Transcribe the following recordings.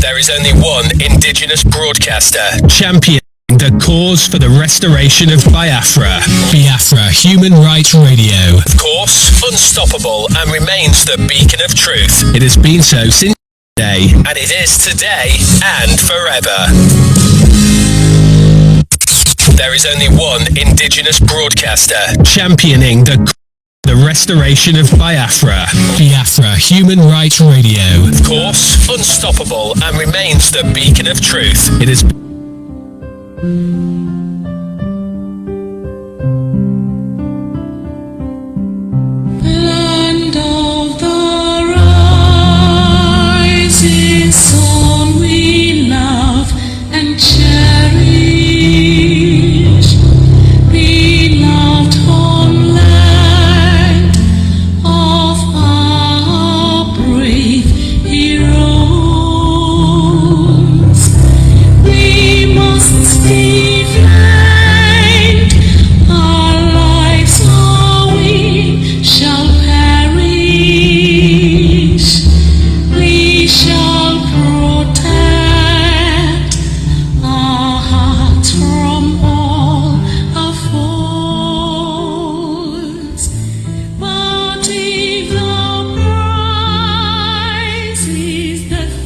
There is only one Indigenous broadcaster championing the cause for the restoration of Biafra. Biafra Human Rights Radio. Of course, unstoppable and remains the beacon of truth. It has been so since today, and it is today and forever. There is only one Indigenous broadcaster championing the restoration of Biafra. Biafra Human Rights Radio. Of course, unstoppable and remains the beacon of truth. It is Land of the rising sun, we love and cherish. Beloved homeland of our brave heroes, we must defend our lives, or we shall perish. We shall protect our hearts from all our foes. But if the prize is death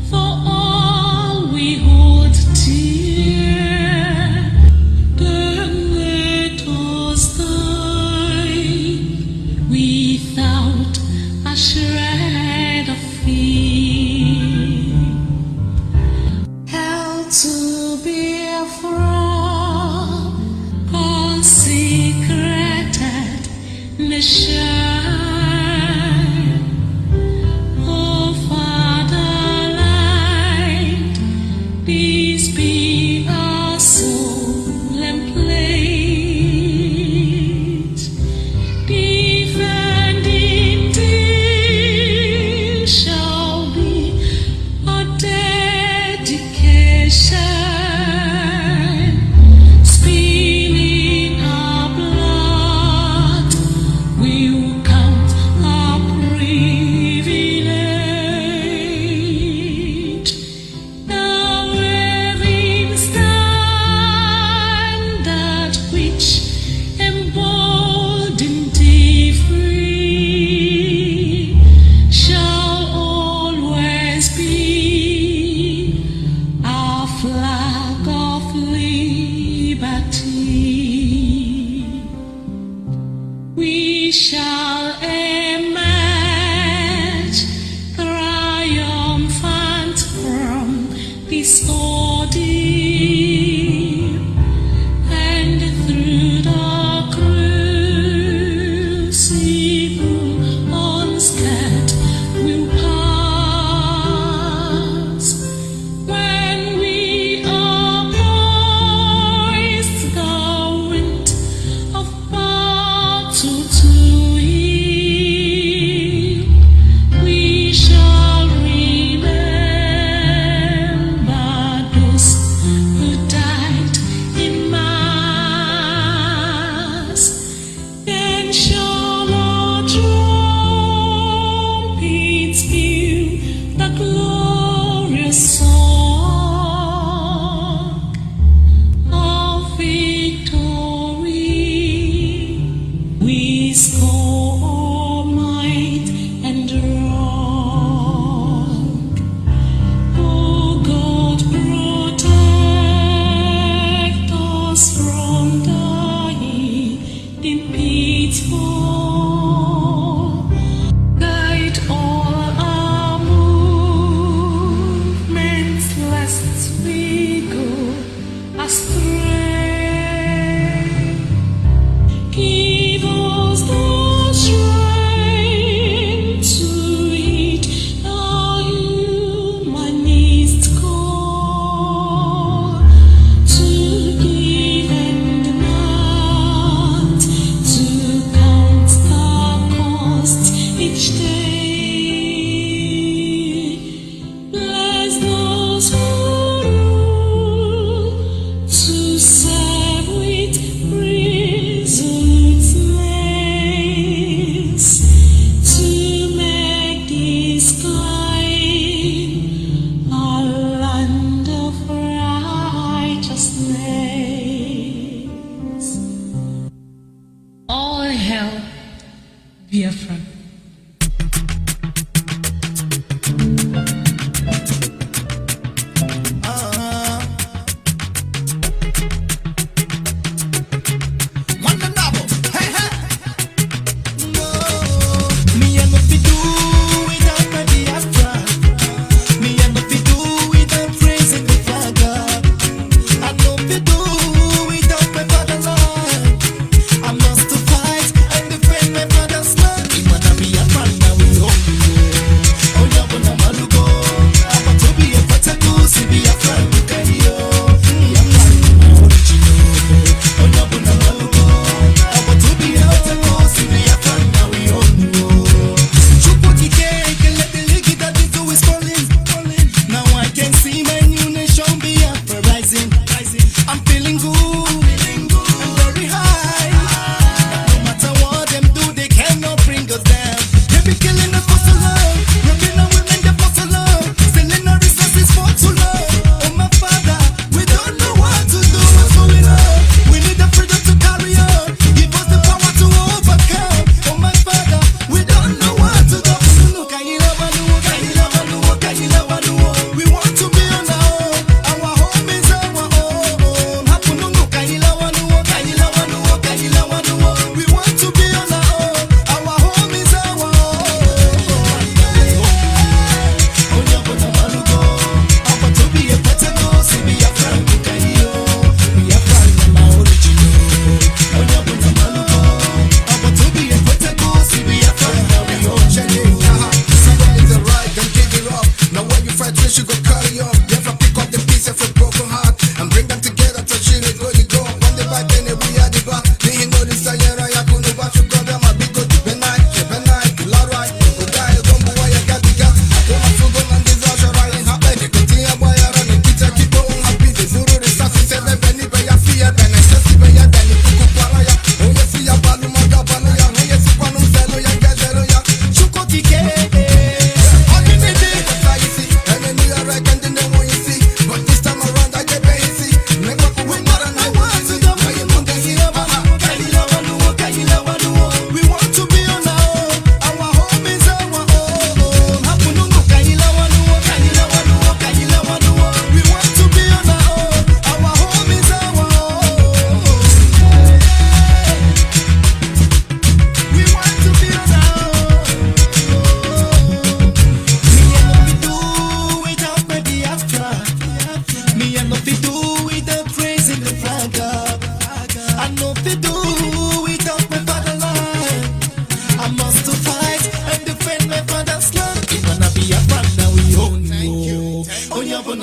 for all we hold dear, then let us die without a shred of fear. Hell to Biafra, consecrated nation, oh fatherland, this be our solemn pledge. Defending this shall be a dedication. Spilling our blood will count our privilege. Now waving standard which emboldened the free shall always be our flag of liberty. We shall emerge triumphant from this ordeal, and through the crucible unscared will pass. When we are poised, the wind of battle to heal, we shall remember those who died in mass. Then shall our trumpets peal the glorious song of victory. We score might and wrong. Oh God, protect us from dying in pitfall. Guide all our movements, lest we go astray. Give us the strength to heed the humanist call, to give and not to count the cost each day. Bless those who rule to serve with resoluteness, to make this kind our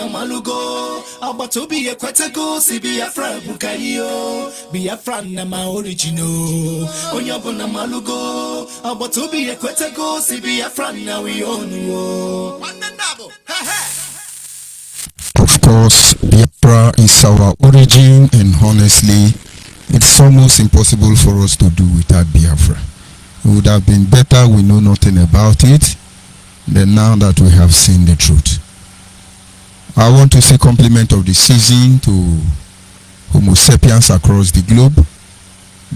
na malugo abatobi ekwetego si Biafra bukayo Biafra na ma original onyobo na malugo abatobi ekwetego si Biafra na we onu Of course, Biafra is our origin, and honestly, it's almost impossible for us to do without Biafra. It would have been better we know nothing about it than now that we have seen the truth. I want to say compliment of the season to Homo sapiens across the globe.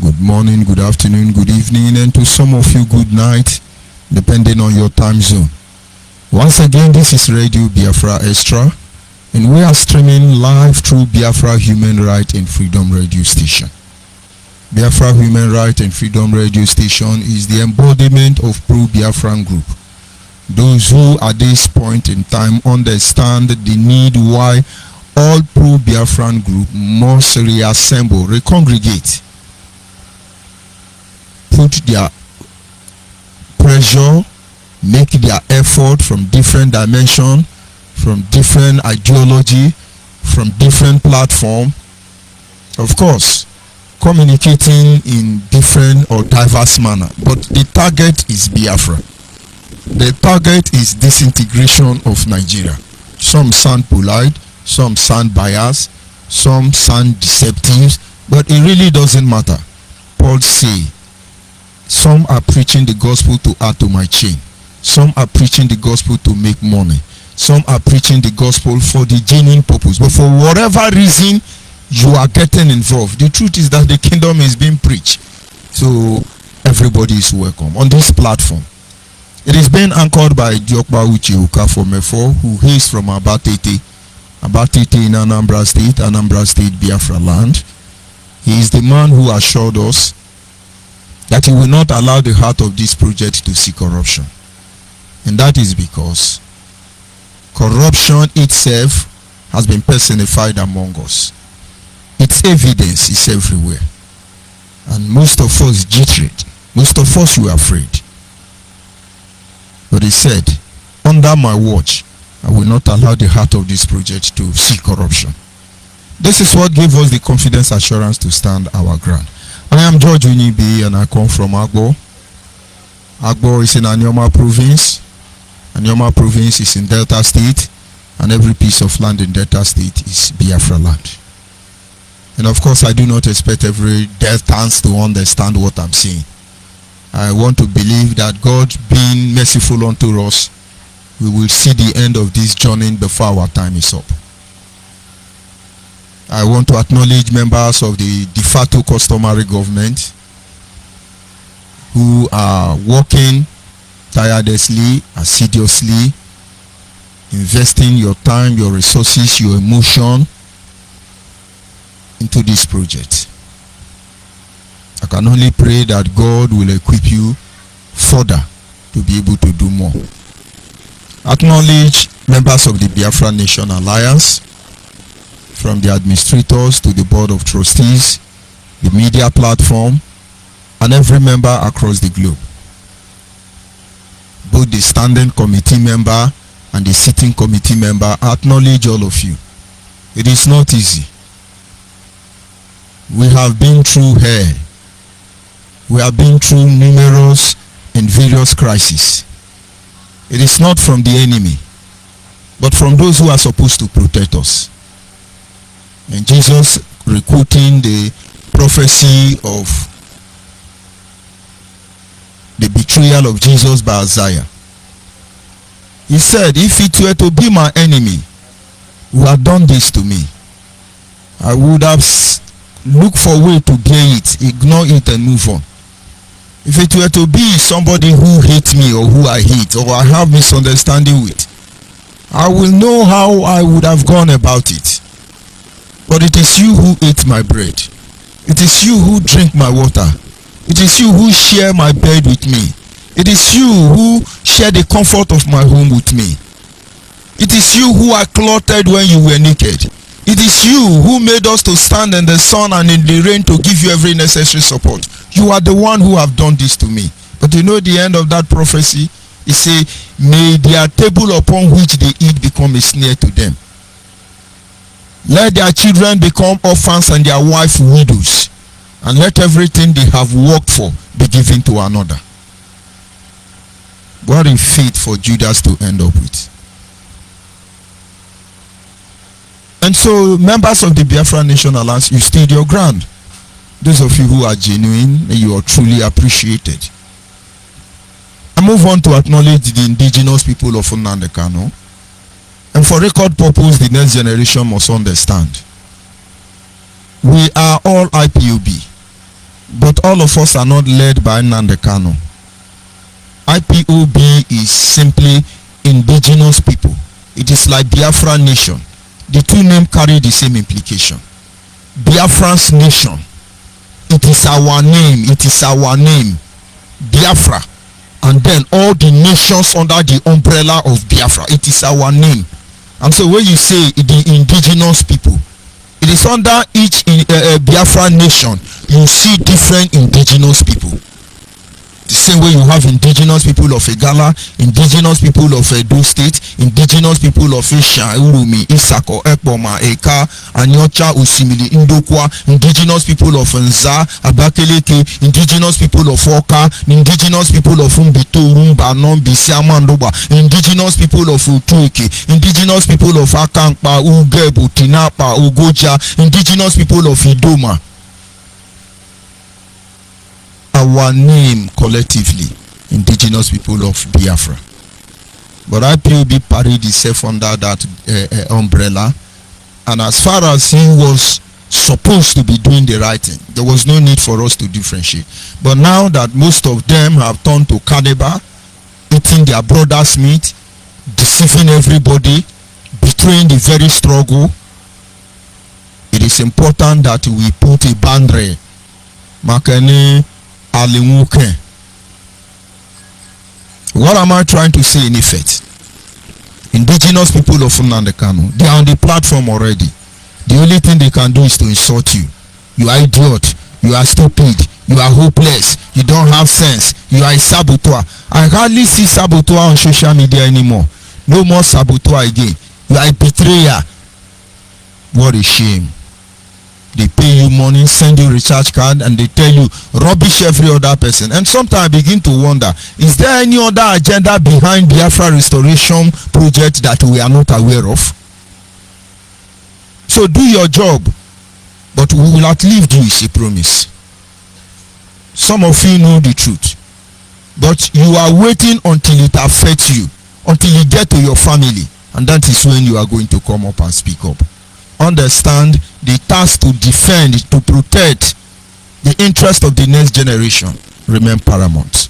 Good morning, good afternoon, good evening, and to some of you, good night, depending on your time zone. Once again, this is Radio Biafra Extra, and we are streaming live through Biafra Human Right and Freedom Radio Station. Biafra Human Right and Freedom Radio Station is the embodiment of pro-Biafran group. Those who at this point in time understand the need why all pro-Biafran group must reassemble, recongregate, put their pressure, make their effort from different dimension, from different ideology, from different platform, of course communicating in different or diverse manner, but the target is Biafra. The target is disintegration of Nigeria. Some sound polite, some sound biased, some sound deceptive, but it really doesn't matter. Paul say, some are preaching the gospel to add to my chain. Some are preaching the gospel to make money. Some are preaching the gospel for the genuine purpose. But for whatever reason you are getting involved, the truth is that the kingdom is being preached. So everybody is welcome on this platform. It is being anchored by Diokba Uche Okafor Mefo, who hails from Abatete in Anambra State, Biafra land. He is the man who assured us that he will not allow the heart of this project to see corruption. And that is because corruption itself has been personified among us. Its evidence is everywhere. And most of us jittered. Most of us were afraid. But he said, under my watch, I will not allow the heart of this project to see corruption. This is what gave us the confidence assurance to stand our ground. I am George ONYIBE and I come from Agbo. Agbo is in Anyoma province. Anyoma province is in Delta State, and every piece of land in Delta State is Biafra land. And of course, I do not expect every Deltans to understand what I'm saying. I want to believe that God being merciful unto us, we will see the end of this journey before our time is up. I want to acknowledge members of the de facto customary government who are working tirelessly, assiduously, investing your time, your resources, your emotion into this project. I can only pray that God will equip you further to be able to do more. Acknowledge members of the Biafra Nation Alliance, from the administrators to the board of trustees, the media platform, and every member across the globe. Both the standing committee member and the sitting committee member, acknowledge all of you. It is not easy. We have been through hell. We have been through numerous and various crises. It is not from the enemy, but from those who are supposed to protect us. And Jesus, recruiting the prophecy of the betrayal of Jesus by Isaiah, he said, if it were to be my enemy who had done this to me, I would have looked for a way to bear it, ignore it, and move on. If it were to be somebody who hates me or who I hate or I have misunderstanding with, I will know how I would have gone about it. But it is you who eat my bread. It is you who drink my water. It is you who share my bed with me. It is you who share the comfort of my home with me. It is you who are clothed when you were naked. It is you who made us to stand in the sun and in the rain to give you every necessary support. You are the one who have done this to me. But you know the end of that prophecy? It say, may their table upon which they eat become a snare to them. Let their children become orphans and their wife widows. And let everything they have worked for be given to another. What a fate for Judas to end up with. And so, members of the Biafra Nation Alliance, you stood your ground. Those of you who are genuine, you are truly appreciated. I move on to acknowledge the indigenous people of Nnamdi Kanu. And for record purpose, the next generation must understand. We are all IPOB, but all of us are not led by Nnamdi Kanu. IPOB is simply indigenous people. It is like Biafra Nation. The two names carry the same implication. Biafran's nation. It is our name. It is our name. Biafra. And then all the nations under the umbrella of Biafra. It is our name. And so when you say the indigenous people, it is under each Biafra nation. You see different indigenous people. The same way you have indigenous people of Igala, indigenous people of Edo State, indigenous people of Isha, Urumi, Isako, Ekpoma, Eka, Anyocha, Usimili, Indokwa, indigenous people of Nza, Abakeleke, indigenous people of Oka, indigenous people of Umbito, Rumba, Nombi, Siamandoba, indigenous people of Utuike, indigenous people of Akankpa, Ugebu, Tinapa, Ugoja, indigenous people of Idoma. Our name collectively, indigenous people of Biafra. But IPOB parried itself under that umbrella, and as far as he was supposed to be doing the right thing, there was no need for us to differentiate. But now that most of them have turned to cannibal, eating their brother's meat, deceiving everybody, betraying the very struggle, it is important that we put a boundary. Makani Alimuke. What am I trying to say in effect? Indigenous people of Nnamdi Kanu, they are on the platform already. The only thing they can do is to insult you. You are idiot. You are stupid. You are hopeless. You don't have sense. You are a saboteur. I hardly see saboteur on social media anymore. No more saboteur again. You are a betrayer. What a shame. They pay you money, send you recharge card, and they tell you rubbish every other person. And sometimes I begin to wonder, is there any other agenda behind Biafra restoration project that we are not aware of? So do your job, but we will outlive you, is a promise. Some of you know the truth, but you are waiting until it affects you, until you get to your family, and that is when you are going to come up and speak up. Understand the task to defend, to protect the interest of the next generation remain paramount.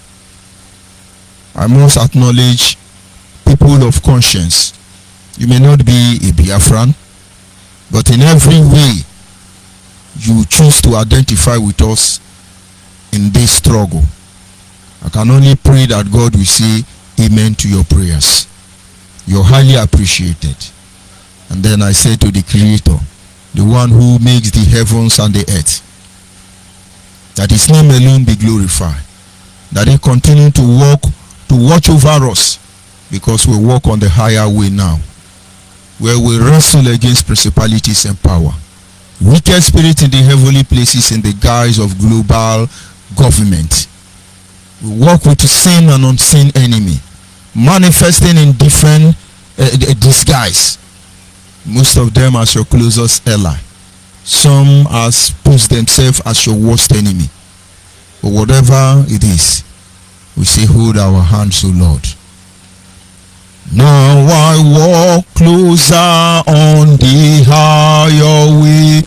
I must acknowledge people of conscience. You may not be a Biafran, but in every way you choose to identify with us in this struggle. I can only pray that God will say amen to your prayers. You're highly appreciated. And then I say to the Creator, the one who makes the heavens and the earth, that his name alone be glorified, that he continue to watch over us, because we walk on the higher way now, where we wrestle against principalities and power, wicked spirits in the heavenly places in the guise of global government. We walk with the seen and unseen enemy, manifesting in different disguise. Most of them as your closest ally. Some as pose themselves as your worst enemy. But whatever it is, we say, hold our hands, O Lord. Now I walk closer on the higher way.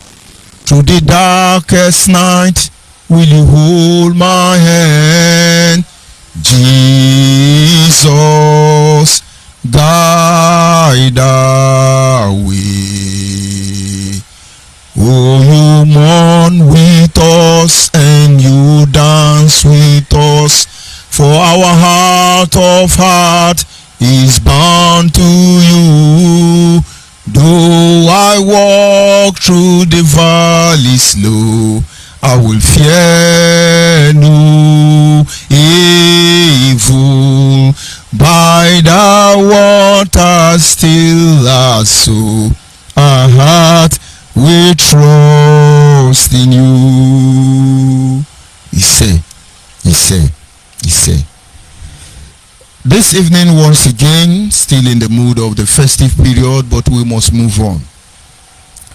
Through the darkest night, will you hold my hand? Jesus, guide our way. Oh, you mourn with us and you dance with us, for our heart of heart is bound to you. Though I walk through the valley slow, I will fear no evil. By the water still our soul, our heart we trust in you. He said. This evening, once again, still in the mood of the festive period, but we must move on.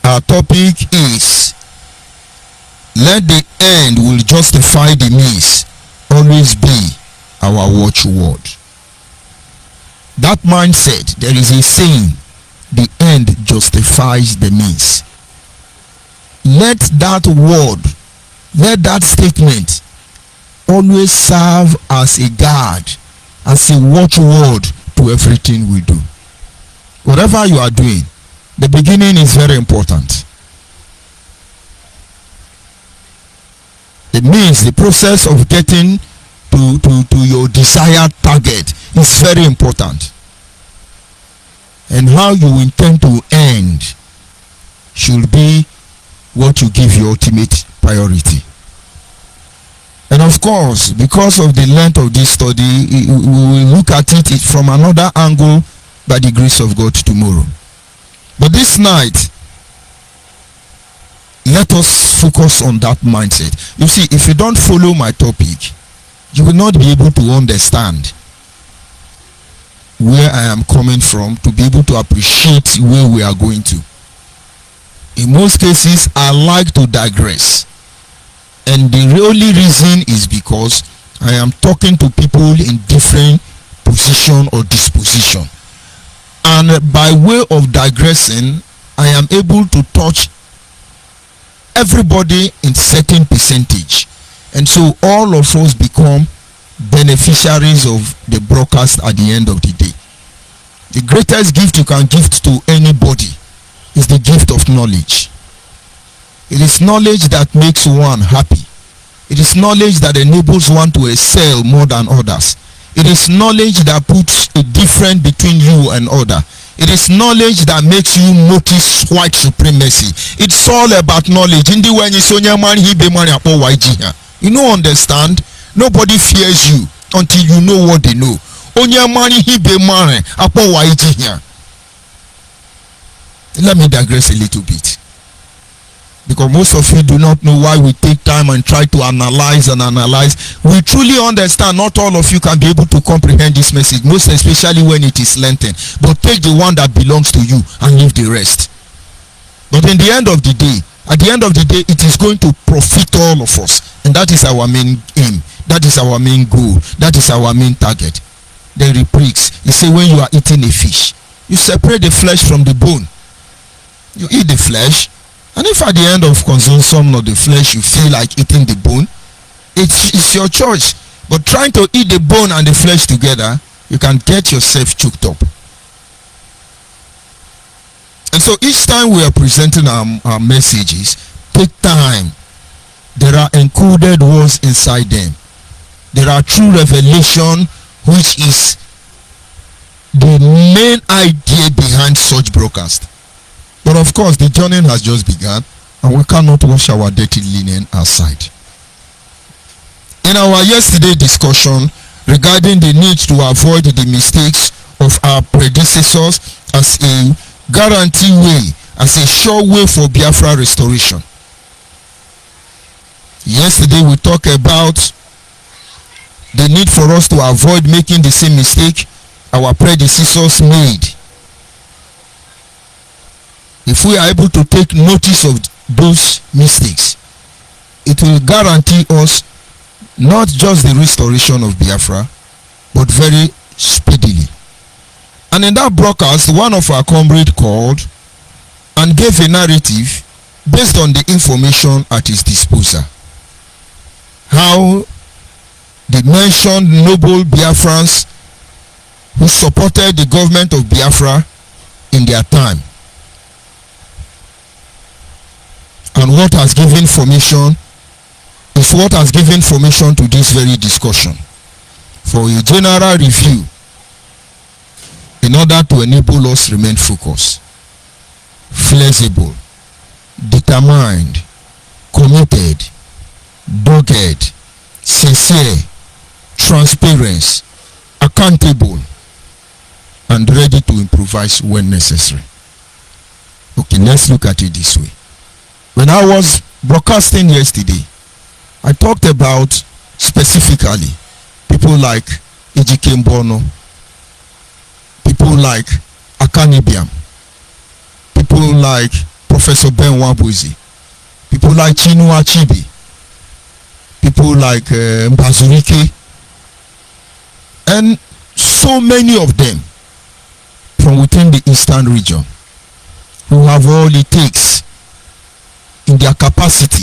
Our topic is, let the end will justify the means always be our watchword. That mindset, there is a saying, the end justifies the means. Let that word, let that statement always serve as a guard, as a watchword to everything we do. Whatever you are doing, the beginning is very important. It means the process of getting to your desired target is very important. And how you intend to end should be what you give your ultimate priority. And of course, because of the length of this study, we will look at it from another angle by the grace of God tomorrow. But this night, let us focus on that mindset. You see, if you don't follow my topic, you will not be able to understand where I am coming from, to be able to appreciate where we are going to. In most cases, I like to digress. And the only reason is because I am talking to people in different position or disposition. And by way of digressing, I am able to touch everybody in certain percentage. And so all of us become beneficiaries of the broadcast at the end of the day. The greatest gift you can give to anybody is the gift of knowledge. It is knowledge that makes one happy. It is knowledge that enables one to excel more than others. It is knowledge that puts a difference between you and other. It is knowledge that makes you notice white supremacy. It's all about knowledge. You don't understand? Nobody fears you until you know what they know. Let me digress a little bit, because most of you do not know why we take time and try to analyze. We truly understand not all of you can be able to comprehend this message, most especially when it is lengthened. But take the one that belongs to you and leave the rest. But in the end of the day, at the end of the day, it is going to profit all of us. And that is our main aim. That is our main goal. That is our main target. The repricks. You say when you are eating a fish, you separate the flesh from the bone. You eat the flesh. And if at the end of consumption of the flesh you feel like eating the bone, it's your choice. But trying to eat the bone and the flesh together, you can get yourself choked up. And so each time we are presenting our messages, take time. There are encoded words inside them. There are true revelation, which is the main idea behind such broadcast. But of course, the journey has just begun, and we cannot wash our dirty linen aside. In our yesterday discussion regarding the need to avoid the mistakes of our predecessors as a guarantee way, as a sure way for Biafra restoration. Yesterday we talked about the need for us to avoid making the same mistake our predecessors made. If we are able to take notice of those mistakes, it will guarantee us not just the restoration of Biafra, but very speedily. And in that broadcast, one of our comrades called and gave a narrative based on the information at his disposal. How the mentioned noble Biafrans who supported the government of Biafra in their time, and what has given formation is what has given formation to this very discussion. For a general review, in order to enable us remain focused, flexible, determined, committed, dogged, sincere, transparent, accountable, and ready to improvise when necessary. Okay, let's look at it this way. When I was broadcasting yesterday, I talked about specifically people like Ejike Mbono, people like Akanibiam, people like Professor Ben Wabuzi, people like Chinua Achebe, people like Mbazurike, and so many of them from within the Eastern region who have all it takes in their capacity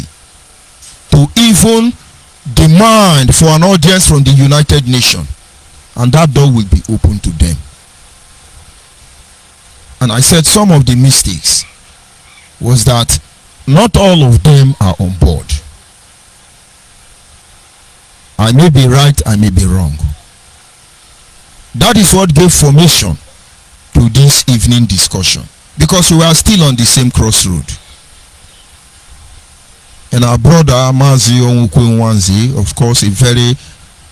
to even demand for an audience from the United Nations, and that door will be open to them. And I said some of the mistakes was that not all of them are on board. I may be right, I may be wrong. That is what gave formation to this evening discussion, because we are still on the same crossroad. And our brother Mazi Onwukwe, of course a very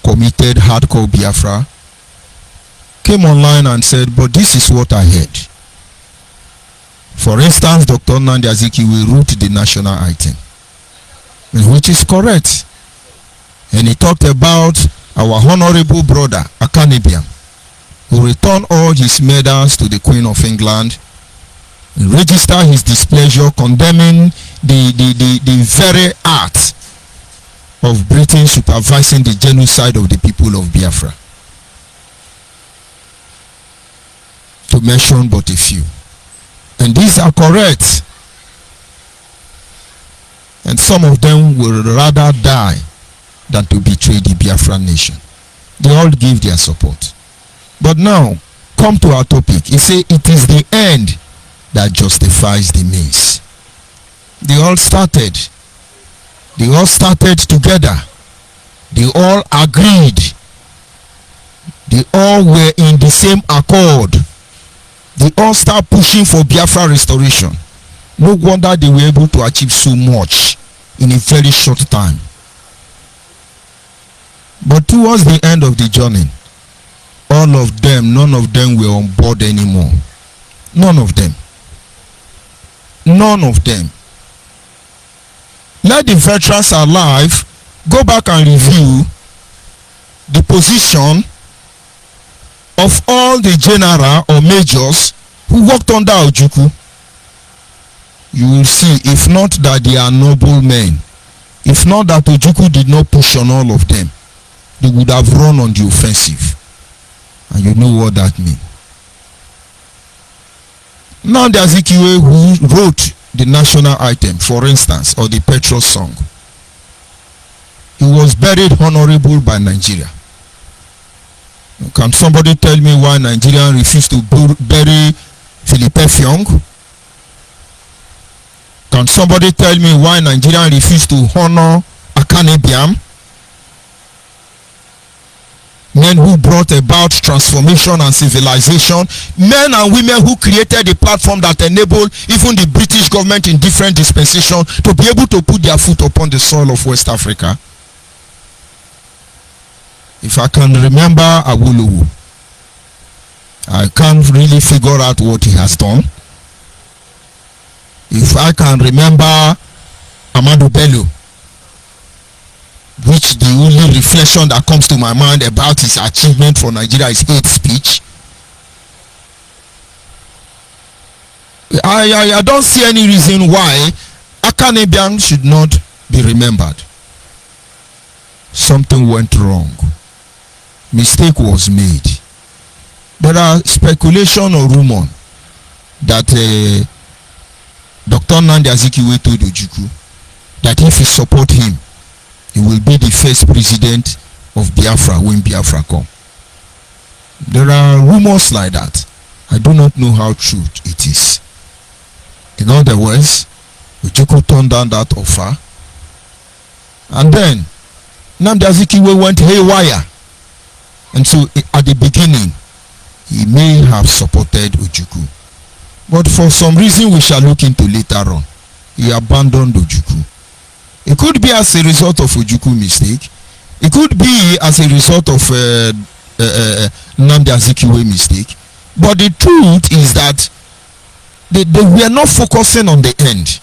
committed hardcore Biafra, came online and said, but this is what I heard. For instance, Dr. Nnamdi Azikiwe wrote the national item, which is correct. And he talked about our honorable brother Akanibiam, who returned all his medals to the Queen of England, registered his displeasure condemning the very act of Britain supervising the genocide of the people of Biafra, to mention but a few. And these are correct, and some of them will rather die than to betray the Biafran nation. They all give their support. But now, come to our topic. He say it is the end that justifies the means. They all started together. They all agreed. They all were in the same accord. They all start pushing for Biafra restoration. No wonder they were able to achieve so much in a very short time. But towards the end of the journey, all of them, none of them were on board anymore. None of them. None of them. Let the veterans alive go back and review the position of all the general or majors who worked under Ojukwu. You will see, if not that they are noble men, if not that Ojukwu did not push on all of them, they would have run on the offensive. And you know what that means. Now the Azikiwe who wrote the national item, for instance, or the petrol song, he was buried honorable by Nigeria. Can somebody tell me why Nigeria refused to bury Philippe Fiong? Can somebody tell me why Nigeria refused to honor Akanibiam? Men who brought about transformation and civilization, men and women who created a platform that enabled even the British government in different dispensations to be able to put their foot upon the soil of West Africa. If I can remember Awolowo, I can't really figure out what he has done. If I can remember Ahmadu Bello, which the only reflection that comes to my mind about his achievement for Nigeria is hate speech, I don't see any reason why Akanibiam should not be remembered. Something went wrong. Mistake was made. There are speculation or rumor that Dr. Nnamdi Azikiwe told Ojukwu that if he support him, he will be the first president of Biafra when Biafra come. There are rumors like that. I do not know how true it is. In other words, Ojukwu turned down that offer, and then Nnamdi Azikiwe went haywire. And so at the beginning, he may have supported Ojukwu. But for some reason we shall look into later on, he abandoned Ojukwu. It could be as a result of Ojukwu mistake. It could be as a result of Nnamdi Azikiwe mistake. But the truth is that they were not focusing on the end.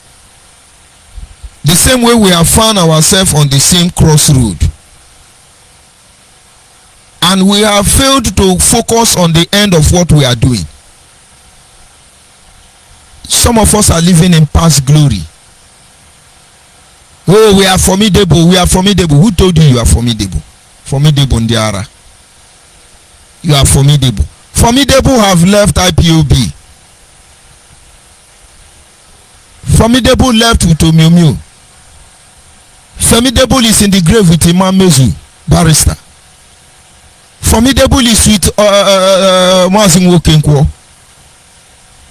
The same way we have found ourselves on the same crossroad. And we have failed to focus on the end of what we are doing. Some of us are living in past glory. Oh, we are formidable. We are formidable. Who told you are formidable? Formidable Ndiara. You are formidable. Formidable have left IPOB. Formidable left with Omiomio. Formidable is in the grave with Imam Mezu, barrister. Formidable is with Mazin Wokenkwo.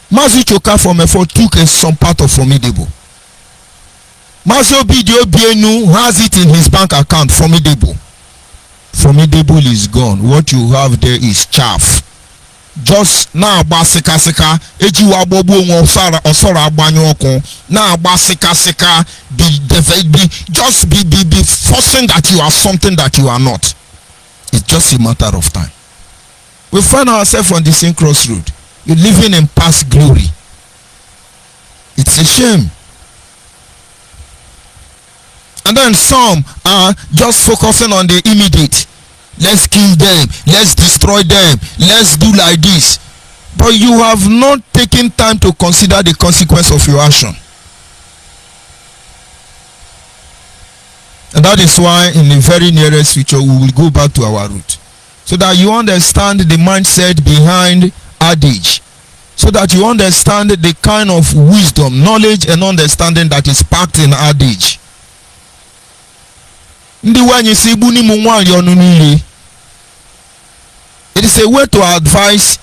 Mazu Choka from F4 took some part of Formidable. Mazu Bidio Bienu has it in his bank account. Formidable. Formidable is gone. What you have there is chaff. Just now basika sika eji wa bobo won osoro agbanyo okun now basika sika be just be forcing that you are something that you are not. It's just a matter of time. We find ourselves on the same crossroad. You're living in past glory. It's a shame. And then some are just focusing on the immediate. Let's kill them, let's destroy them, let's do like this. But you have not taken time to consider the consequence of your action. And that is why in the very nearest future we will go back to our root, so that you understand the mindset behind adage, so that you understand the kind of wisdom, knowledge and understanding that is packed in adage. It is a way to advise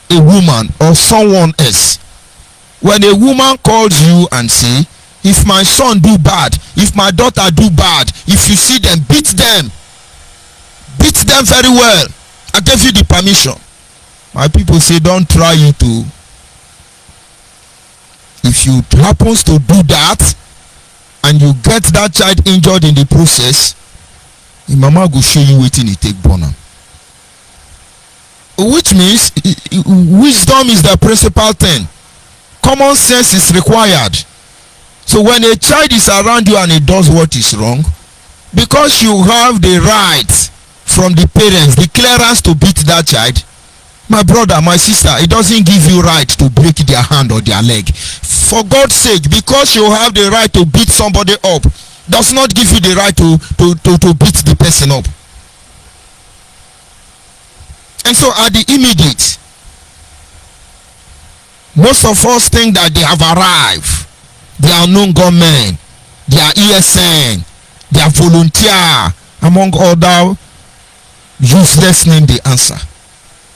a woman or someone else. When a woman calls you and say, if my son do bad, if my daughter do bad, if you see them, beat them very well. I gave you the permission. My people say, don't try it too. If you happens to do that and you get that child injured in the process, your mama go show you waiting it take bonum. Which means wisdom is the principal thing. Common sense is required. So when a child is around you and he does what is wrong, because you have the right from the parents, the clearance to beat that child, my brother, my sister, it doesn't give you right to break their hand or their leg. For God's sake, because you have the right to beat somebody up, does not give you the right to beat the person up. And so at the immediate, most of us think that they have arrived. They are known gunmen, they are ESN, they are volunteer, among other useless names they answer.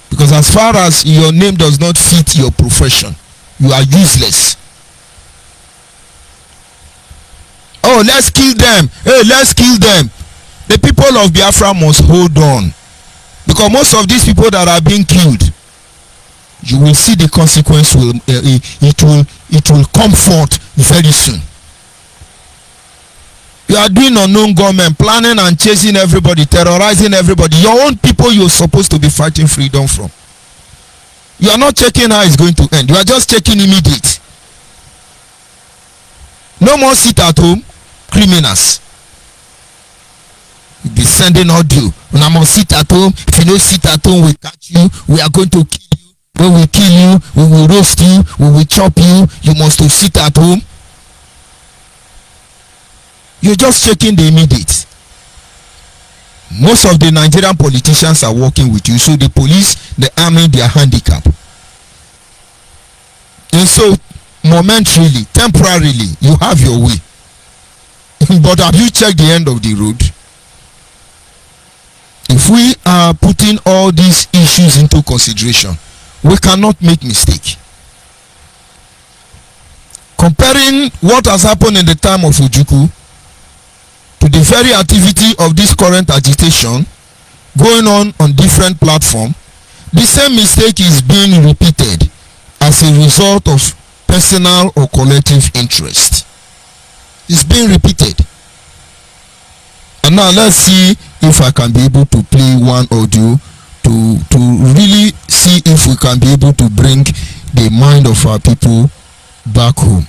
Because as far as your name does not fit your profession, you are useless. Oh, let's kill them. Hey, let's kill them. The people of Biafra must hold on. Because most of these people that are being killed, you will see the consequence. It will come forth very soon. You are doing unknown government, planning and chasing everybody, terrorizing everybody. Your own people you're supposed to be fighting freedom from. You are not checking how it's going to end. You are just checking immediate. No more sit at home criminals. You'll be sending audio. When I must sit at home, if you don't sit at home, we catch you. We are going to kill you. When we kill you, we will roast you. We will chop you. You must to sit at home. You're just checking the immediate. Most of the Nigerian politicians are working with you. So the police, the army, they are handicapped. And so momentarily, temporarily, you have your way. But have you checked the end of the road? If we are putting all these issues into consideration, we cannot make mistake. Comparing what has happened in the time of Ojukwu to the very activity of this current agitation going on different platforms, the same mistake is being repeated as a result of personal or collective interest. It's being repeated. And now let's see if I can be able to play one audio to really see if we can be able to bring the mind of our people back home,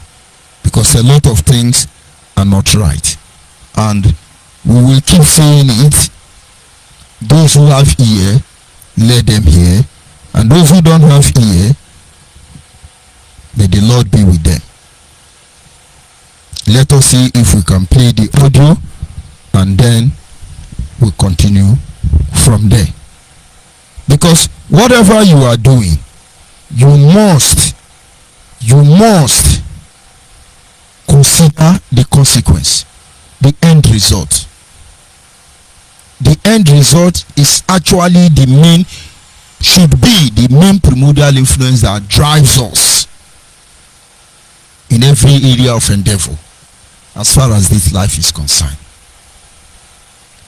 because a lot of things are not right. And we will keep saying it. Those who have ear, let them hear. And those who don't have ear, may the Lord be with them. Let us see if we can play the audio, and then we'll continue from there. Because whatever you are doing, you must consider the consequence, the end result. The end result is actually should be the main primordial influence that drives us in every area of endeavor as far as this life is concerned.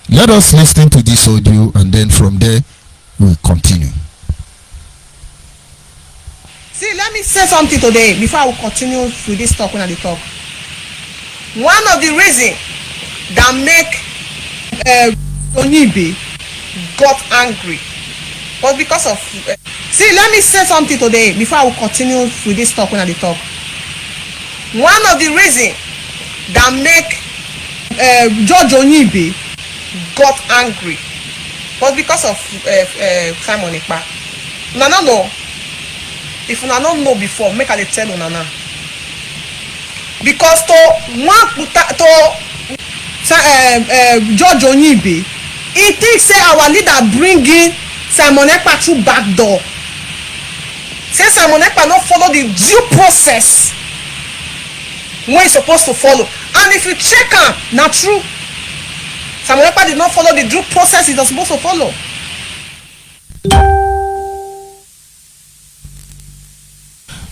Let us listen to this audio, and then from there we'll continue. See, let me say something today before I will continue with this talk when I talk. One of the reasons that make ONYIBE got angry was because of see, let me say something today before I will continue with this talk when I talk. One of the reasons that make Judge ONYIBE got angry was because of Simon Ekpa. No, if you don't know before, make I tell you now. Because Judge ONYIBE, he thinks say our leader bring in Simon Ekpa through back door. Say Simon Ekpa not follow the due process when he's supposed to follow. And if you check am, not true. Simon Ekpa did not follow the due process he was supposed to follow.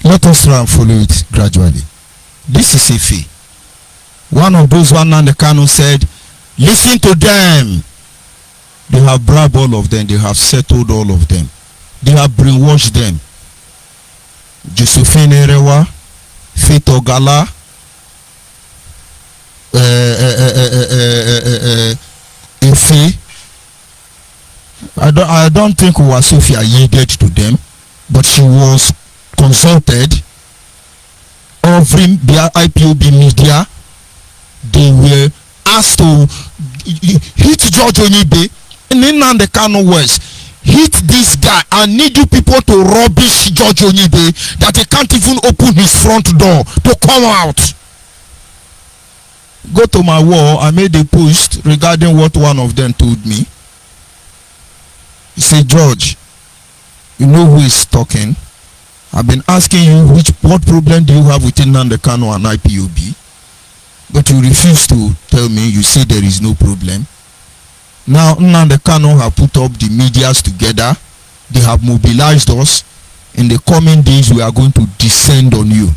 Let us try and follow it gradually. This is Ife. One of those one on the Kano said, listen to them. They have bribed all of them. They have settled all of them. They have brainwashed them. Josephine Erewa, Faith Ogala, Ife. I don't think Sophia yielded to them, but she was consulted. Every IPOB media, they were asked to hit Judge ONYIBE in the Kano West. Hit this guy. I need you people to rubbish Judge ONYIBE that he can't even open his front door to come out. Go to my wall. I made a post regarding what one of them told me. He said, George, you know who is talking? I've been asking you what problem do you have with Nnamdi Kanu and IPOB, but you refuse to tell me. You say there is no problem. Now Nnamdi Kanu have put up the medias together. They have mobilized us. In the coming days, we are going to descend on you.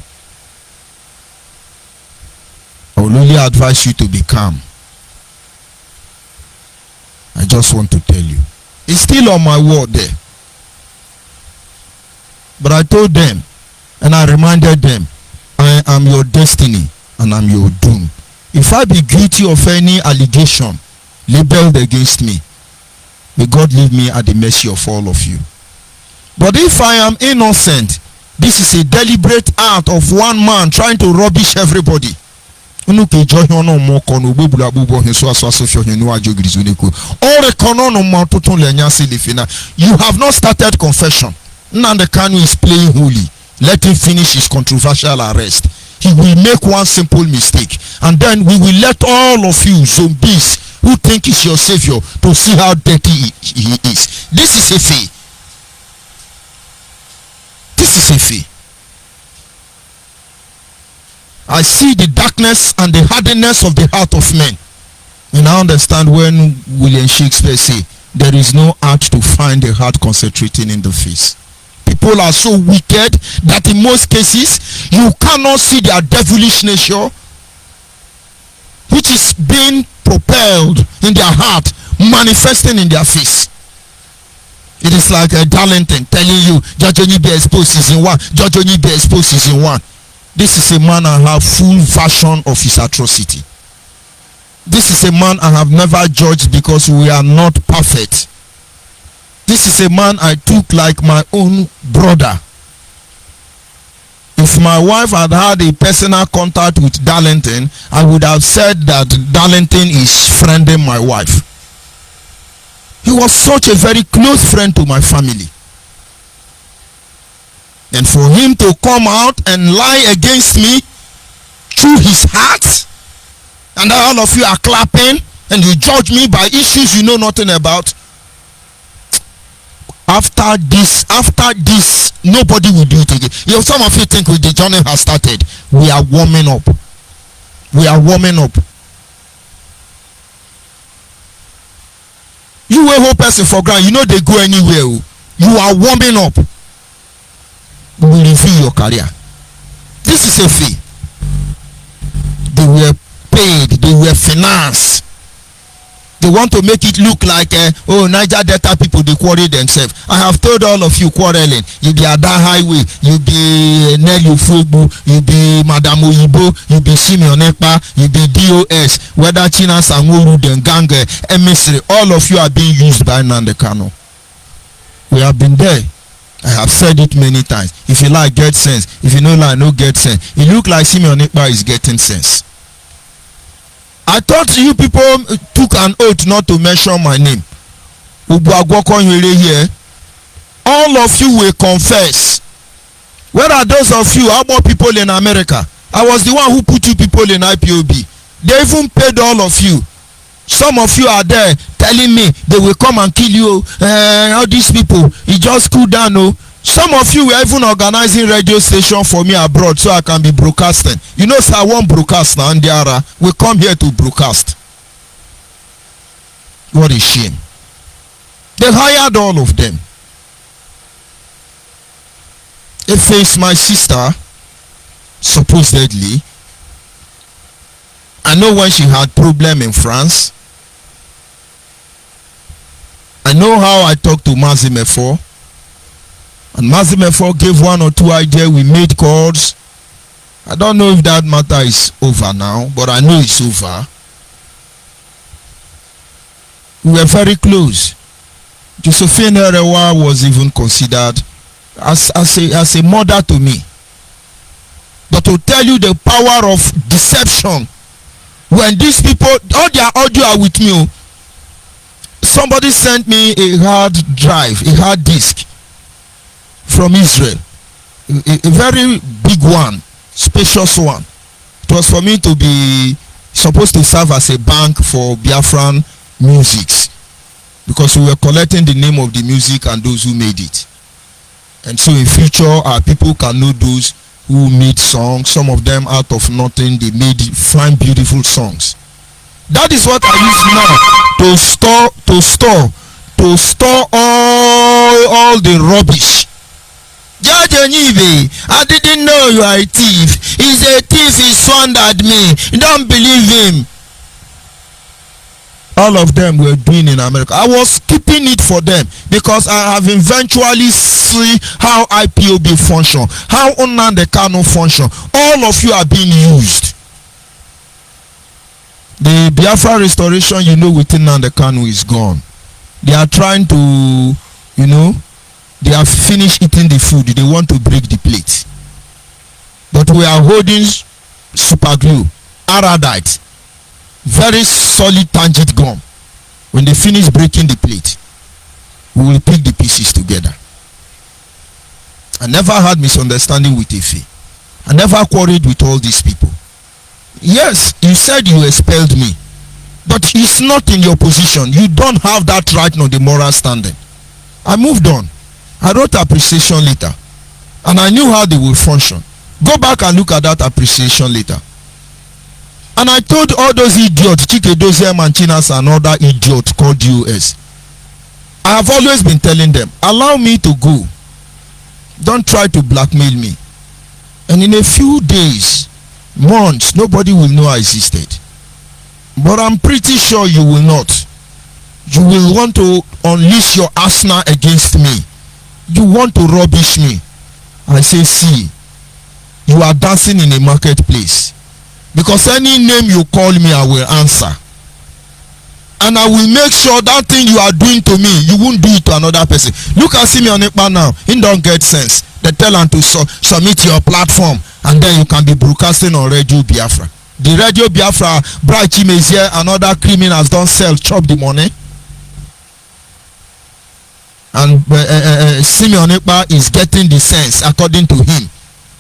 I will only advise you to be calm. I just want to tell you. It's still on my word there. But I told them, and I reminded them, I am your destiny and I'm your doom. If I be guilty of any allegation labeled against me, may God leave me at the mercy of all of you. But if I am innocent, this is a deliberate act of one man trying to rubbish everybody. You have not started confession. Nnamdi Kanu is playing holy. Let him finish his controversial arrest. He will make one simple mistake, and then we will let all of you zombies who think he's your savior to see how dirty he is. This is Ife. This is Ife. I see the darkness and the hardness of the heart of men. And I understand when William Shakespeare say, there is no art to find a heart concentrating in the face. People are so wicked that in most cases, you cannot see their devilish nature, which is being propelled in their heart, manifesting in their face. It is like a Darlington telling you, Judge ONYIBE exposed season 1, Judge ONYIBE exposed season 1. This is a man I have full version of his atrocity. This is a man I have never judged because we are not perfect. This is a man I took like my own brother. A If my wife had had a personal contact with Darlington, I would have said that Darlington is friending my wife. He was such a very close friend to my family. And for him to come out and lie against me through his heart, and all of you are clapping and you judge me by issues you know nothing about. After this, nobody will do it again. You know, some of you think the journey has started. We are warming up. We are warming up. You will hold person for granted. You know they go anywhere. You are warming up. We will review your career. This is a fee. They were paid. They were financed. They want to make it look like Niger Delta people, they quarrel themselves. I have told all of you quarreling. You be Ada Highway, you be Nelly Ufogbu, you be Madam Oyibo, you be Simeon Ekpa, you be DOS, whether China Sanworu, then gang, emissary, all of you are being used by Nnamdi Kanu. We have been there. I have said it many times. If you like, get sense. If you don't like, no get sense. It look like Simeon Ekpa is getting sense. I thought you people took an oath not to mention my name. Here. All of you will confess. Where are those of you? How about people in America? I was the one who put you people in IPOB. They even paid all of you. Some of you are there telling me they will come and kill you. All these people, it just cool down. No. Some of you were even organizing radio station for me abroad so I can be broadcasting. You know, sir, I won't broadcast now. We come here to broadcast. What a shame. They hired all of them. If it's my sister, supposedly, I know when she had problem in France. I know how I talked to Mazimefo. And Mazimefo gave one or two ideas. We made calls. I don't know if that matter is over now, but I know it's over. We were very close. Josephine Erewa was even considered as a mother to me. But to tell you the power of deception, when these people, all their audio are with me. Somebody sent me a hard drive, a hard disk from Israel, a very big one, spacious one. It was for me to be supposed to serve as a bank for Biafran musics, because we were collecting the name of the music and those who made it. And so in future our people can know those who made songs. Some of them out of nothing, they made fine beautiful songs. That is what I use now to store all the rubbish. Judge ONYIBE, I didn't know you are a thief. He's a thief, he slandered me. Don't believe him. All of them were doing in America. I was keeping it for them because I have eventually seen how IPOB function, how Nnamdi Kanu function. All of you are being used. The Biafra restoration, you know, within Nnamdi Kanu is gone. They are trying to, they have finished eating the food. They want to break the plate. But we are holding super glue, Aradite, very solid tangent gum. When they finish breaking the plate, we will pick the pieces together. I never had misunderstanding with Efe. I never quarreled with all these people. Yes, you said you expelled me, but it's not in your position. You don't have that right on the moral standing. I moved on. I wrote appreciation letter, and I knew how they will function. Go back and look at that appreciation letter. And I told all those idiots, Chike Dozem and Chinas and other idiots called US, I have always been telling them, allow me to go. Don't try to blackmail me. And in a few days, months, nobody will know I existed. But I'm pretty sure you will not. You will want to unleash your arsenal against me. You want to rubbish me. I say, see, you are dancing in a marketplace. Because any name you call me, I will answer. And I will make sure that thing you are doing to me, you won't do it to another person. Look at Simeon Ekpa now. He don't get sense. They tell them to submit your platform, and then you can be broadcasting on Radio Biafra. The Radio Biafra, Bright Chimezie and other criminals don't sell, chop the money. And Simeon Ekpa is getting the sense according to him.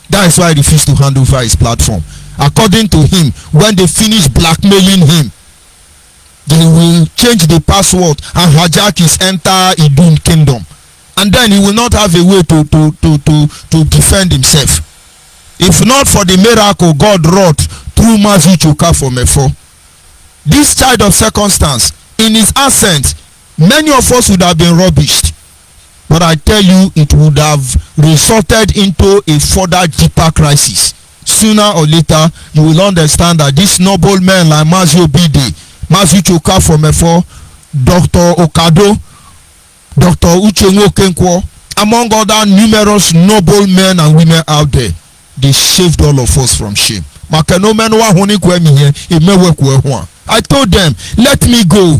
That is why he refused to hand over his platform. According to him, when they finish blackmailing him, they will change the password and hijack his entire Idun kingdom. And then he will not have a way to defend himself. If not for the miracle God wrought through Mazi Chuka from Efo, this child of circumstance, in his absence, many of us would have been rubbished. But I tell you, it would have resulted into a further deeper crisis. Sooner or later, you will understand that these noble men like Mazi Obide, Mazi Chuka from Efo, Dr. Okado, Dr. Uchenwo Kenkwo, among other numerous noble men and women out there, they saved all of us from shame. I told them, let me go.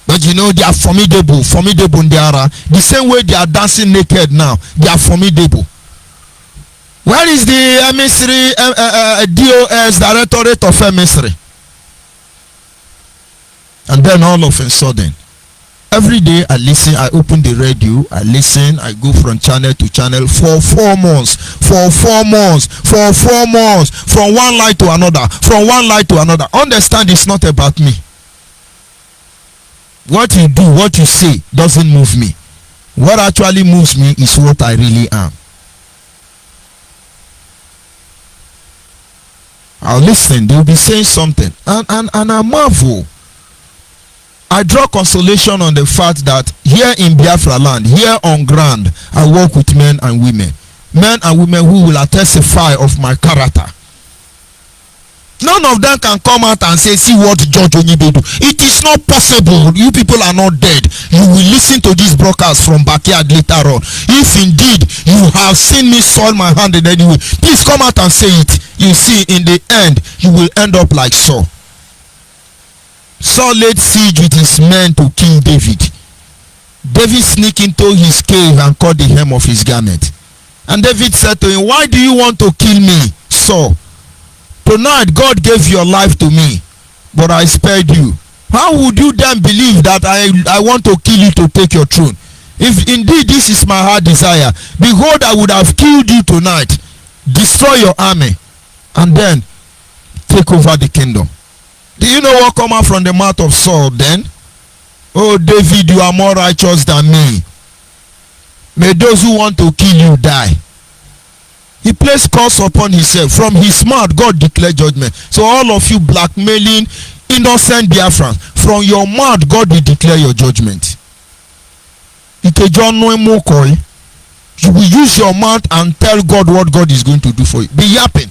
But you know, they are formidable they are. The same way they are dancing naked now, they are formidable. Where is the emissary, DOS, Directorate of Emissary? And then all of a sudden, every day I listen, I open the radio, I listen, I go from channel to channel for 4 months, from one line to another. Understand, it's not about me. What you do, what you say doesn't move me. What actually moves me is what I really am. I'll listen, they'll be saying something, and I marvel. I draw consolation on the fact that here in Biafra land, here on ground, I work with men and women who will testify of my character. None of them can come out and say, see what Judge ONYIBE do. It is not possible. You people are not dead. You will listen to this broadcast from backyard later on. If indeed you have seen me soil my hand in any way, please come out and say it. You see, in the end, you will end up like Saul. Saul laid siege with his men to kill David. David sneaked into his cave and caught the hem of his garment. And David said to him, why do you want to kill me, Saul? Tonight God gave your life to me, but I spared you. How would you then believe that I want to kill you to take your throne? If indeed this is my heart desire, behold, I would have killed you tonight, destroy your army, and then take over the kingdom. Do you know what come out from the mouth of Saul then? Oh, David, you are more righteous than me. May those who want to kill you die. He placed curse upon himself. From his mouth, God declared judgment. So all of you blackmailing innocent Biafrans, from your mouth, God will declare your judgment. You will use your mouth and tell God what God is going to do for you. Be yapping,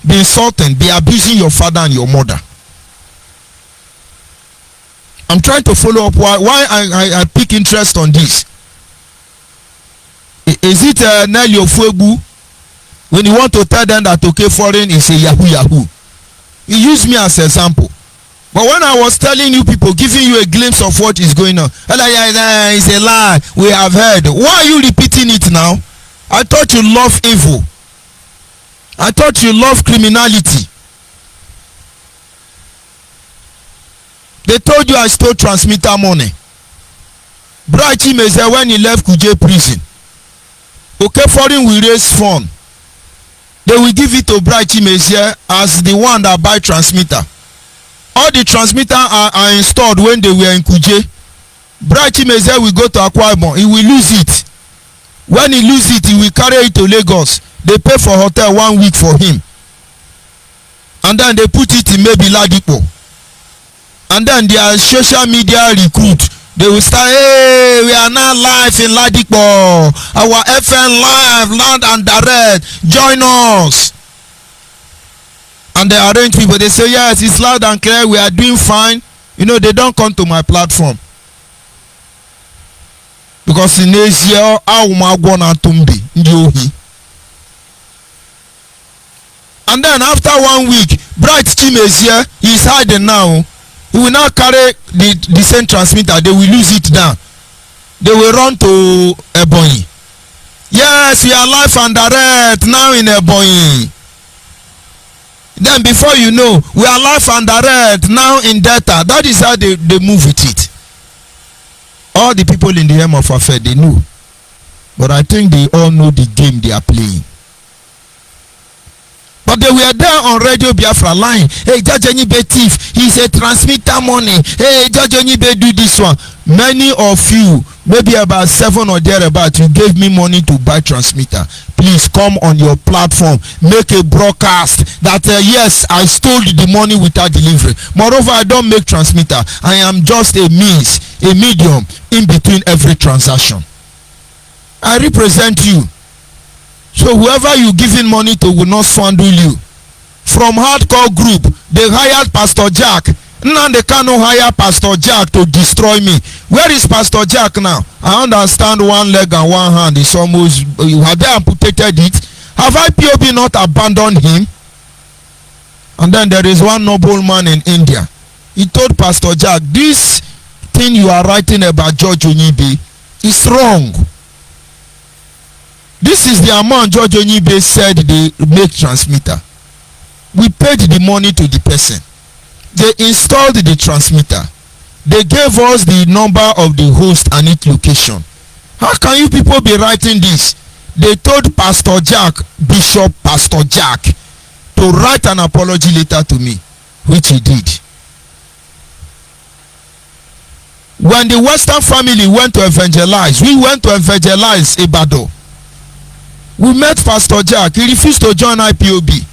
be insulting, be abusing your father and your mother. I'm trying to follow up why I pick interest on this. Is it Nelly Ofuegbu? When you want to tell them that okay, foreign is a yahoo. He used me as an example. But when I was telling you people, giving you a glimpse of what is going on, it's a lie, we have heard. Why are you repeating it now? I thought you love evil. I thought you love criminality. They told you I stole transmitter money. Bright Chimezie, when he left Kuje prison, okay, foreign will raise fund. They will give it to Bright Chimezie as the one that buy transmitter. All the transmitter are installed when they were in Kuje. Bright Chimezie will go to Akwa Ibom. He will lose it. When he lose it, he will carry it to Lagos. They pay for hotel 1 week for him. And then they put it in maybe Ladipo. And then their social media recruit, they will start, hey, we are now live in Ladipo. Our FN live, loud and direct. Join us. And they arrange people. They say, yes, it's loud and clear. We are doing fine. You know, they don't come to my platform. Because in Asia, and then after 1 week, Bright Chimezie is hiding now. He will now carry the same transmitter. They will lose it down. They will run to Ebonyi. Yes, we are live and direct now in Ebonyi. Then before you know, we are live and direct now in Delta. That is how they move with it. All the people in the Hem of Affair, they know. But I think they all know the game they are playing. But they were there on Radio Biafra line. Hey, Judge ONYIBE thief. He's a transmitter money. Hey, Judge ONYIBE do this one. Many of you, maybe about 7 or thereabout, you gave me money to buy transmitter. Please come on your platform. Make a broadcast that yes, I stole the money without delivery. Moreover, I don't make transmitter. I am just a means, a medium in between every transaction. I represent you. So whoever you giving money to will not swindle you. From hardcore group, they hired Pastor Jack. Now they cannot hire Pastor Jack to destroy me. Where is Pastor Jack now? I understand one leg and one hand is almost, have they amputated it? Have IPOB not abandoned him? And then there is one noble man in India. He told Pastor Jack, this thing you are writing about Judge ONYIBE is wrong. This is the amount Judge ONYIBE said they make transmitter. We paid the money to the person. They installed the transmitter. They gave us the number of the host and its location. How can you people be writing this? They told Pastor Jack, Bishop Pastor Jack, to write an apology letter to me, which he did. When the Western family went to evangelize, we went to evangelize Ibadan. We met Pastor Jack. He refused to join IPOB.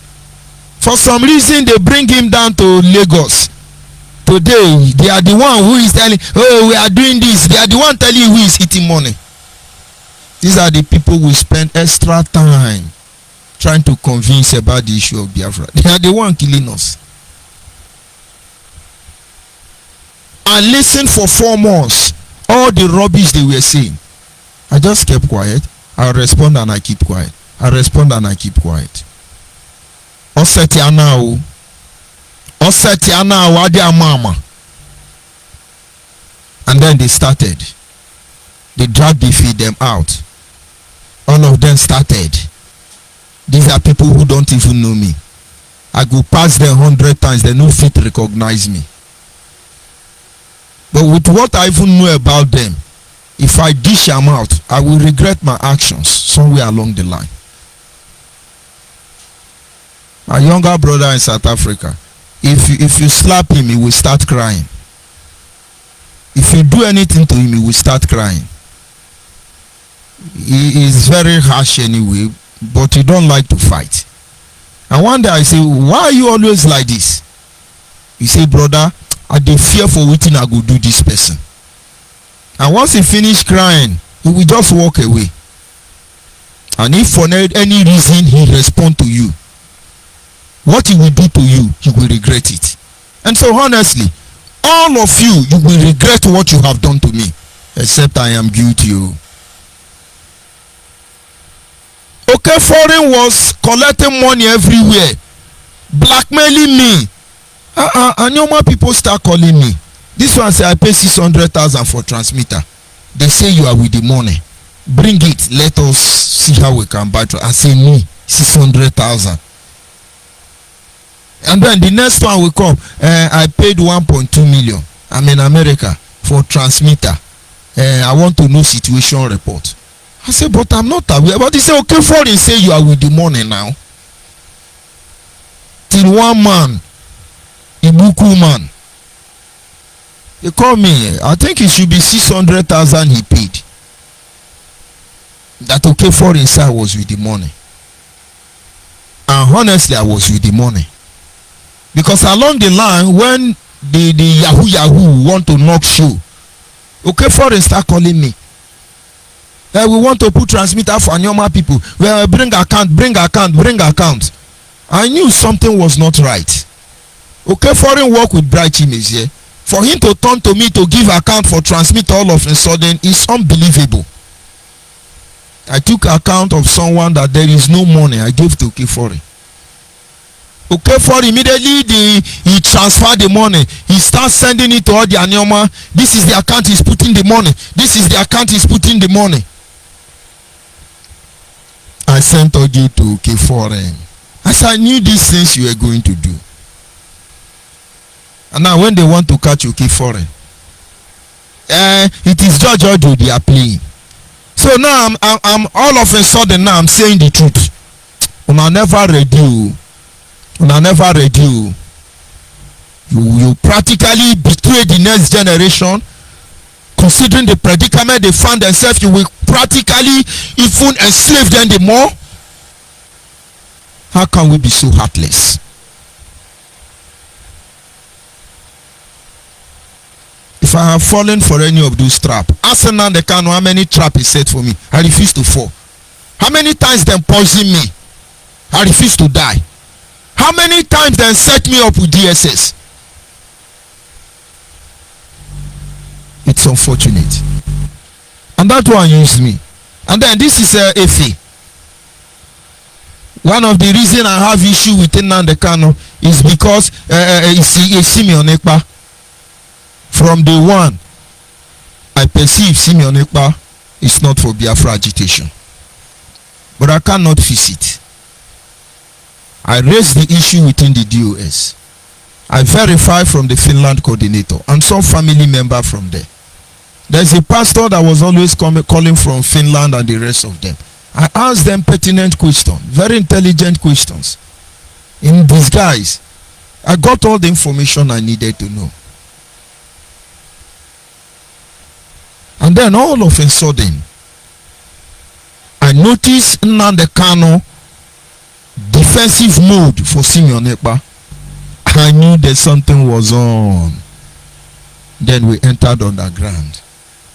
For some reason, they bring him down to Lagos. Today, they are the one who is telling, oh, we are doing this. They are the one telling you who is eating money. These are the people who spend extra time trying to convince about the issue of Biafra. They are the one killing us. And listen for 4 months. All the rubbish they were saying. I just kept quiet. I respond and I keep quiet. I respond and I keep quiet. Osetiana wadi mama. And then they started. They dragged the feed them out. All of them started. These are people who don't even know me. I go past them 100 times, they no fit recognize me. But with what I even know about them, if I dish them out, I will regret my actions somewhere along the line. My younger brother in South Africa, if you slap him, he will start crying. If you do anything to him, he will start crying. He is very harsh anyway, but he don't like to fight. And one day I say, why are you always like this? He say, brother, I dey fear for wetin I go do this person. And once he finish crying, he will just walk away. And if for any reason he respond to you, what he will do to you, you will regret it. And so honestly, all of you, you will regret what you have done to me, except I am guilty. Okay, foreign was collecting money everywhere, blackmailing me. And normal people start calling me. This one say I pay 600,000 for transmitter. They say you are with the money. Bring it. Let us see how we can buy. I say me 600,000. And then the next one will come. I paid 1.2 million. I'm in America for transmitter. I want to know situation report. I say, but I'm not aware. But he say, okay, foreign say you are with the money now. Till one man, Ibuku man, they call me. I think it should be 600,000 he paid. That okay, foreign say I was with the money. And honestly, I was with the money. Because along the line, when the Yahoo want to knock show, okay, foreign start calling me. We want to put transmitter for normal people. Well, bring account. I knew something was not right. Okay, foreign work with bright image here. For him to turn to me to give account for transmitter all of a sudden is unbelievable. I took account of someone that there is no money. I gave to Okefori. Okefori immediately he transferred the money. He starts sending it to all the Anyoma. This is the account he's putting the money. This is the account he's putting the money. I sent Oji to K4M. As I knew these things you were going to do. And now when they want to catch you, K4M, it is George Ojo they are playing. So now I'm all of a sudden now I'm saying the truth. Una never ready. Una never ready. You practically betray the next generation. Considering the predicament they found themselves, you will practically even enslave them the more. How can we be so heartless? If I have fallen for any of those traps, ask the can how many traps he set for me. I refuse to fall. How many times them poison me? I refuse to die. How many times them set me up with DSS? It's unfortunate. And that one used me. And then this is a fee. One of the reasons I have issue with Nnamdi Kanu is because Simeon Ekpa. From day one, I perceive Simeon Ekpa is not for Biafra agitation. But I cannot fix it. I raised the issue within the DOS. I verify from the Finland coordinator and some family member from there. There's a pastor that was always calling from Finland and the rest of them. I asked them pertinent questions, very intelligent questions. In disguise, I got all the information I needed to know. And then all of a sudden, I noticed Nnamdi Kanu defensive mode for Simeon Ekpa. I knew that something was on. Then we entered underground.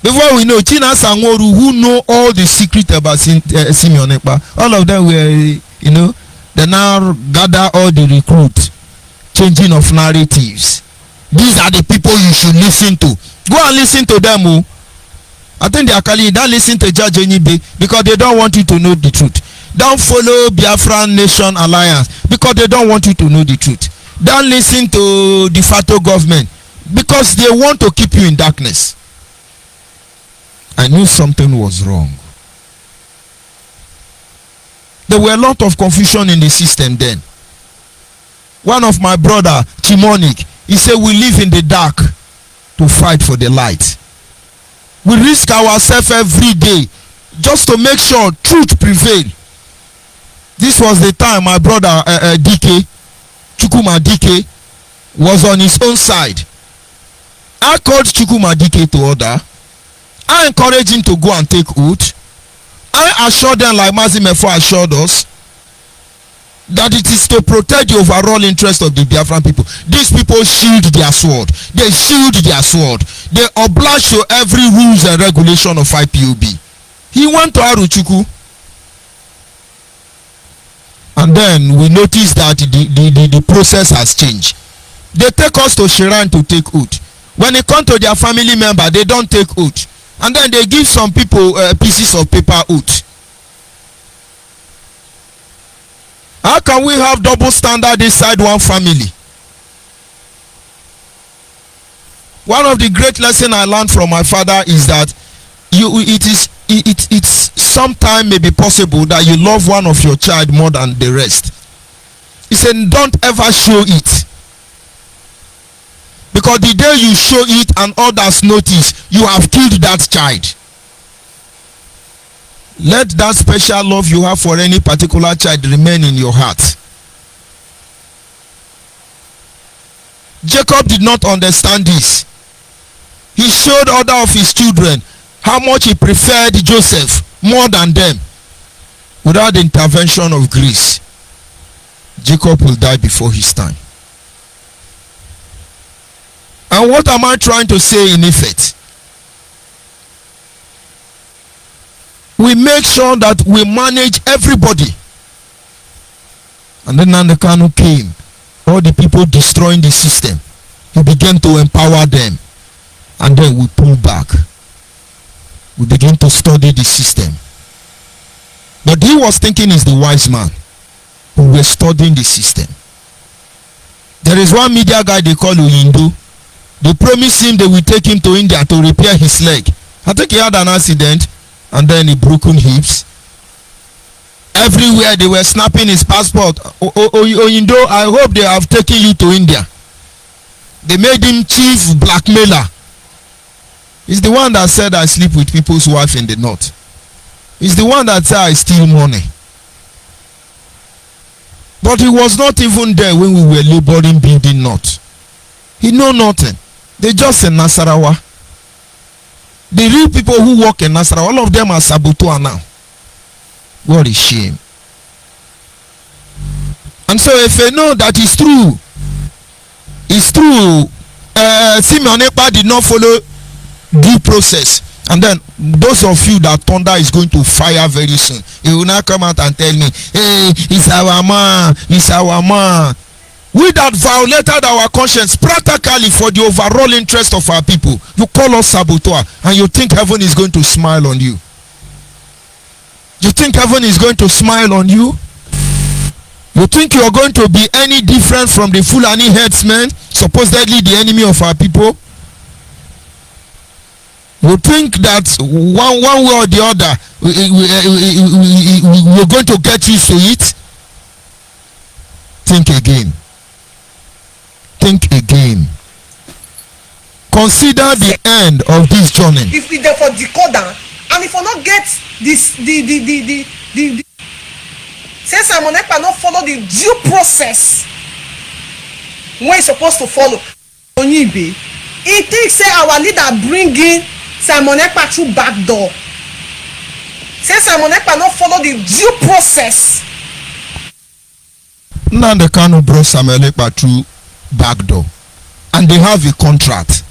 Before we know, China Sangoru, who know all the secret about Simeon Ekpa, all of them were, they now gather all the recruits, changing of narratives. These are the people you should listen to. Go and listen to them. Oh. I think they are calling you, don't listen to Judge ONYIBE because they don't want you to know the truth. Don't follow Biafra Nation Alliance because they don't want you to know the truth. Don't listen to the Fato government because they want to keep you in darkness. I knew something was wrong. There were a lot of confusion in the system then. One of my brother, Chimonik, he said we live in the dark to fight for the light. We risk ourselves every day just to make sure truth prevail. This was the time my brother DK, Chukuma DK, was on his own side. I called Chukuma DK to order. I encouraged him to go and take oath. I assured them, like Mazimefo assured us, that it is to protect the overall interest of the Biafran people. These people shield their sword. They shield their sword. They oblige to every rules and regulation of IPOB. He went to Aruchuku. And then we noticed that the process has changed. They take us to Shiran to take oath. When it comes to their family member, they don't take oath. And then they give some people pieces of paper oath. How can we have double standard inside one family? One of the great lessons I learned from my father is that it's sometimes may be possible that you love one of your child more than the rest. He said, don't ever show it. Because the day you show it and others notice, you have killed that child. Let that special love you have for any particular child remain in your heart. Jacob did not understand this. He showed other of his children how much he preferred Joseph more than them. Without the intervention of grace, Jacob will die before his time. And what am I trying to say in effect? We make sure that we manage everybody. And then Nnamdi Kanu came. All the people destroying the system. He began to empower them. And then we pull back. We begin to study the system. But he was thinking he's the wise man. We were studying the system. There is one media guy they call Uyindu. They promised him they will take him to India to repair his leg. I think he had an accident and then he broken hips. Everywhere they were snapping his passport. Oyindo, I hope they have taken you to India. They made him chief blackmailer. He's the one that said I sleep with people's wife in the north. He's the one that said I steal money. But he was not even there when we were laboring building north. He know nothing. They just in Nasarawa. The real people who work in Nasarawa, all of them are saboteur now. What a shame. And so if they know that is true, it's true. Simeon Ekpa did not follow due process. And then those of you that thunder is going to fire very soon, he will now come out and tell me, hey, it's our man, it's our man. We that violated our conscience practically for the overall interest of our people. You call us saboteur and you think heaven is going to smile on you. You think heaven is going to smile on you? You think you are going to be any different from the Fulani headsmen, supposedly the enemy of our people? You think that one way or the other we're going to get used to it? Think again. Think again. Consider the end of this journey. If we therefore decoder, and if we not get this, since Simon Ekpa not follow the due process when he's supposed to follow, ONYIBE, he thinks say our leader bring in Simon Ekpa through back door. Since Simon Ekpa not follow the due process. Nnamdi Kanu brought Samuel Ekpa through back door, and they have a contract.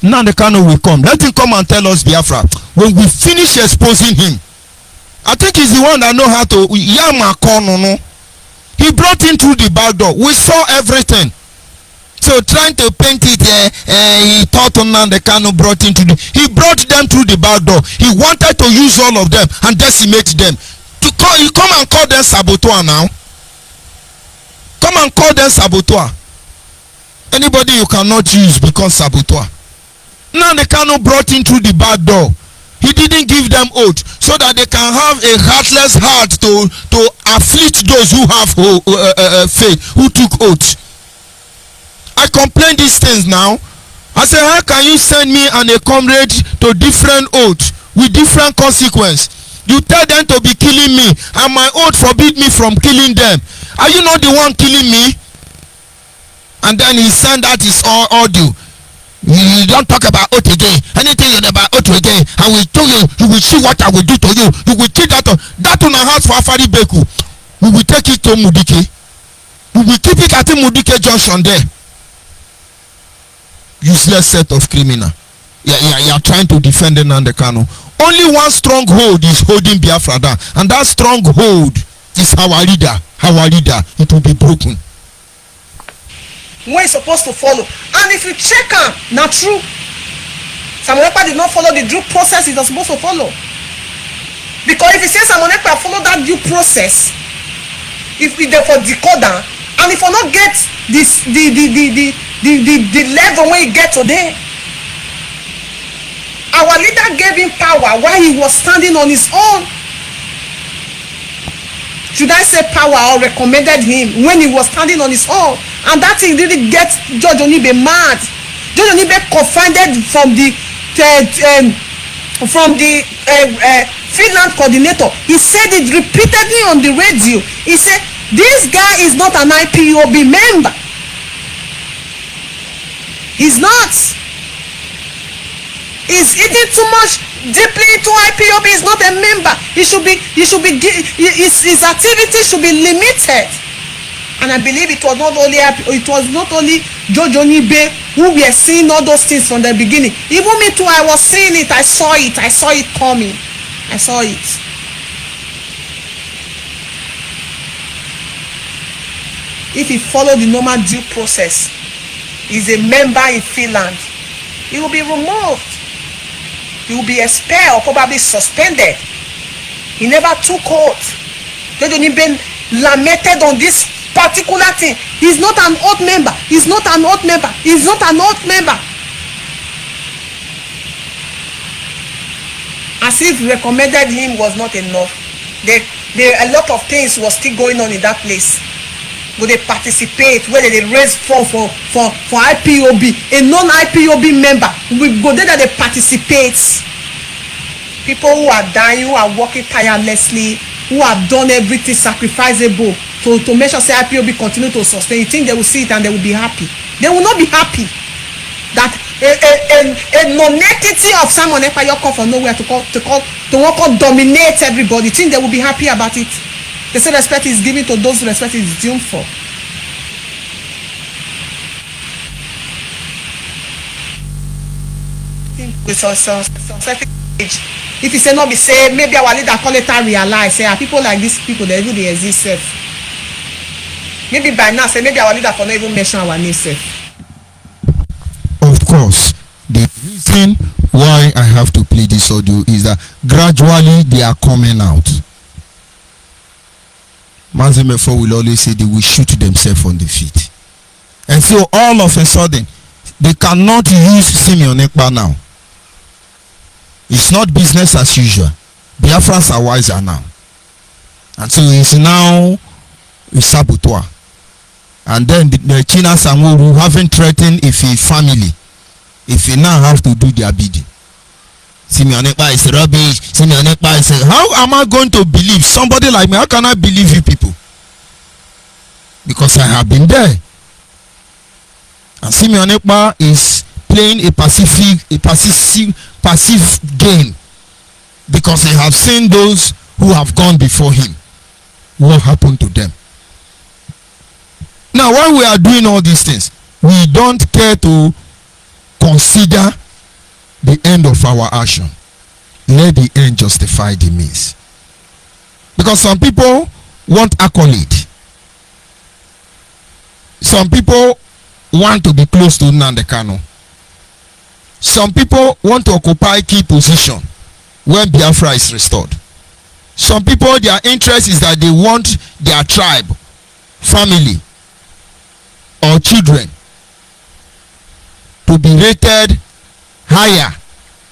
Nnamdi Kanu will come. Let him come and tell us, Biafra, when we finish exposing him. I think he's the one that know how to Yama. He brought him through the back door. We saw everything. So trying to paint it, he thought Nnamdi Kanu brought him to he brought them through the back door. He wanted to use all of them and decimate them. To call, you come and call them saboteur now. Come and call them saboteur. Anybody you cannot use becomes saboteur. Nnamdi Kanu brought him through the back door. He didn't give them oath so that they can have a heartless heart to afflict those who have faith, who took oath. I complain these things now. I say, how can you send me and a comrade to different oaths with different consequence? You tell them to be killing me and my oath forbid me from killing them. Are you not the one killing me? And then he sent out his audio. You don't talk about oath again. Anything about oath again, I will tell you, you will see what I will do to you. You will keep that on our house for Afari Beku. We will take it to Mudike. We will keep it at the Mudike junction there. Useless set of criminal. You are trying to defend Nnamdi Kanu. Only one stronghold is holding Biafra down, and that stronghold is our leader. Our leader. It will be broken. When he's supposed to follow, and if you check him, not true. Simon Ekpa did not follow the due process he was supposed to follow. Because if he says Simon Ekpa follow that due process, if we therefore decoder, and if we not get this the level when he get today, our leader gave him power while he was standing on his own. Should I say power, or recommended him when he was standing on his own? And that thing really gets Judge ONYIBE mad. Judge ONYIBE confounded from the Finland coordinator. He said it repeatedly on the radio. He said, this guy is not an IPOB member. He's not. He's eating too much deeply into IPOB. He's not a member. His activity should be limited. And I believe it was not only Judge ONYIBE who were seeing all those things from the beginning. Even me too, I was seeing it. I saw it coming. I saw it. If he followed the normal due process, he's a member in Finland, he will be removed. He will be expelled, probably suspended. He never took oath. Judge ONYIBE lamented on this particular thing. He's not an oath member. He's not an oath member. He's not an oath member. As if recommended him was not enough. a lot of things was still going on in that place. Go they participate, where they raise funds for IPOB. A non-IPOB member we go there that they participate. People who are dying, who are working tirelessly, who have done everything sacrificable to make sure say IPOB continue to sustain. You think they will see it and they will be happy? They will not be happy. That a non-entity of Simon Ekpayo come from nowhere to work on dominate everybody. You think they will be happy about it? They say respect is given to those respect is due for. If you say no, be say maybe our leader call it and realize say people like these people they even they exist self. Maybe by now say maybe our leader for not even mention our name self. Of course, the reason why I have to play this audio is that gradually they are coming out. Mazemefo will always say they will shoot themselves on the feet. And so all of a sudden, they cannot use Simeon Ekpa now. It's not business as usual. Biafrans are wiser now. And so it's now a saboteur. And then the China Samoru haven't threatened if a family, if they now have to do their bidding. Simeon Ekpa is rubbish. Simeon Ekpa is how am I going to believe somebody like me? How can I believe you people? Because I have been there. And Simeon Ekpa is playing a passive game because he have seen those who have gone before him. What happened to them? Now, while we are doing all these things, we don't care to consider the end of our action. Let the end justify the means. Because some people want accolade. Some people want to be close to Nnamdi Kanu. Some people want to occupy key position when Biafra is restored. Some people, their interest is that they want their tribe, family, or children to be rated higher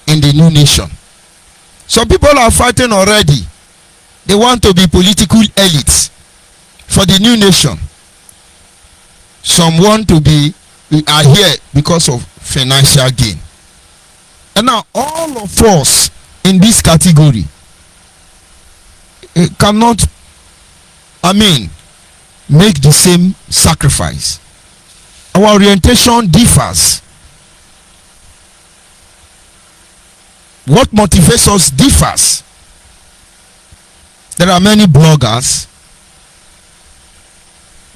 in the new nation. Some people are fighting already. They want to be political elites for the new nation. Some want to be are here because of financial gain. And now all of us in this category cannot, make the same sacrifice. Our orientation differs. What motivates us differs. There are many bloggers.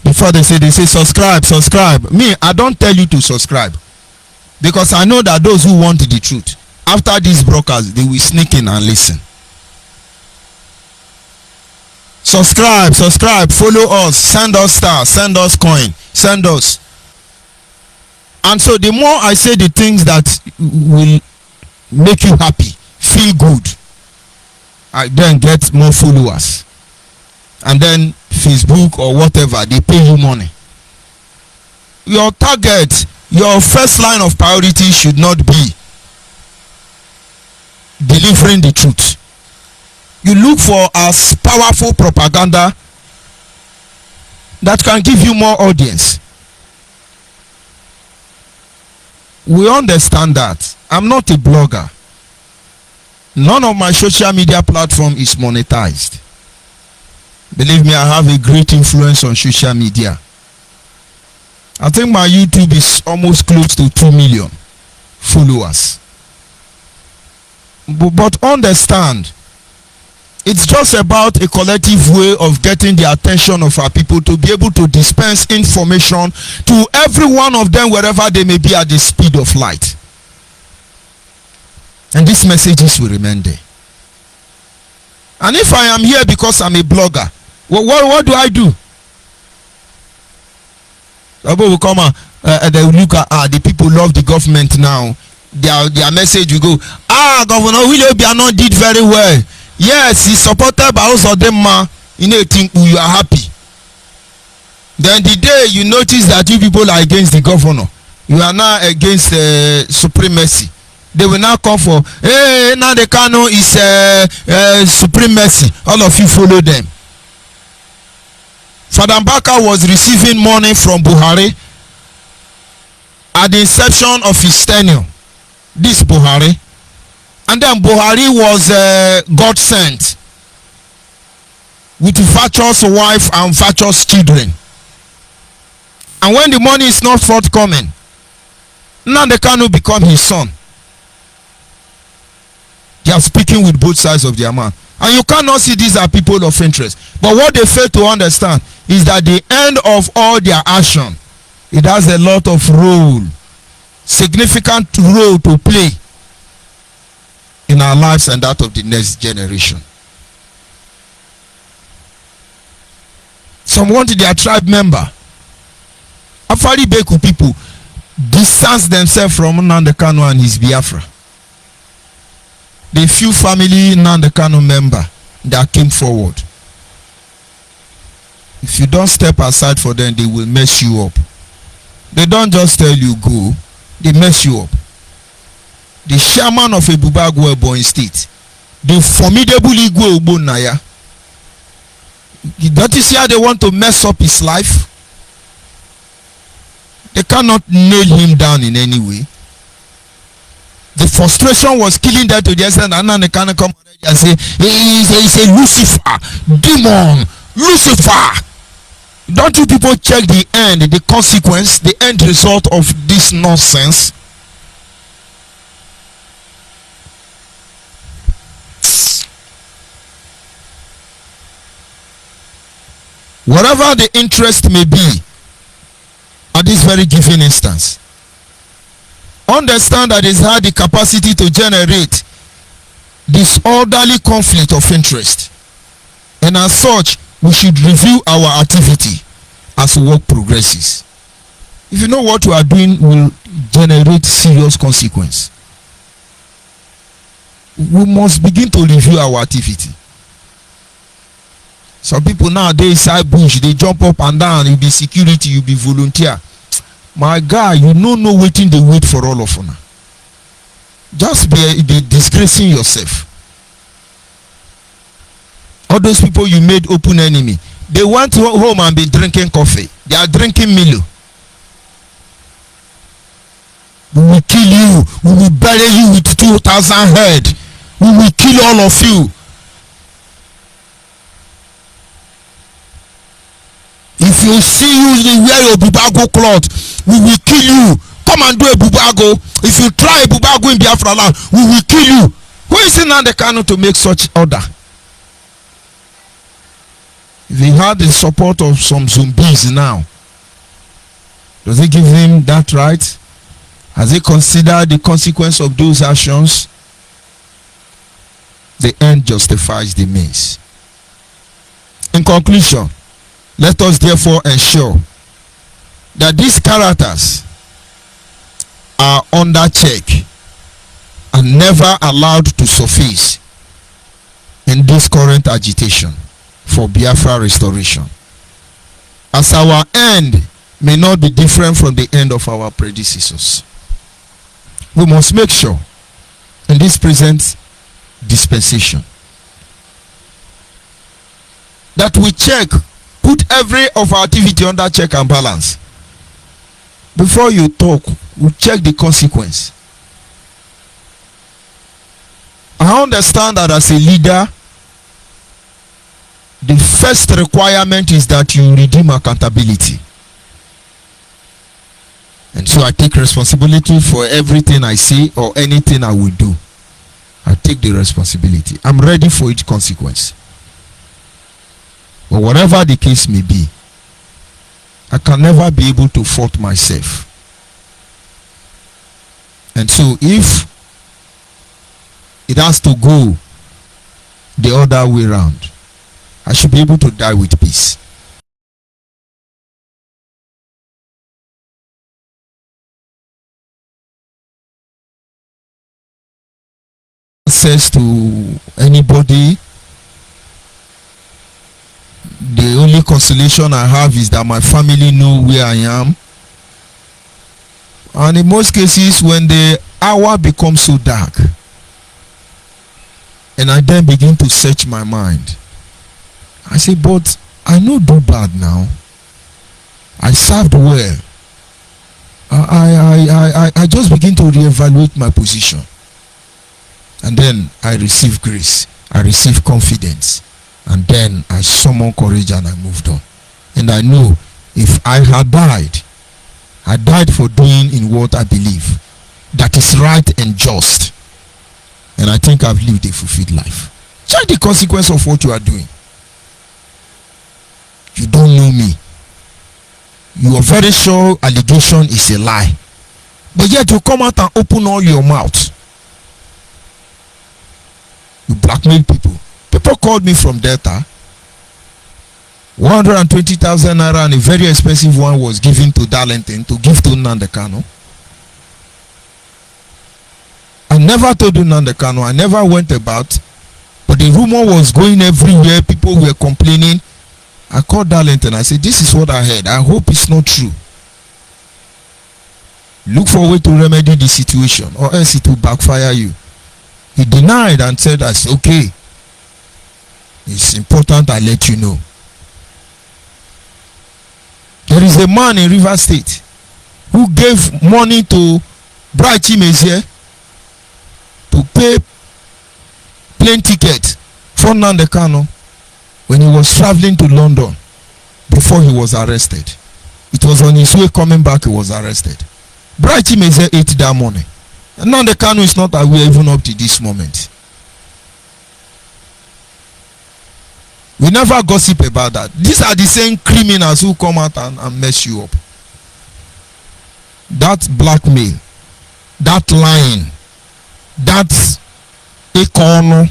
Before they say subscribe. Me, I don't tell you to subscribe. Because I know that those who want the truth, after these brokers, they will sneak in and listen. Subscribe, follow us, send us stars, send us coin, send us. And so the more I say the things that will make you happy, feel good, I then get more followers. And then Facebook or whatever, they pay you money. Your target, your first line of priority should not be delivering the truth. You look for as powerful propaganda that can give you more audience. We understand that. I'm not a blogger. None of my social media platform is monetized. Believe me, I have a great influence on social media. I think my YouTube is almost close to 2 million followers. But understand, it's just about a collective way of getting the attention of our people to be able to dispense information to every one of them wherever they may be at the speed of light. And these messages will remain there. And if I am here because I'm a blogger, what do I do? People will come and they will look at the people love the government now. Their message will go, Governor Willie Obiano did very well. Yes, he supported by also them think you are happy. Then the day you notice that you people are against the governor, you are now against supremacy. They will now come for, hey, now the Kano is supremacy. All of you follow them. Father Mbaka was receiving money from Buhari at the inception of his tenure. This Buhari. And then Buhari was God sent with virtuous wife and virtuous children. And when the money is not forthcoming, Nnamdi Kanu become his son. They are speaking with both sides of their mouth. And you cannot see these are people of interest. But what they fail to understand is that the end of all their action, it has a lot of role, significant role to play in our lives and that of the next generation. Some want their tribe member. Afari Beku people distance themselves from Nnamdi Kanu and his Biafra. The few family Nnamdi Kanu member that came forward. If you don't step aside for them, they will mess you up. They don't just tell you go, they mess you up. The chairman of Ebubagwo Ebonyi State, the formidable Igwe Ogbonnaya, don't you see how they want to mess up his life? They cannot nail him down in any way. The frustration was killing them to the extent that Nnamdi Kanu come and say, he's a Lucifer, demon, Lucifer. Don't you people check the end, the consequence, the end result of this nonsense? Whatever the interest may be at this very given instance, understand that it has the capacity to generate disorderly conflict of interest, and as such we should review our activity as work progresses. If you know what you are doing will generate serious consequence, we must begin to review our activity. Some people nowadays side bush, they jump up and down, you be security, you be volunteer. My guy, you don't know waiting they wait for all of you. Just be disgracing yourself. All those people you made open enemy, they went home and be drinking coffee. They are drinking Milo. We will kill you. We will bury you with 2,000 head. We will kill all of you. If you see you wear your bubago cloth, we will kill you. Come and do a bubago. If you try a bubago in Biafra land, we will kill you. Who is in Nnamdi Kanu to make such order? If he had the support of some zombies now, does he give him that right? Has he considered the consequence of those actions? The end justifies the means. In conclusion, let us therefore ensure that these characters are under check and never allowed to surface in this current agitation for Biafra restoration, as our end may not be different from the end of our predecessors. We must make sure in this present dispensation that we check, put every of our activity under check and balance. Before you talk, we check the consequence. I understand that as a leader, the first requirement is that you redeem accountability. And so I take responsibility for everything I say or anything I will do. I take the responsibility. I'm ready for each consequence. But whatever the case may be, I can never be able to fault myself. And so if it has to go the other way around, I should be able to die with peace. Access to anybody. The only consolation I have is that my family know where I am. And in most cases, when the hour becomes so dark, and I then begin to search my mind, I say, but I no do bad now. I served well. I just begin to reevaluate my position. And then I receive grace. I receive confidence. And then I summon courage and I moved on. And I know if I had died, I died for doing in what I believe that is right and just. And I think I've lived a fulfilled life. Check the consequence of what you are doing. You don't know me. You are very sure allegation is a lie. But yet you come out and open all your mouth. You blackmail people. People called me from Delta. 120,000 naira and a very expensive one was given to Darlington to give to Nnamdi Kanu. I never told Nnamdi Kanu. I never went about. But the rumor was going everywhere. People were complaining. I called Darlington. I said, this is what I heard. I hope it's not true. Look for a way to remedy the situation or else it will backfire you. He denied and said, that's okay. It's important I let you know. There is a man in River State who gave money to Bright Chimezie to pay plane ticket for Nnamdi Kanu when he was traveling to London before he was arrested. It was on his way coming back he was arrested. Bright Chimezie ate that money. And Nnamdi Kanu is not aware even up to this moment. We never gossip about that. These are the same criminals who come out and mess you up. That blackmail, that lying, that econo.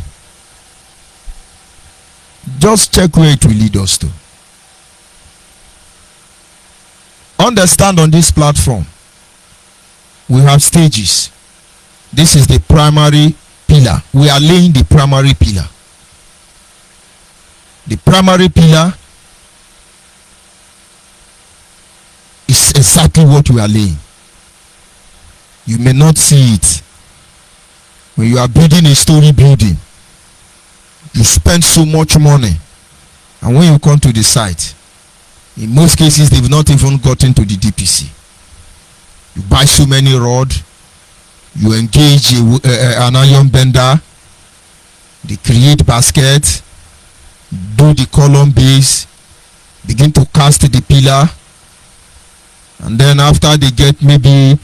Just check where it will lead us to. Understand, on this platform, we have stages. This is the primary pillar. We are laying the primary pillar. The primary pillar is exactly what we are laying. You may not see it. When you are building a story building, you spend so much money, and when you come to the site, in most cases they've not even gotten to the DPC. You buy so many rods, you engage an iron bender, they create baskets, do the column base, begin to cast the pillar, and then after they get maybe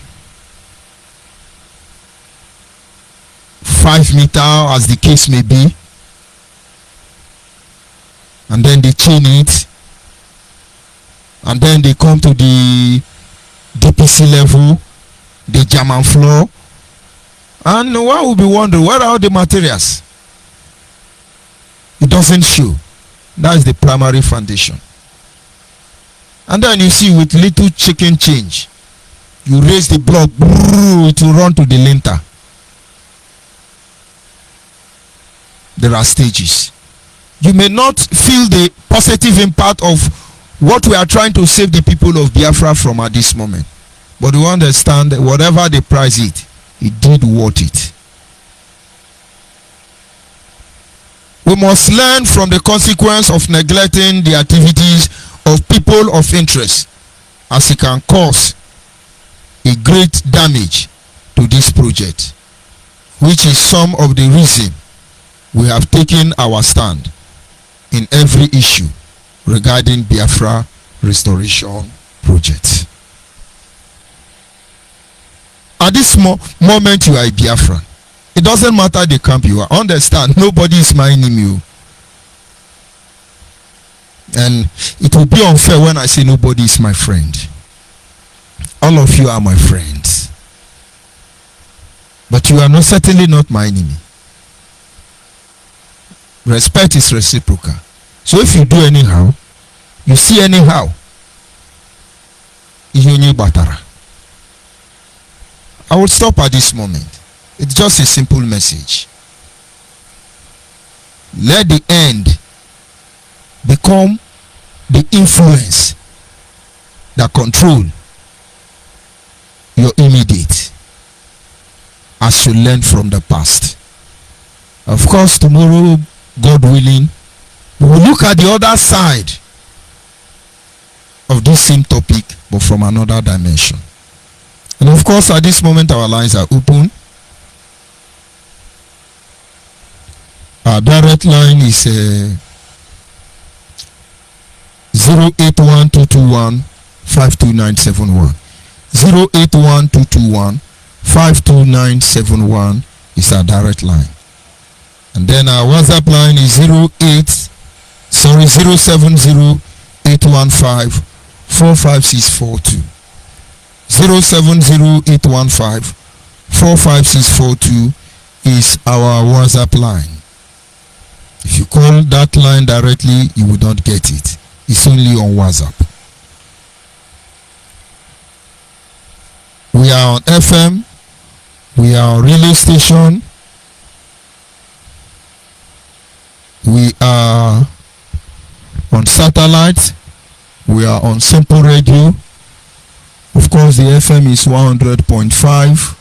5 meters as the case may be, and then they chain it, and then they come to the DPC level, the German floor, and one will be wondering, where are all the materials? It doesn't show. That is the primary foundation. And then you see, with little chicken change, you raise the block, it will run to the linter. There are stages. You may not feel the positive impact of what we are trying to save the people of Biafra from at this moment, but you understand that whatever the price it did worth it. We must learn from the consequence of neglecting the activities of people of interest, as it can cause a great damage to this project, which is some of the reason we have taken our stand in every issue regarding Biafra restoration project. At this moment you are a Biafran. It doesn't matter the camp you are. Understand, nobody is minding you. And it will be unfair when I say nobody is my friend. All of you are my friends. But you are not, certainly not my enemy. Respect is reciprocal. So if you do anyhow, you see anyhow, I will stop at this moment. It's just a simple message. Let the end become the influence that control your immediate, as you learn from the past. Of course, tomorrow, God willing, we will look at the other side of this same topic, but from another dimension. And of course, at this moment, our lines are open. Our direct line is 08122152971. 08122152971 is our direct line. And then our WhatsApp line is 07081545642. 07081545642 is our WhatsApp line. If you call that line directly, you will not get it. It's only on WhatsApp. We are on FM. We are on radio station. We are on satellite. We are on simple radio. Of course, the FM is 100.5.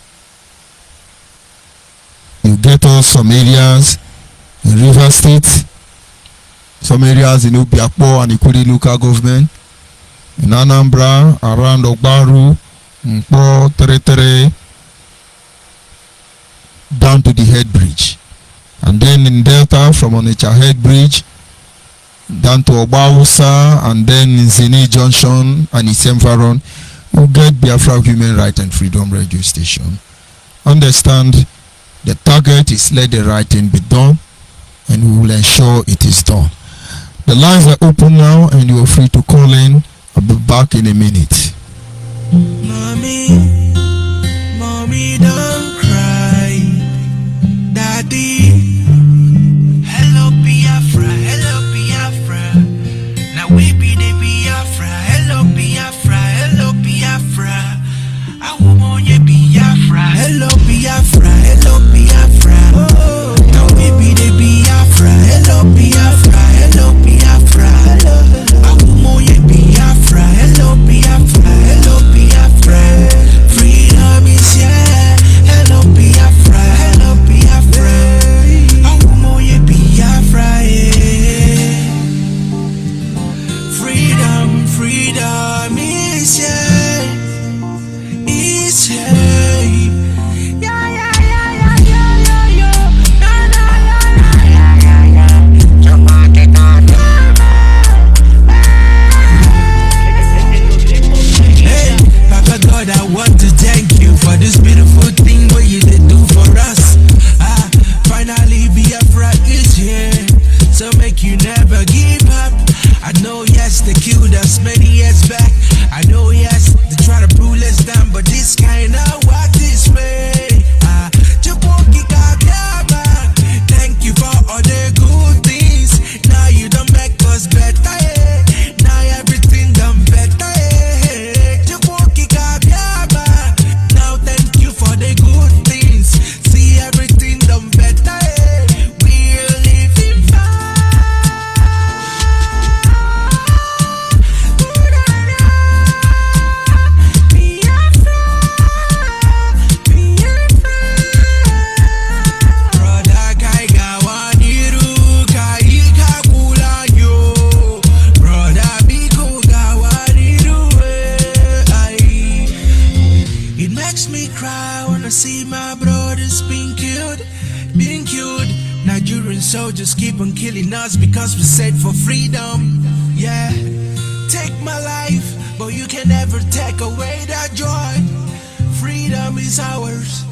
You get us some areas in River State, some areas in Obiakpo and Ikudi local government, in Anambra, around Ogbaru, Mpo, Tere, down to the head bridge. And then in Delta, from Onitsha head bridge, down to Obausa, and then in Zini Junction and its environ, you get Biafra Human Right and Freedom radio station. Understand, the target is let the right thing be done, and we will ensure it is done. The lines are open now, and you are free to call in. I'll be back in a minute. Mommy, don't cry. Daddy, hello Biafra, now we be the Biafra, hello Biafra, I want you Biafra, hello Biafra, now we be the Biafra, hello Biafra, I want you Biafra, hello Biafra, freedom is here, hello Biafra, I want you Biafra, yeah. Freedom is here, is here. Yeah. Hey, Papa God, I want to thank you for this beautiful thing what you did do for us. Finally Biafra is here, so make you never give up. I know yes, they killed us many years back. I know yes, they try to pull us down, but this kind of what is way. Thank you for all the good things. Now you don't make us better. Now everything done better. Now thank you for the good things. See everything done better. We're living It makes me cry when I see my brothers being killed. Nigerian soldiers keep on killing us because we said for freedom. Yeah, take my life, but you can never take away that joy. Freedom is ours.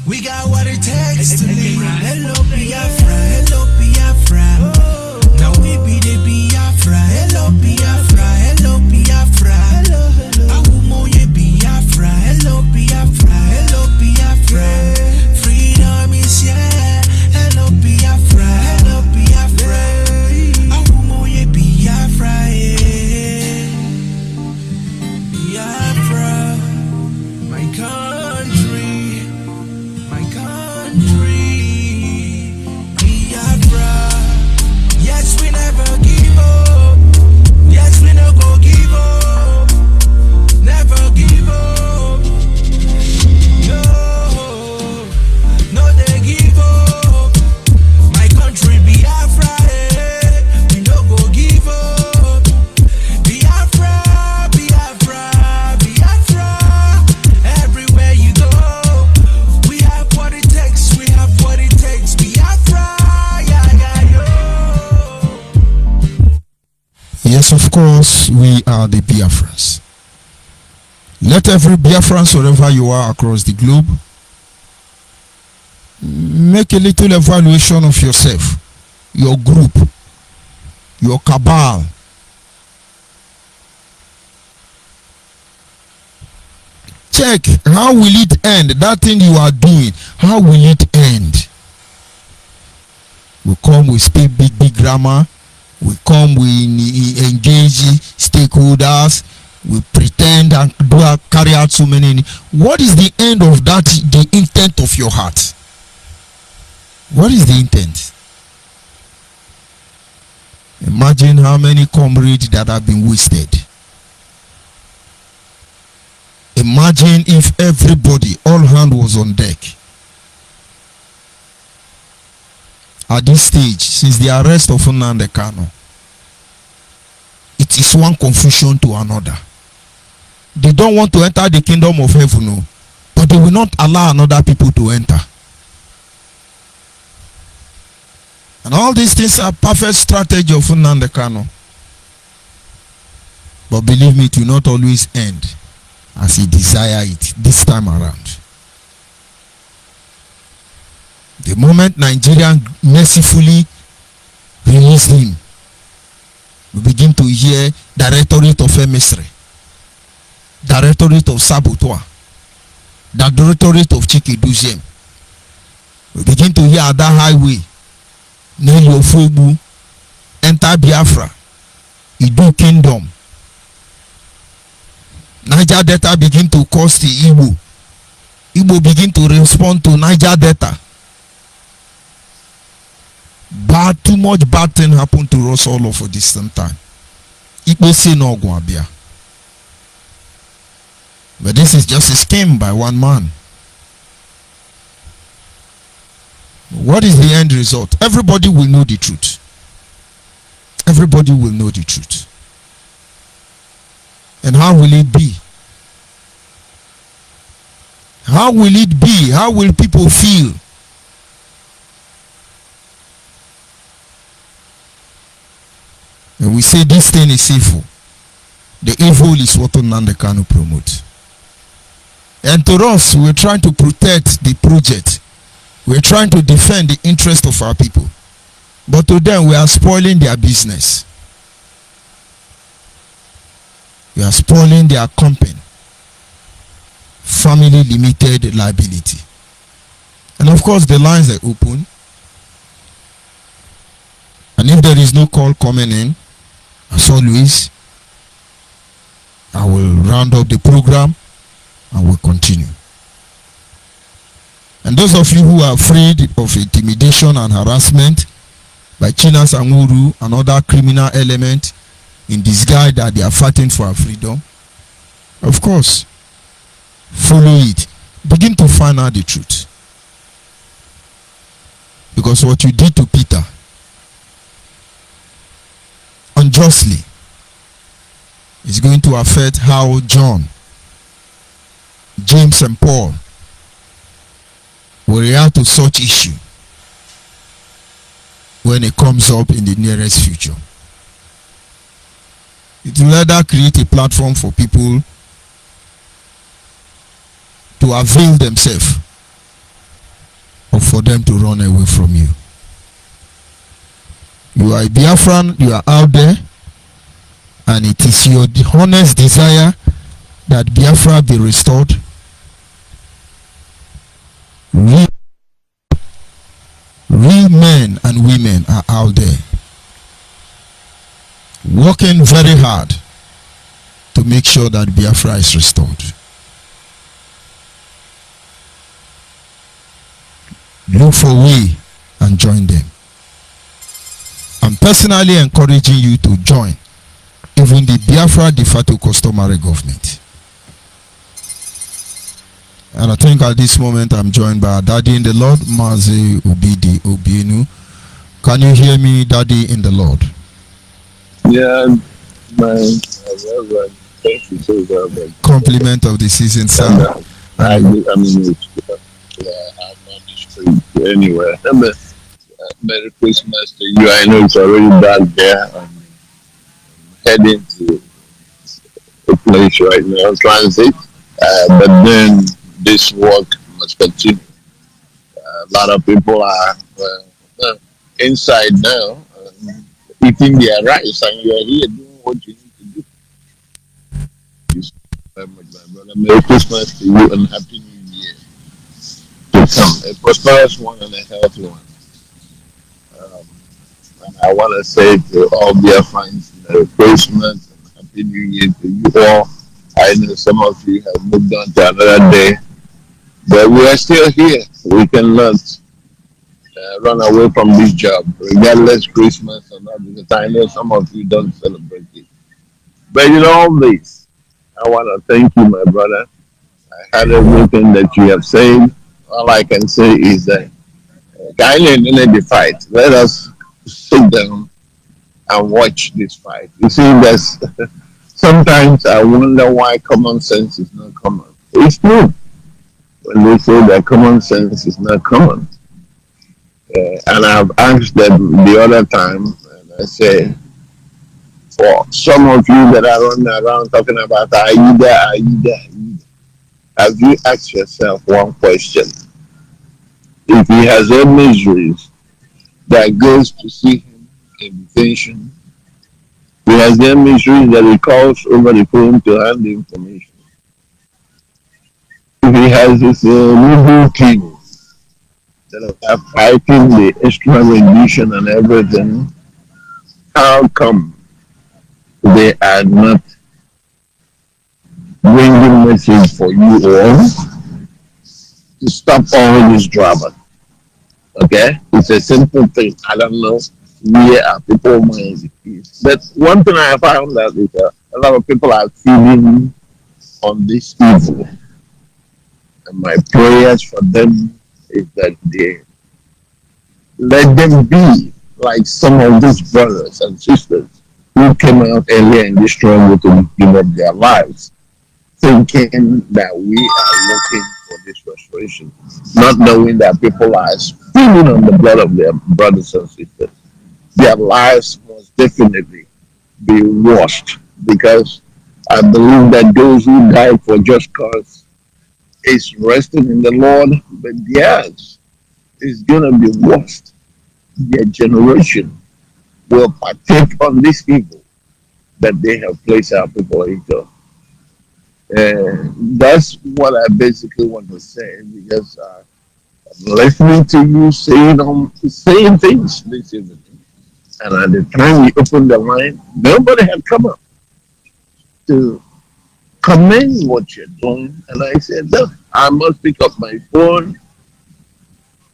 We got what it takes to live. Hello Biafra, now we be the Biafra. Hello Biafra, I want you Biafra. Hello Biafra, freedom is here. Hello Biafra, I want you Biafra, yeah. Biafra, my country, Biafra. Yes, we never give up. Yes, we no of course, we are the Biafrans. Let every Biafran, wherever you are across the globe, make a little evaluation of yourself, your group, your cabal. Check, how will it end? That thing you are doing, how will it end? We come, we speak big grammar. We come, we engage stakeholders. We pretend and carry out so many. What is the end of that? The intent of your heart. What is the intent? Imagine how many comrades that have been wasted. Imagine if everybody, all hand was on deck. At this stage, since the arrest of Nnamdi Kanu, it is one confusion to another. They don't want to enter the kingdom of heaven, no, but they will not allow another people to enter. And all these things are perfect strategy of Nnamdi Kanu. But believe me, it will not always end as he desire it this time around. The moment Nigeria mercifully released him, we begin to hear Directorate of Emissary, Directorate of Saboteur, Directorate of Chikiduzem. We begin to hear other highway, Nelio Fogu, enter Biafra, Idu Kingdom. Niger Delta begin to cost the Igbo. Igbo begin to respond to Niger Delta. Too much bad thing happened to us all over this same time. Igbo say no Guabia. But this is just a scheme by one man. What is the end result? Everybody will know the truth. Everybody will know the truth. And how will it be? How will it be? How will people feel? And we say this thing is evil. The evil is what Nnamdi Kanu promotes. And to us, we're trying to protect the project. We're trying to defend the interest of our people. But to them, we are spoiling their business. We are spoiling their company. Family limited liability. And of course, the lines are open. And if there is no call coming in, as always, I will round up the program and we'll continue. And those of you who are afraid of intimidation and harassment by Chinas and Uru and other criminal elements in disguise that they are fighting for our freedom, of course, follow it. Begin to find out the truth. Because what you did to Peter unjustly is going to affect how John, James and Paul will react to such issue when it comes up in the nearest future. It will either create a platform for people to avail themselves or for them to run away from you. You are a Biafran, you are out there, and it is your honest desire that Biafra be restored. Real men and women are out there working very hard to make sure that Biafra is restored. Look for a way and join them. I'm personally encouraging you to join even the Biafra de facto customary government. And I think at this moment I'm joined by our Daddy in the Lord, Mazi Ubidi Obienu. Can you hear me, Daddy in the Lord? Yeah, my Reverend. Thank you so very much. Compliment of the season, sir. I mean, I'm on the street anywhere. Merry Christmas to you. I know it's already dark there. heading to a place right now, transit. But then this work must continue. A lot of people are inside now, eating their rice, and you are here doing what you need to do. You so very much, my brother. Merry Christmas to you and Happy New Year to come. A prosperous one and a healthy one. Um, and I want to say to all dear friends, Merry Christmas and Happy New Year to you all. I know some of you have moved on to another day, but we are still here. We cannot run away from this job, regardless Christmas or not, because I know some of you don't celebrate it. But in all this, I want to thank you, my brother. I had everything that you have said. All I can say is that kindly in the fight. Let us sit down and watch this fight. You see, there's sometimes I wonder why common sense is not common. It's true when they say that common sense is not common. And I've asked them the other time, and I say, for some of you that are running around talking about Aida, have you asked yourself one question? If he has any miseries that goes to see him in detention, he has any miseries that he calls over the phone to hand the information. If he has his legal team that are fighting the extra rendition and everything, how come they are not bringing message for you all to stop all this drama? Okay, it's a simple thing. I don't know where are people minds is, but one thing I found out is a lot of people are feeling on this evil, and my prayers for them is that they let them be like some of these brothers and sisters who came out earlier in this struggle to give up their lives, thinking that we are looking for this restoration, not knowing that people are spilling on the blood of their brothers and sisters. Their lives must definitely be washed, because I believe that those who died for just cause is resting in the Lord, but theirs is going to be washed. Their generation will partake on this evil that they have placed our people into. That's what I basically want to say, because I'm listening to you saying things this evening. And at the time we opened the line, nobody had come up to commend what you're doing. And I said, look, I must pick up my phone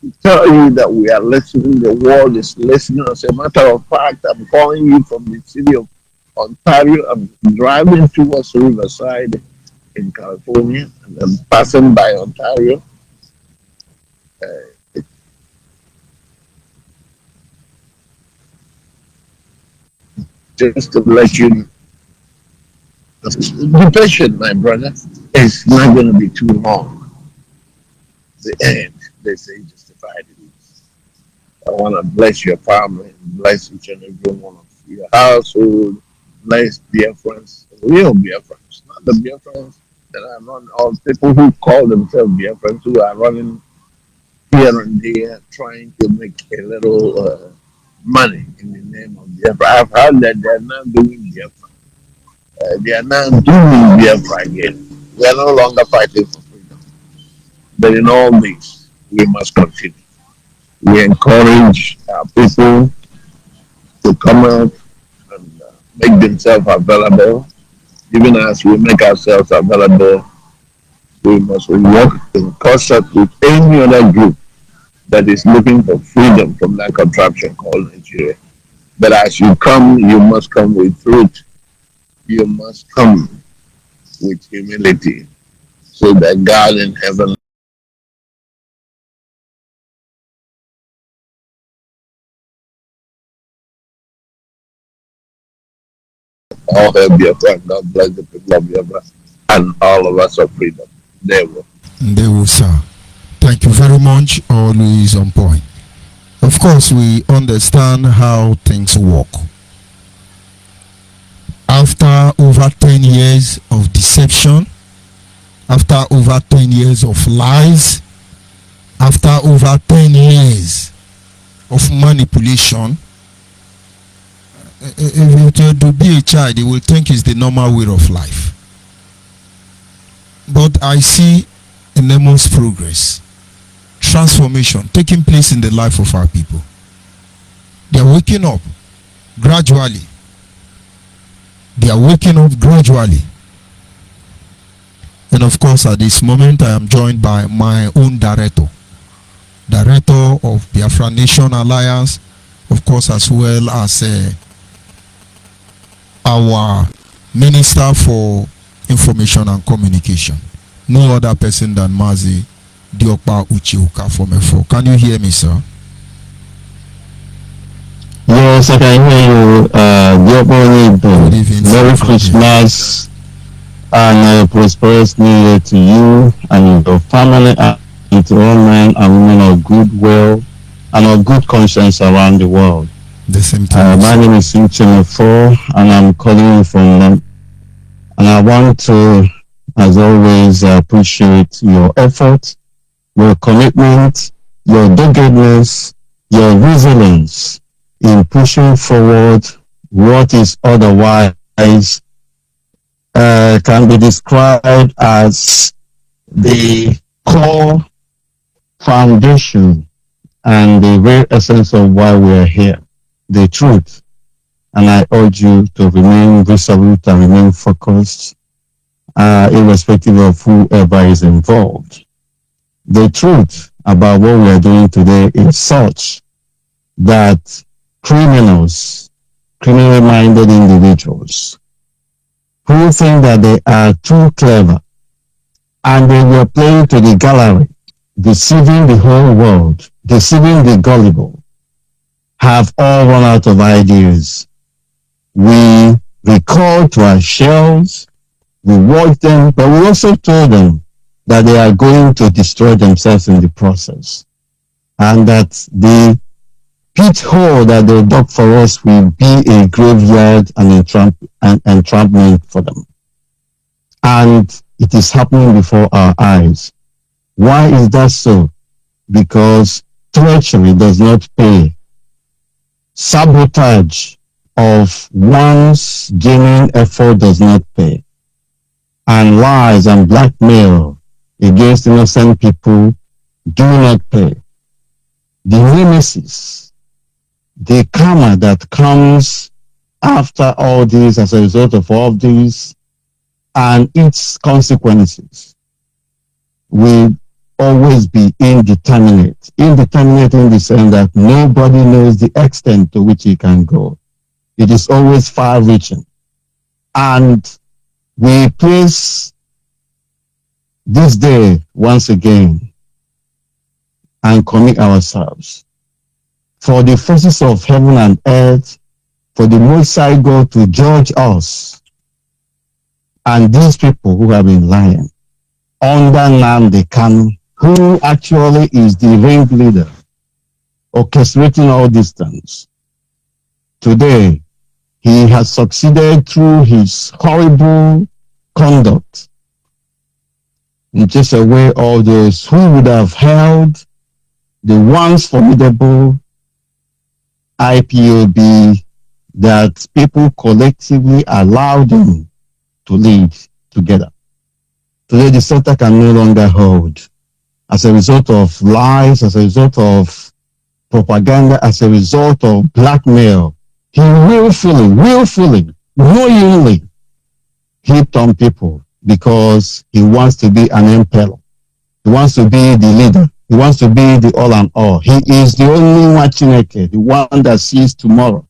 to tell you that we are listening. The world is listening. As a matter of fact, I'm calling you from the city of Ontario. I'm driving towards Riverside in California, and I'm passing by Ontario. Uh, just to let you know, be patient, my brother. It's not going to be too long. The end, they say, justified it is. I want to bless your family, bless each and every one of your household, bless Biafrans, real Biafrans, not the Biafrans that are running, all people who call themselves Biafrans, who are running here and there trying to make a little money in the name of Biafra. I've heard that they're not doing Biafra. They are now doing Biafra again. We are no longer fighting for freedom. But in all this, we must continue. We encourage our people to come out and make themselves available. Even as we make ourselves available, we must work in concert with any other group that is looking for freedom from that contraption called Nigeria. But as you come, you must come with truth. You must come with humility, so that God in heaven all help your friend. God bless the people of Biafra and all of us of freedom. There we They will, sir. Thank you very much. Always on point. Of course, we understand how things work. after over 10 years of deception, after over 10 years of lies, after over 10 years of manipulation, if you to be a child, you will think it's the normal way of life. But I see enormous progress, transformation taking place in the life of our people. They are waking up gradually. They are waking up gradually. And of course, at this moment, I am joined by my own director of Biafra Nation Alliance, of course, as well as our Minister for Information and Communication. No other person than Mazi Diokpa Uchiuka from F4. Can you hear me, sir? Yes, I can hear you. ONYIBE. Merry Christmas and prosperous New Year to you and your family and to all men and women of goodwill and of good conscience around the world. The same time. My name is Sinchene4 and I'm calling you from London. And I want to, as always, appreciate your effort, your commitment, your doggedness, your resilience in pushing forward what is otherwise can be described as the core foundation and the very essence of why we are here, the truth. And I urge you to remain resolute and remain focused, irrespective of whoever is involved. The truth about what we are doing today is such that criminally minded individuals who think that they are too clever and they were playing to the gallery, deceiving the whole world, deceiving the gullible, have all run out of ideas. We recalled to our shells, we watched them, but we also told them that they are going to destroy themselves in the process, and that the pit hole that they dug for us will be a graveyard and entrapment for them. And it is happening before our eyes. Why is that so? Because treachery does not pay. Sabotage of one's genuine effort does not pay. And lies and blackmail against innocent people do not pay. The nemesis, the karma that comes after all this as a result of all this and its consequences will always be indeterminate. Indeterminate in the sense that nobody knows the extent to which it can go. It is always far-reaching. And we place this day once again and commit ourselves for the forces of heaven and earth, for the Most High God to judge us and these people who have been lying under Nnamdi Kanu, who actually is the ringleader orchestrating all these things. Today, he has succeeded through his horrible conduct in chase away all those who would have held the once formidable IPOB that people collectively allowed them to lead together. Today, the center can no longer hold as a result of lies, as a result of propaganda, as a result of blackmail. He willfully, knowingly hit on people because he wants to be an emperor. He wants to be the leader. He wants to be the all and all. He is the only Wachineke, the one that sees tomorrow,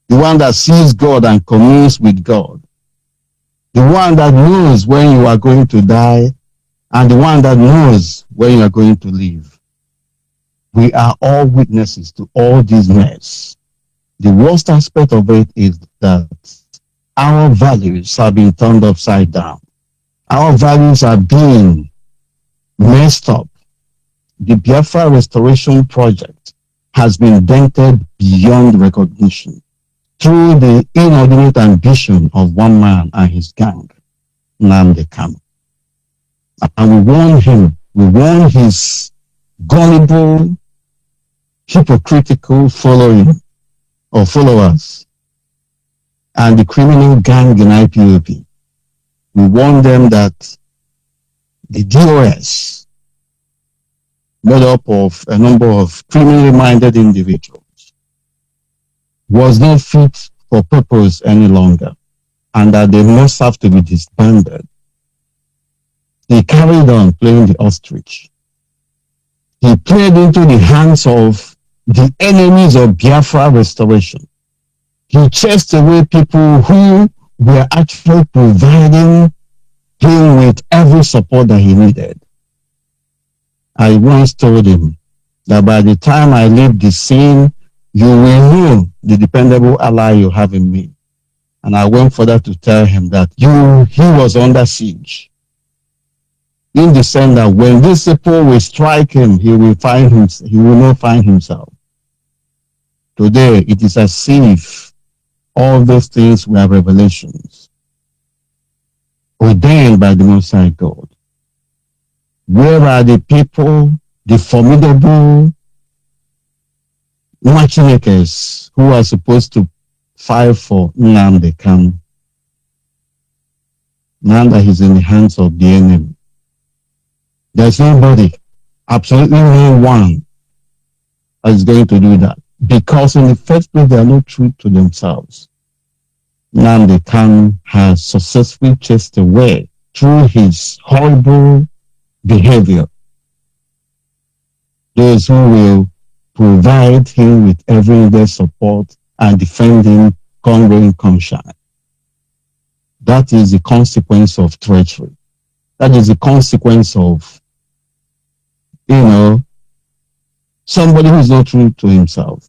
the one that sees God and communes with God, the one that knows when you are going to die, and the one that knows when you are going to live. We are all witnesses to all this mess. The worst aspect of it is that our values have been turned upside down. Our values are being messed up. The Biafra Restoration Project has been dented beyond recognition. through the inordinate ambition of one man and his gang, Nnamdi Kanu. And we warn him, we warn his gullible, hypocritical following or followers and the criminal gang in IPOB. We warn them that the DOS, made up of a number of criminally minded individuals, was not fit for purpose any longer, and that they must have to be disbanded. He carried on playing the ostrich. He played into the hands of the enemies of Biafra restoration. He chased away people who were actually providing him with every support that he needed. I once told him that by the time I leave the scene, you will know the dependable ally you have in me. And I went further to tell him that he was under siege. In the sense that when these people will strike him, he will not find himself. Today, it is as if all those things were revelations ordained by the Most High God. Where are the people, the formidable matchmakers who are supposed to fight for Nnamdi Kanu? Now that he's in the hands of the enemy, there's nobody, absolutely no one, that is going to do that. Because in the first place, they are not true to themselves. Nnamdi Kanu has successfully chased away through his horrible behavior those who will provide him with everyday support and defend him come rain, come shine. That is the consequence of treachery. That is the consequence of, somebody who is not true to himself.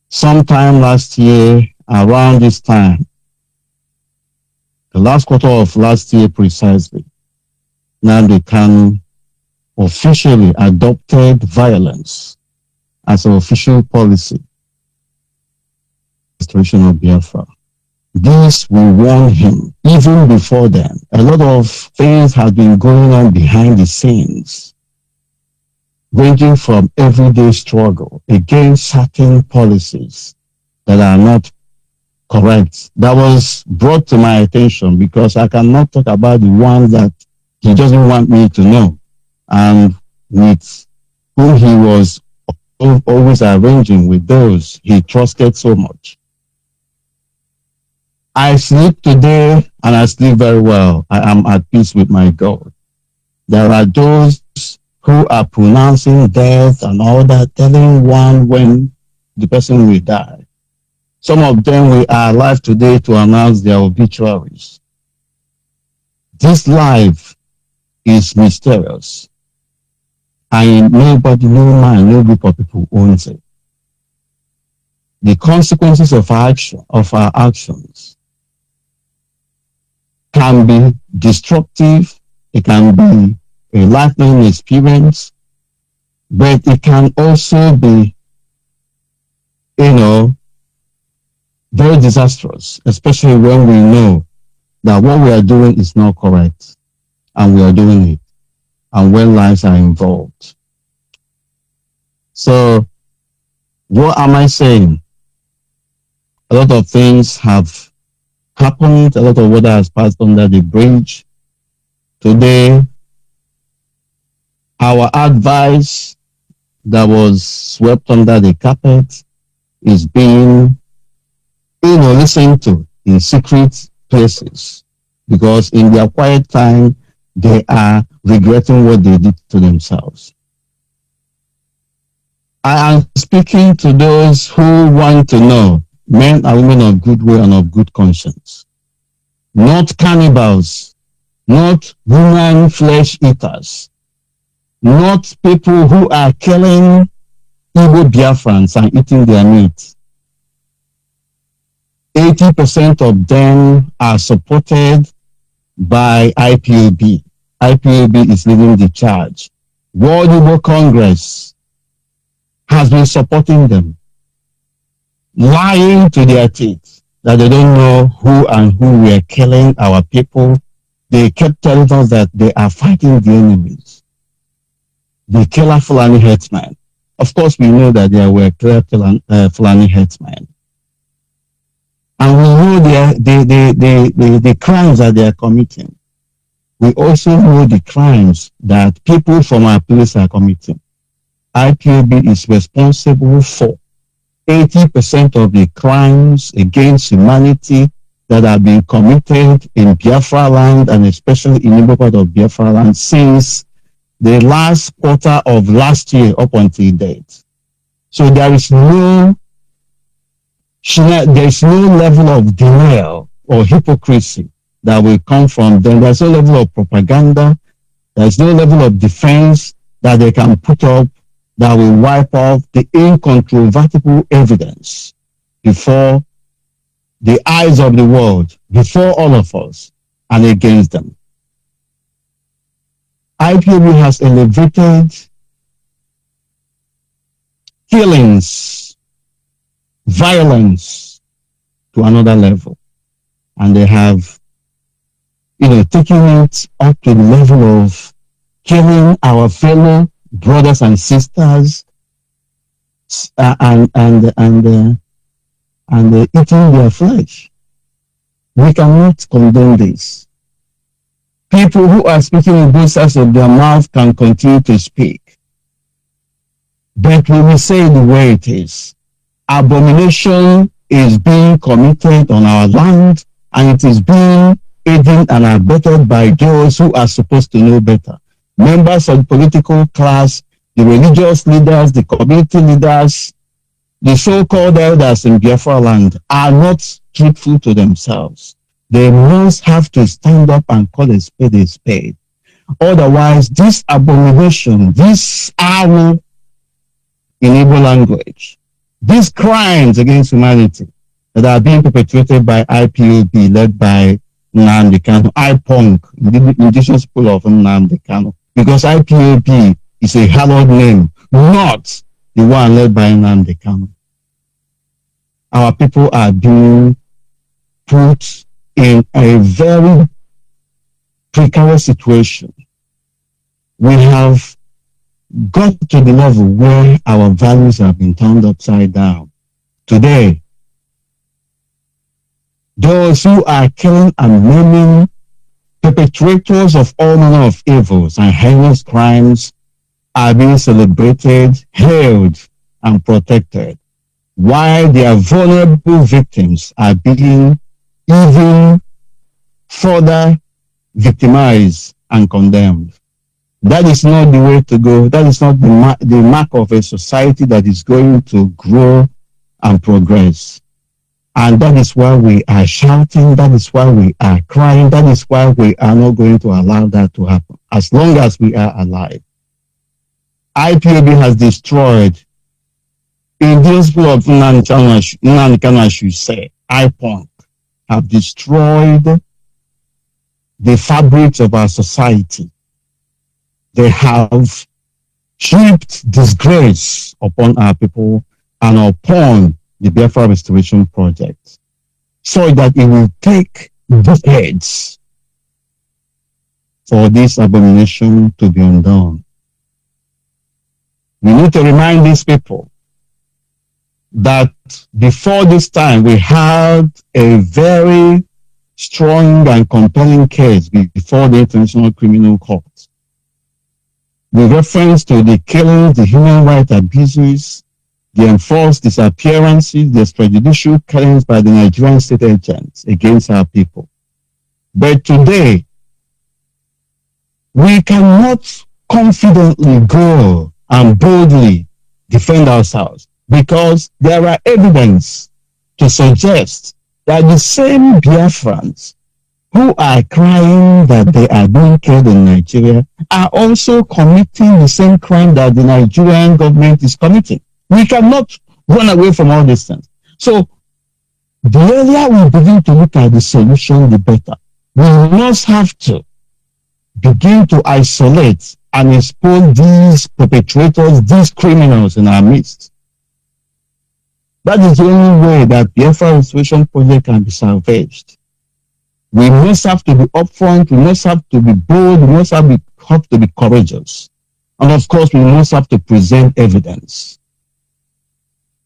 Sometime last year, around this time, the last quarter of last year precisely, Nnamdi Kanu officially adopted violence as an official policy. Restoration of Biafra. This will warn him. Even before then, a lot of things have been going on behind the scenes, ranging from everyday struggle against certain policies that are not correct. That was brought to my attention because I cannot talk about the ones that he doesn't want me to know, and with whom he was always arranging with those he trusted so much. I sleep today and I sleep very well. I am at peace with my God. There are those who are pronouncing death and all that, telling one when the person will die. Some of them are alive today to announce their obituaries. This life is mysterious. And nobody, no man, no group of people owns it. The consequences of our actions can be destructive, it can be a lifelong experience, but it can also be, very disastrous, especially when we know that what we are doing is not correct, and we are doing it, and when lives are involved. So, what am I saying? A lot of things have happened, a lot of water has passed under the bridge. Today, our advice that was swept under the carpet is being, listened to in secret places, because in their quiet time, they are regretting what they did to themselves. I am speaking to those who want to know, men and women of good will and of good conscience, not cannibals, not human flesh eaters, not people who are killing Igbo Biafrans and eating their meat. 80% of them are supported by IPOB. IPOB is leading the charge. World Igbo Congress has been supporting them. lying to their teeth that they don't know who and who were killing our people. They kept telling us that they are fighting the enemies, the killer Fulani headsmen. Of course, we know that there were clear Fulani headsmen. And we know the crimes that they are committing. We also know the crimes that people from our place are committing. IPOB is responsible for 80% of the crimes against humanity that have been committed in Biafra land, and especially in Igbo part of Biafra land, since the last quarter of last year up until date. So there is no level of denial or hypocrisy that will come from them. There's no level of propaganda. There's no level of defense that they can put up that will wipe off the incontrovertible evidence before the eyes of the world, before all of us, and against them. IPOB has elevated killings, violence to another level, and they have, taken it up to the level of killing our fellow brothers and sisters, and eating their flesh. We cannot condone this. People who are speaking in both sides of their mouth can continue to speak, but we will say the way it is. Abomination is being committed on our land, and it is being aided and abetted by those who are supposed to know better. Members of the political class, the religious leaders, the community leaders, the so-called elders in Biafra land are not truthful to themselves. They must have to stand up and call a spade a spade. Otherwise, this abomination, this arrow in Igbo language, these crimes against humanity that are being perpetrated by IPOB, led by Nnamdi Kanu, IPONG, the indigenous people of Nnamdi Kanu, because IPOB is a hallowed name, not the one led by Nnamdi Kanu. Our people are being put in a very precarious situation. We have got to the level where our values have been turned upside down. Today, those who are killing and maiming, perpetrators of all manner of evils and heinous crimes, are being celebrated, hailed, and protected, while their vulnerable victims are being even further victimized and condemned. That is not the way to go. That is not the mark of a society that is going to grow and progress. And that is why we are shouting. That is why we are crying. That is why we are not going to allow that to happen as long as we are alive. IPOB has destroyed, in this people of Nnamdi Kanu, I should say, IPONG, have destroyed the fabrics of our society. They have heaped disgrace upon our people and upon the Biafra Restoration Project, so that it will take decades for this abomination to be undone. We need to remind these people that before this time we had a very strong and compelling case before the International Criminal Court with reference to the killings, the human rights abuses, the enforced disappearances, the extrajudicial killings by the Nigerian state agents against our people. But today, we cannot confidently go and boldly defend ourselves, because there are evidence to suggest that the same Biafrans who are crying that they are being killed in Nigeria are also committing the same crime that the Nigerian government is committing. We cannot run away from all these things. So the earlier we begin to look at the solution, the better. We must have to begin to isolate and expose these perpetrators, these criminals in our midst. That is the only way that Biafra Restoration Project can be salvaged. We must have to be upfront, we must have to be bold, we must have to be courageous. And of course, we must have to present evidence.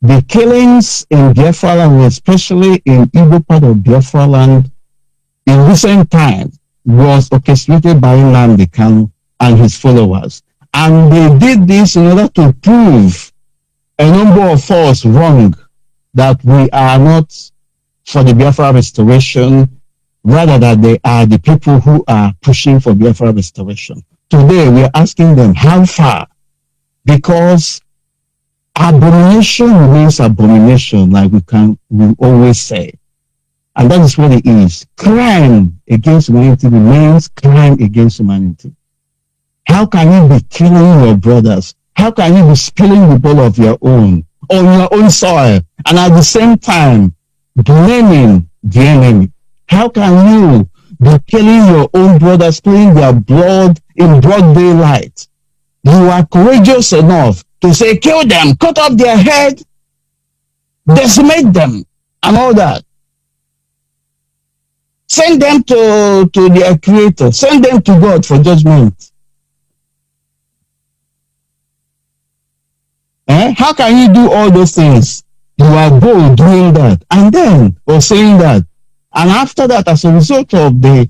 The killings in Biafra land, especially in Igbo part of Biafra land, in recent times, was orchestrated by Nnamdi Kanu and his followers. And they did this in order to prove a number of us wrong, that we are not for the Biafra restoration, rather that they are the people who are pushing for Biafra restoration. Today, we are asking them how far, because abomination remains abomination, like we always say. And that is what it is. Crime against humanity remains crime against humanity. How can you be killing your brothers? How can you be spilling the blood of your own on your own soil, and at the same time blaming the enemy? How can you be killing your own brothers, spilling their blood in broad daylight? You are courageous enough to say, kill them, cut off their head, decimate them, and all that. Send them to their creator, send them to God for judgment. How can you do all those things? You are bold doing that, and then, or saying that, and after that, as a result of the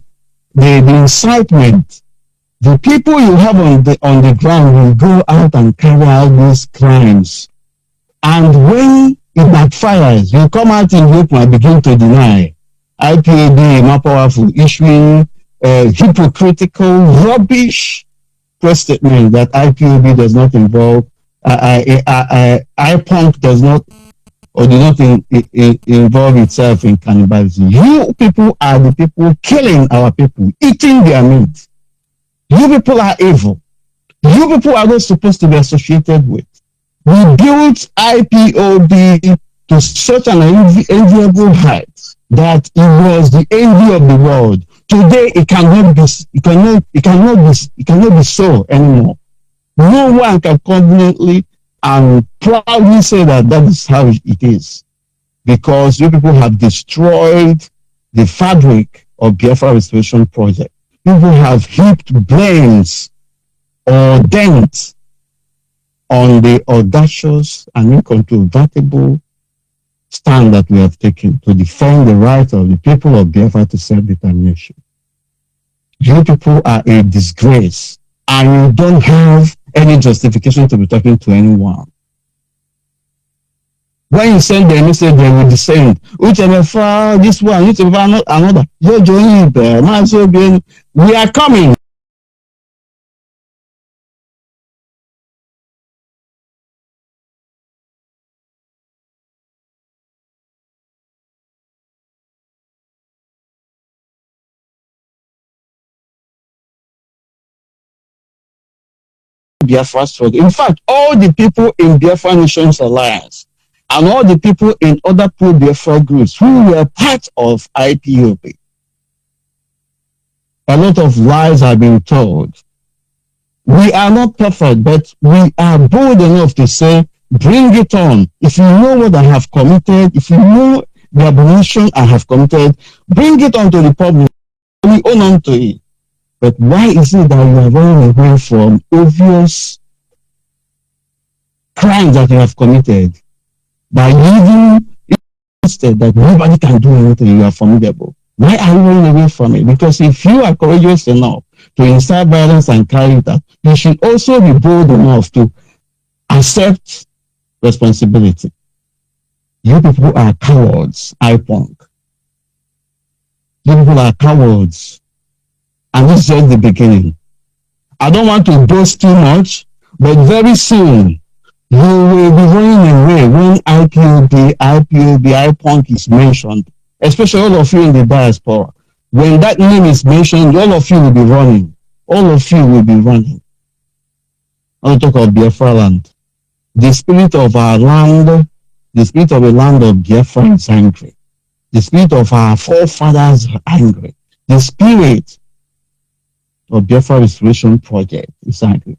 incitement, the people you have on the ground will go out and carry out these crimes. And when it backfires, you come out in the open and begin to deny. IPOB more powerful, issuing hypocritical, rubbish press statement that IPOB does not involve, IPONC does not, or do not involve itself in cannibalism. You people are the people killing our people, eating their meat. You people are evil. You people are not supposed to be associated with. We built IPOB to such an enviable height that it was the envy of the world. Today it cannot be so anymore. No one can confidently and proudly say that is how it is, because you people have destroyed the fabric of Biafra Restoration Project. People have heaped blames or dents on the audacious and incontrovertible stand that we have taken to defend the right of the people of Biafra to self-determination. You people are a disgrace, and you don't have any justification to be talking to anyone. When you send them, message, they will descend. Whichever this one, whichever another. You're joining it. We are coming. Biafra struggle. In fact, all the people in Biafra Nations Alliance and all the people in other pro-Biafra groups who were part of IPOB, a lot of lies have been told. We are not perfect, but we are bold enough to say, bring it on. If you know what I have committed, if you know the abomination I have committed, bring it on to the public. We own on to it. But why is it that you are running away from obvious crimes that you have committed by leaving instead that nobody can do anything? You are formidable. Why are you running away from it? Because if you are courageous enough to incite violence and carry it out, you should also be bold enough to accept responsibility. You people are cowards, IPONC. You people are cowards. And this is just the beginning. I don't want to boast too much, but very soon you will be running away when IPONC is mentioned, especially all of you in the diaspora. When that name is mentioned, all of you will be running. All of you will be running. I'll talk of Biafra land. The spirit of our land, the spirit of the land of Biafra is angry. The spirit of our forefathers is angry. The spirit of Biafra Restoration Project is angry.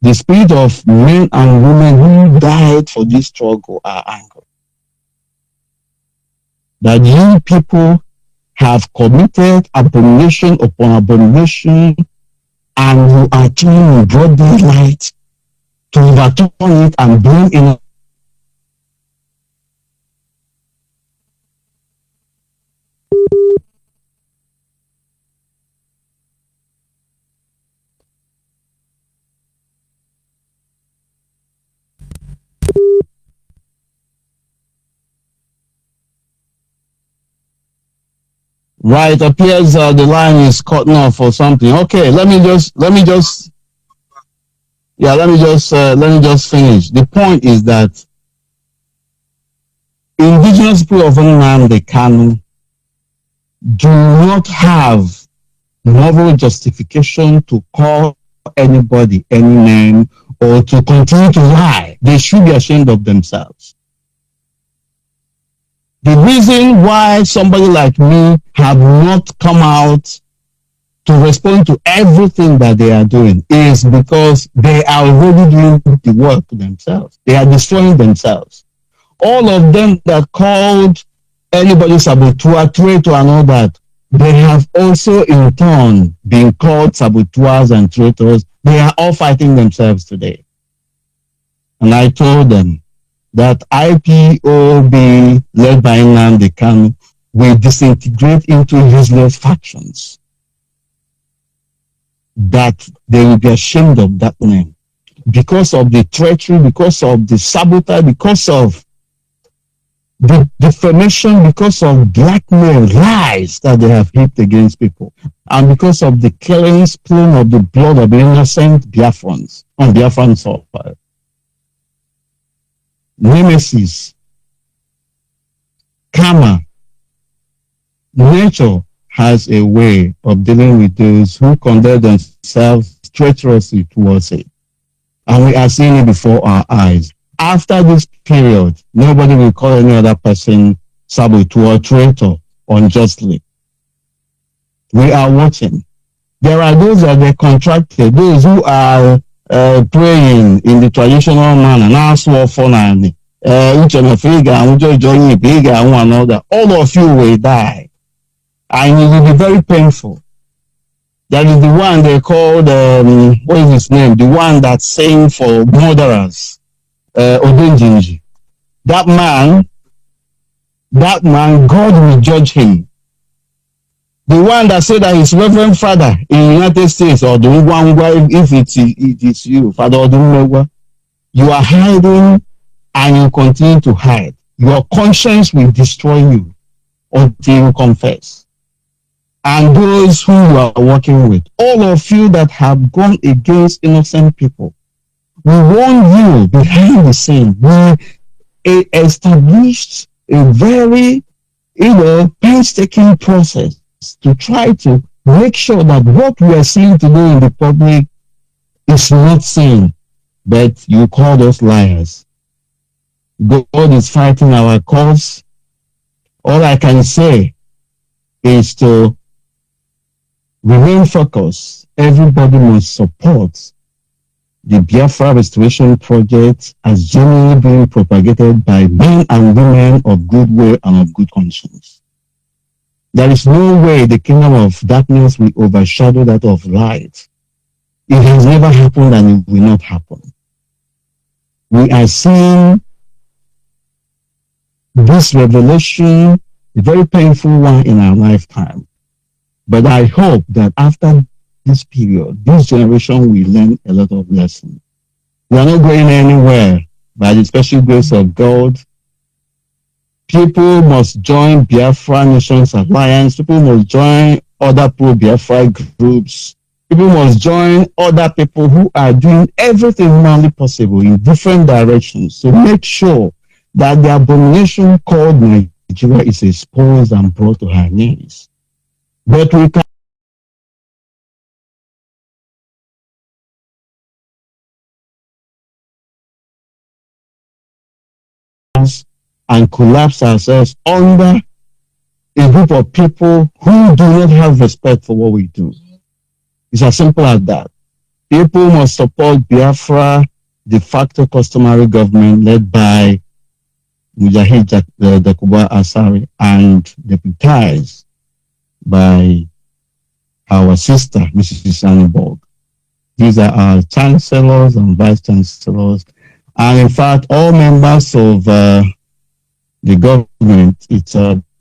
The spirit of men and women who died for this struggle are angry. that you people have committed abomination upon abomination, and you are trying in broad daylight to overturn it and blame in Right, appears the line is cutting off or something. Okay, let me just finish. The point is that indigenous people of Nnamdi Kanu do not have moral justification to call anybody any name or to continue to lie. They should be ashamed of themselves. The reason why somebody like me have not come out to respond to everything that they are doing is because they are already doing the work themselves. They are destroying themselves. All of them that called anybody saboteur, traitor and all that, they have also in turn been called saboteurs and traitors. They are all fighting themselves today. And I told them that IPOB led by Nnamdi Kanu will disintegrate into useless factions. That they will be ashamed of that name because of the treachery, because of the sabotage, because of the defamation, because of blackmail, lies that they have heaped against people, and because of the killing, spilling of the blood of innocent Biafrans on Biafran soil. Nemesis, karma, nature has a way of dealing with those who conduct themselves treacherously towards it. And we are seeing it before our eyes. After this period, nobody will call any other person saboteur or traitor unjustly. We are watching. There are those that they contracted, those who are praying in the traditional manner. Now, so for ONYIBE, all of you will die. And it will be very painful. That is the one they called, what is his name? The one that sang for murderers, Odenjinji. That man, God will judge him. The one that said that his reverend father in the United States, or the one if it is you, Father Odumegwa, you are hiding and you continue to hide. Your conscience will destroy you until you confess. And those who you are working with, all of you that have gone against innocent people, we warn you behind the scene. We established a very, painstaking process to try to make sure that what we are seeing today in the public is not seen, but you call us liars. God is fighting our cause. All I can say is to remain focused. Everybody must support the Biafra Restoration Project as genuinely being propagated by men and women of goodwill and of good conscience. There is no way the kingdom of darkness will overshadow that of light. It has never happened and it will not happen. We are seeing this revelation, a very painful one in our lifetime. But I hope that after this period, this generation will learn a lot of lessons. We are not going anywhere by the special grace of God. People must join Biafra Nations Alliance. People must join other pro-Biafra groups. People must join other people who are doing everything humanly possible in different directions to make sure that the abomination called Nigeria is exposed and brought to her knees. But we can and collapse ourselves under a group of people who do not have respect for what we do. It's as simple as that. People must support Biafra, de facto customary government led by Mujahid Dakuba Asari, and deputized by our sister, Mrs. Anneborg. These are our chancellors and vice chancellors, and in fact, all members of the government.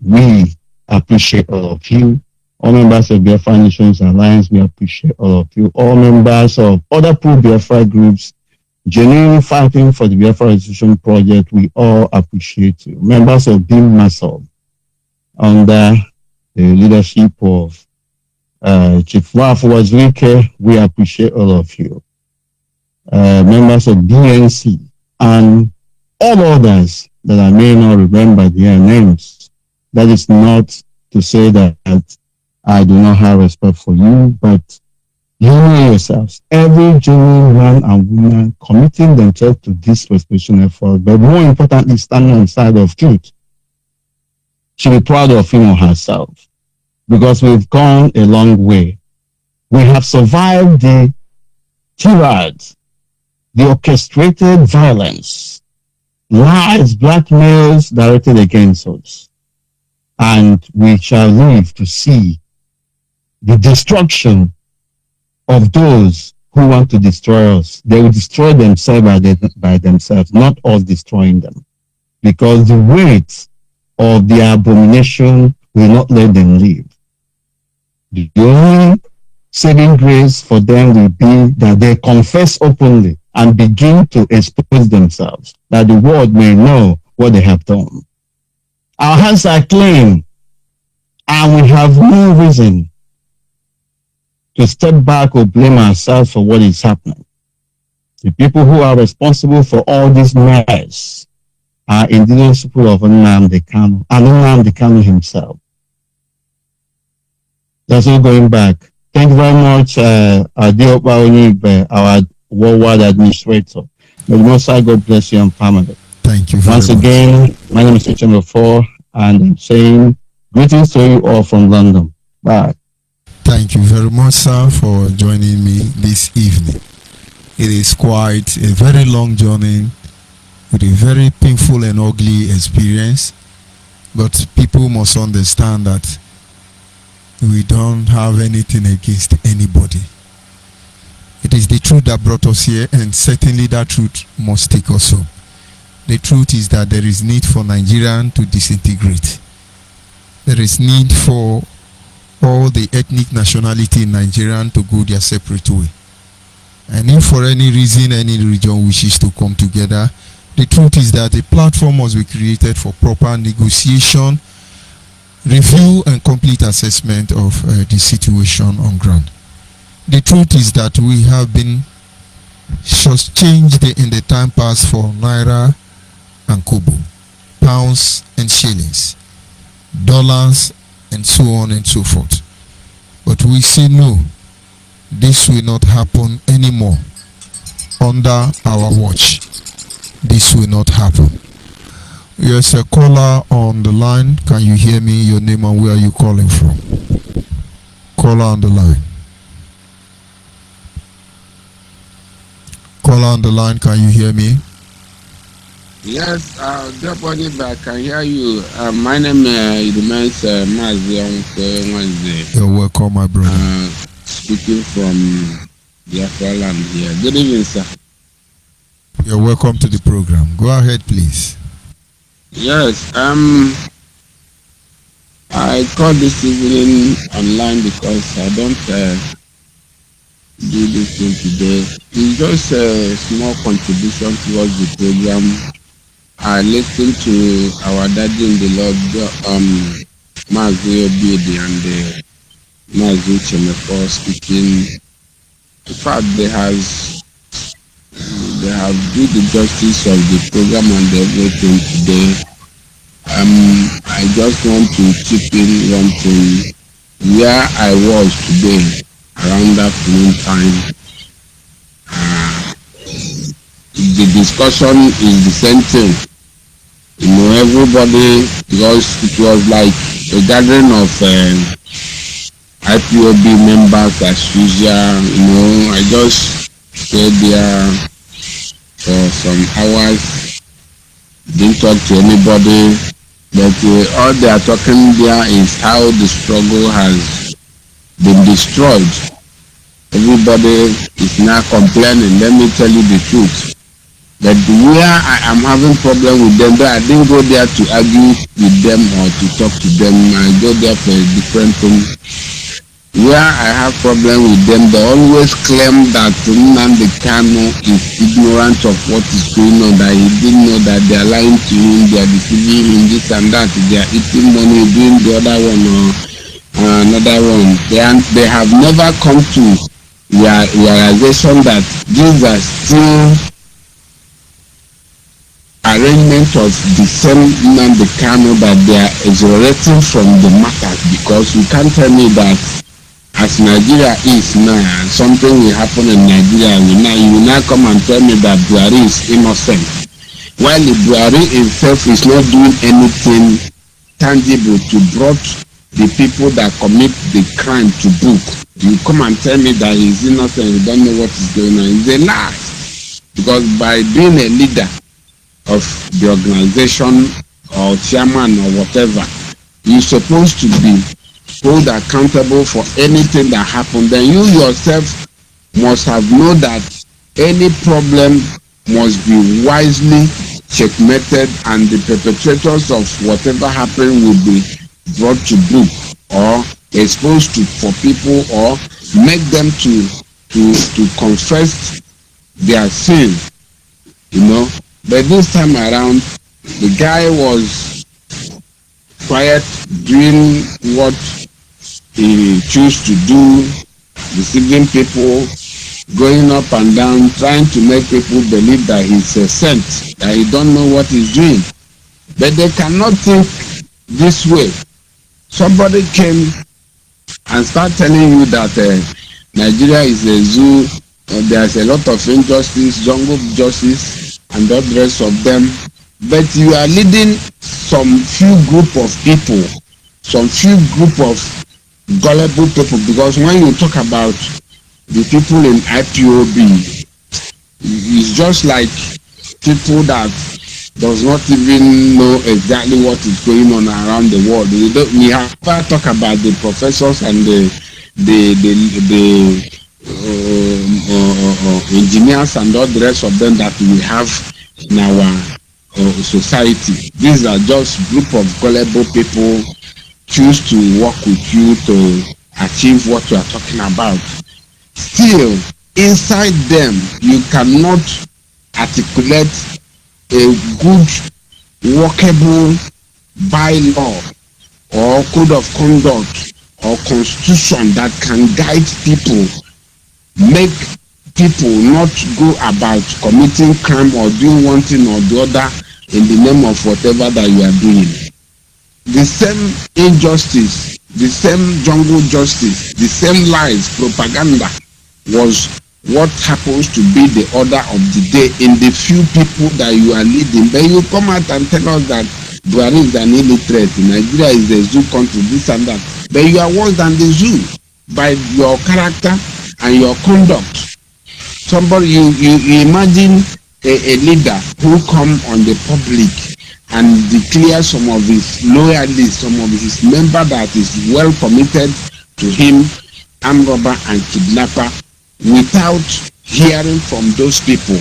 We appreciate all of you. All members of Biafra Nations Alliance, we appreciate all of you. All members of other pro-Biafra groups genuinely fighting for the Biafra Restitution Project, we all appreciate you. Members of BIM Masol, under the leadership of Chief Wafu Wazwike, we appreciate all of you. Members of BNC and all others that I may not remember their names. That is not to say that I do not have respect for you, but you know yourselves, every genuine man and woman committing themselves to this restoration effort, but more importantly, standing on the side of truth, should be proud of him or herself, because we've gone a long way. We have survived the tirades, the orchestrated violence, lies, blackmails directed against us, and we shall live to see the destruction of those who want to destroy us. They will destroy themselves by themselves, not us destroying them. Because the weight of their abomination will not let them live. The only saving grace for them will be that they confess openly and begin to expose themselves, that the world may know what they have done. Our hands are clean, and we have no reason to step back or blame ourselves for what is happening. The people who are responsible for all this mess are indigenous people of Nnamdi Kanu, and Nnamdi Kanu himself. There's no going back. Thank you very much, Adeopa ONYIBE, our worldwide administrator. May the Most High God bless you and family. Thank you very Once much. again, my name is Chamber 4, and I'm saying greetings to you all from London. Bye. Thank you very much, sir, for joining me this evening. It is quite a very long journey with a very painful and ugly experience, but people must understand that we don't have anything against anybody. It is the truth that brought us here, and certainly that truth must take us home. The truth is that there is need for Nigerian to disintegrate. There is need for all the ethnic nationality in Nigeria to go their separate way. And if for any reason any region wishes to come together, the truth is that a platform must be created for proper negotiation, review and complete assessment of the situation on ground. The truth is that we have been changed in the time past for Naira and Kobo, pounds and shillings, dollars and so on and so forth. But we say no, this will not happen anymore under our watch. This will not happen. Yes, a caller on the line. Can you hear me? Your name and where are you calling from? Caller on the line. Caller on the line, can you hear me? Yes, ONYIBE, I can hear you. My name remains Mazi Wednesday. You're welcome, my brother. Speaking from Biafra land here. Good evening, sir. You're welcome to the program. Go ahead, please. Yes, I called this evening online because I don't do this thing today. It's just a small contribution towards the program. I listened to our daddy in the Lord, Mazi Obidi and Mazi Chemefo speaking. In fact, they have did the justice of the program and everything today. I just want to chip in one thing. Where I was today, around afternoon time, the discussion is the same thing. You know, everybody, because it was like a gathering of IPOB members as usual. You know, I just stayed there for some hours. didn't talk to anybody. But all they are talking there is how the struggle has been destroyed. Everybody is now complaining. Let me tell you the truth. But where I am having problem with them, though I didn't go there to argue with them or to talk to them. I go there for a different thing. Where I have problem with them, they always claim that Nnamdi Kanu is ignorant of what is going on, that he didn't know that they are lying to him, they are deceiving him, this and that, they are eating money, doing the other one or another one. They have never come to realization that these are still arrangement of the same Nnamdi Kanu, that they are exonerating from the matters, because you can't tell me that as Nigeria is now, something will happen in Nigeria. You will now come and tell me that Buhari is innocent, while the Buhari himself is not doing anything tangible to brought the people that commit the crime to book. You come and tell me that he's innocent, you don't know what is going on. It's a lie. Because by being a leader of the organization or chairman or whatever, you're supposed to be hold accountable for anything that happened. Then you yourself must have known that any problem must be wisely checkmated, and the perpetrators of whatever happened will be brought to book or exposed to for people, or make them to confess their sin, you know. But this time around, the guy was quiet, doing what he chose to do, deceiving people, going up and down, trying to make people believe that he's a saint, that he don't know what he's doing. But they cannot think this way. Somebody came and start telling you that Nigeria is a zoo, there's a lot of injustice, jungle justice, and all the rest of them. But you are leading some few group of people, some few group of gullible people, because when you talk about the people in IPOB, it's just like people that does not even know exactly what is going on around the world. We have to talk about the professors and the engineers and all the rest of them that we have in our society. These are just group of gullible people choose to work with you to achieve what you are talking about. Still, inside them, you cannot articulate a good, workable bylaw or code of conduct or constitution that can guide people, make people not go about committing crime or doing one thing or the other in the name of whatever that you are doing. The same injustice, the same jungle justice, the same lies, propaganda was what happens to be the order of the day in the few people that you are leading. Then you come out and tell us that Buhari is an illiterate, Nigeria is a zoo country, this and that. But you are worse than the zoo by your character and your conduct. Somebody, you imagine a leader who come on the public and declare some of his loyalists, some of his members that is well committed to him, armed robber and kidnapper, without hearing from those people,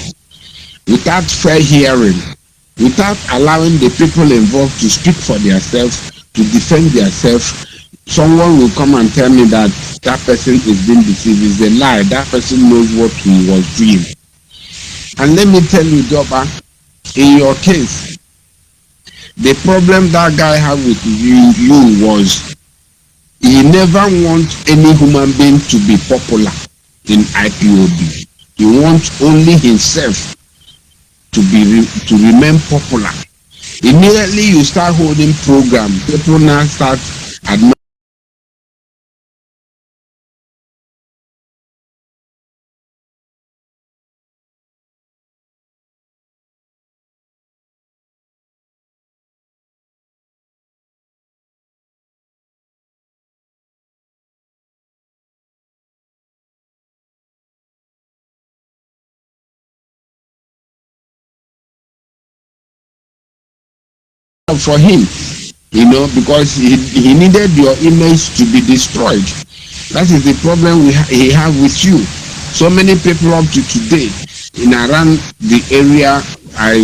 without fair hearing, without allowing the people involved to speak for themselves, to defend themselves. Someone will come and tell me that that person is being deceived. It's a lie. That person knows what he was doing. And let me tell you, Joba, in your case, the problem that guy had with you was he never wants any human being to be popular in IPOB. He wants only himself to remain popular. Immediately you start holding program, people now start admiring for him, because he needed your image to be destroyed. That is the problem he have with you. So many people up to today in around the area I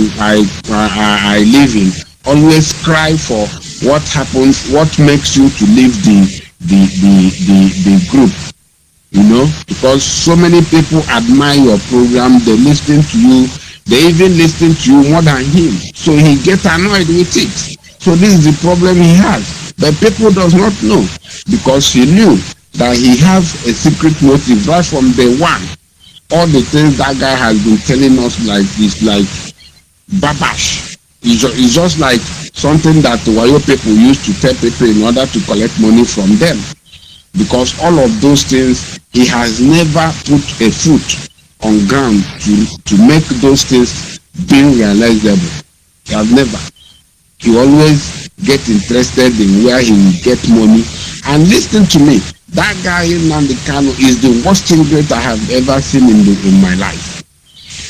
live in always cry for what happens, what makes you to leave the group, because so many people admire your program, they listen to you, they even listen to you more than him, so he gets annoyed with it. So this is the problem he has, but people does not know, because he knew that he has a secret motive right from day one. All the things that guy has been telling us like babash. It's just like something that Wayo people used to tell people in order to collect money from them. Because all of those things, he has never put a foot on ground to make those things being realizable. He has never. He always get interested in where he will get money. And listen to me, that guy in Nnamdi Kanu is the worst ingrate I have ever seen in my life.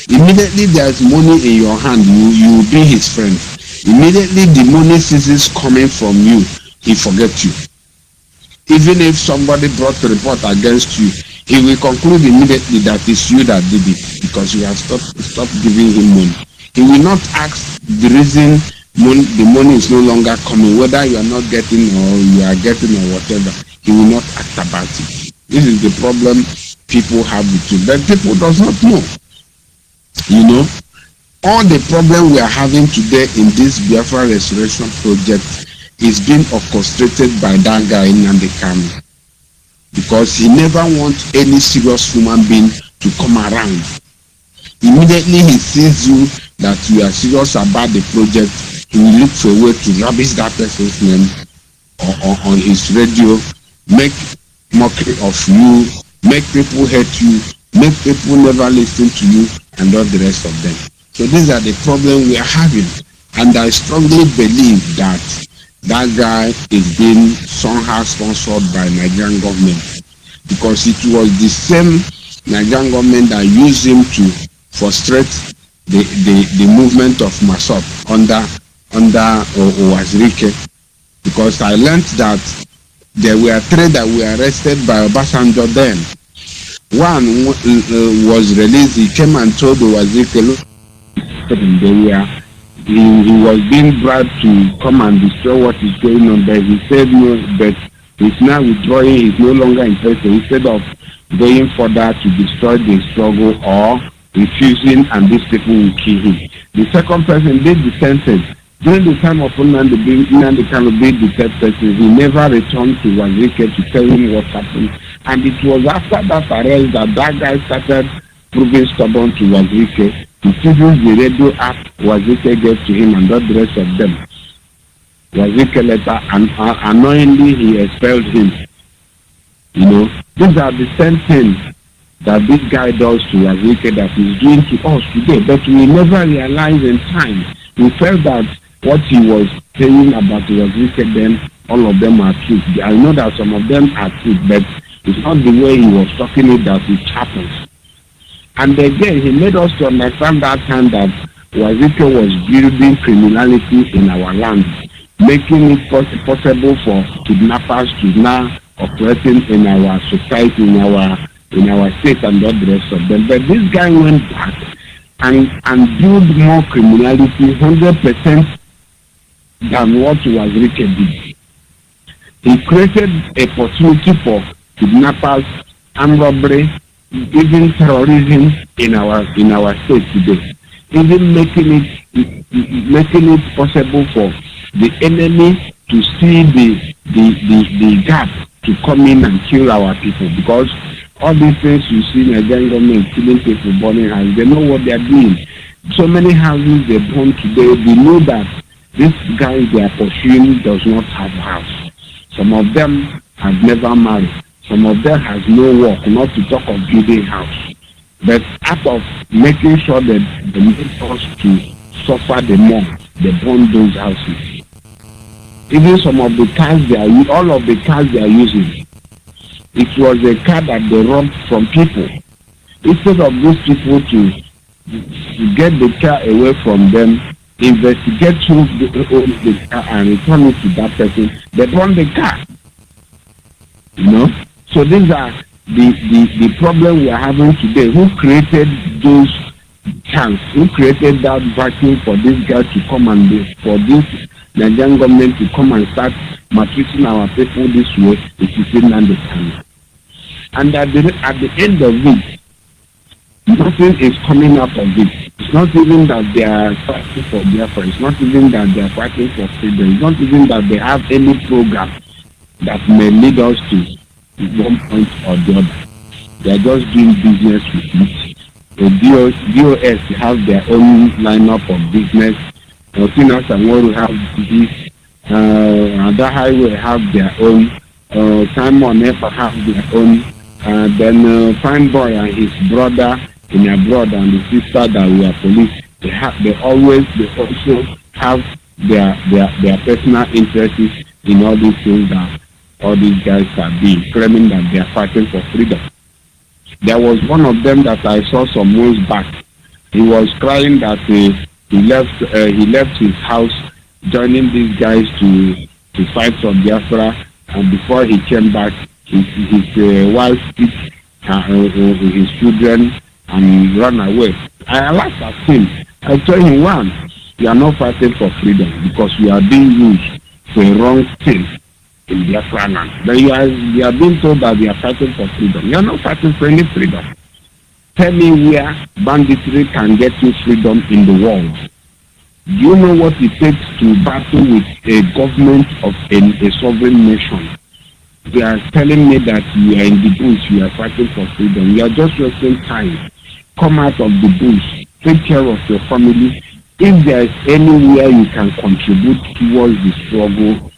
Immediately there's money in your hand, you will be his friend. Immediately the money ceases coming from you, he forgets you. Even if somebody brought a report against you, he will conclude immediately that it's you that did it, because you have stopped giving him money. He will not ask the reason the money is no longer coming, whether you are not getting or you are getting or whatever. He will not act about it. This is the problem people have with you, but people does not know. All the problem we are having today in this Biafra restoration project is being orchestrated by that guy in Nnamdi Kanu, because he never wants any serious human being to come around. Immediately he sees you that you are serious about the project, he will look for a way to rubbish that person's name or on his radio, make mockery of you, make people hate you, make people never listen to you, and all the rest of them. So these are the problems we are having, and I strongly believe that that guy is being somehow sponsored by Nigerian government, because it was the same Nigerian government that used him to frustrate the movement of Masop under Owazirike, because I learned that there were 3 that were arrested by Obasanjo then. One was released, he came and told Owazirike he was being bribed to come and destroy what is going on, but he said no, but he's now withdrawing, he's no longer interested, instead of going further to destroy the struggle or refusing, and these people will kill him. The second person did the same thing. During the time of Nnamdi Kanu being the third person, he never returned to Wazirike to tell him what happened. And it was after that arrest that guy started proving stubborn to Wazirike. He seizes the radio app Wazirike gave to him and all the rest of them. Wazirike later, annoyingly, he expelled him. These are the same things that this guy does to Wazirike that he's doing to us today, but we never realized in time. We felt that what he was saying about Wazirike then, all of them are truth. I know that some of them are truth, but it's not the way he was talking it that it happens. And again, he made us to understand that time that Wazirike was building criminality in our land, making it possible for kidnappers to now operating in our society, in our state and all the rest of them. But this guy went back and built more criminality, 100% than what Wazirike did. He created a opportunity for kidnappers, armed robbery, even terrorism in our state today, even making it possible for the enemy to see the gap to come in and kill our people, because all these things you see Nigerian government killing people, burning houses, they know what they are doing. So many houses they burn today, they know that this guy they are pursuing does not have a house. Some of them have never married. Some of them has no work, not to talk of building house. But out of making sure that they make us to suffer the more, they burn those houses. Even some of the cars all of the cars they are using, it was a car that they robbed from people. Instead of those people to get the car away from them, investigate who owns the car and return it to that person. They burn the car. You know? So these are the problem we are having today. Who created those chance? Who created that vacuum for this guy to come and for this Nigerian government to come and start maltreating our people this way? It is in understanding. And at the end of it, nothing is coming out of it. It's not even that they are fighting for BIAFRA. It's not even that they are fighting for freedom. It's not even that they have any program that may lead us to one point or the other. They are just doing business with it. The DOS have their own lineup of business. Sinas and Woro have this. Other highway have their own. Simon Efa have their own. Then Fine Boy and his brother in abroad and the sister that we are police. They also have their personal interests in all these things that all these guys are doing, claiming that they are fighting for freedom. There was one of them that I saw some months back. He was crying that he left his house, joining these guys to fight for BIAFRA, and before he came back, his wife took his children and ran away. I laughed at him. I told him, one, you are not fighting for freedom because you are being used for a wrong thing in Biafra land. But you are being told that you are fighting for freedom. You are not fighting for any freedom. Tell me where banditry can get you freedom in the world. Do you know what it takes to battle with a government of a sovereign nation? They are telling me that you are in the bush, you are fighting for freedom. You are just wasting time. Come out of the bush. Take care of your family. If there is anywhere you can contribute towards the struggle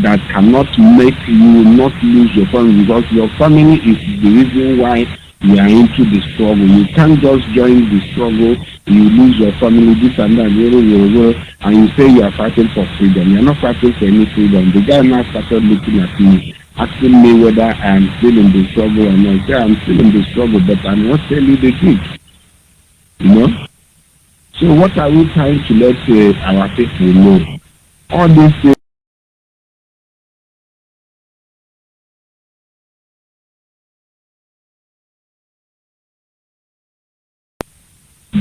that cannot make you not lose your family, because your family is the reason why you are into the struggle. You can't just join the struggle, you lose your family, this and that, and you say you are fighting for freedom. You are not fighting for any freedom. The guy now started looking at me, asking me whether I am still in the struggle or not. I say I'm still in the struggle, but I'm not telling you the truth. You know? So what are we trying to let our people know? All these things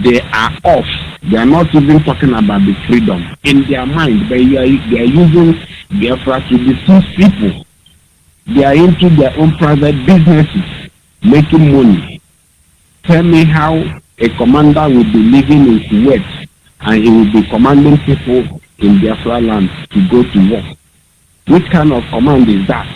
they are off. They are not even talking about the freedom in their mind, but they are using BIAFRA to deceive people. They are into their own private businesses, making money. Tell me how a commander will be living in Kuwait and he will be commanding people in Biafra land to go to war. Which kind of command is that?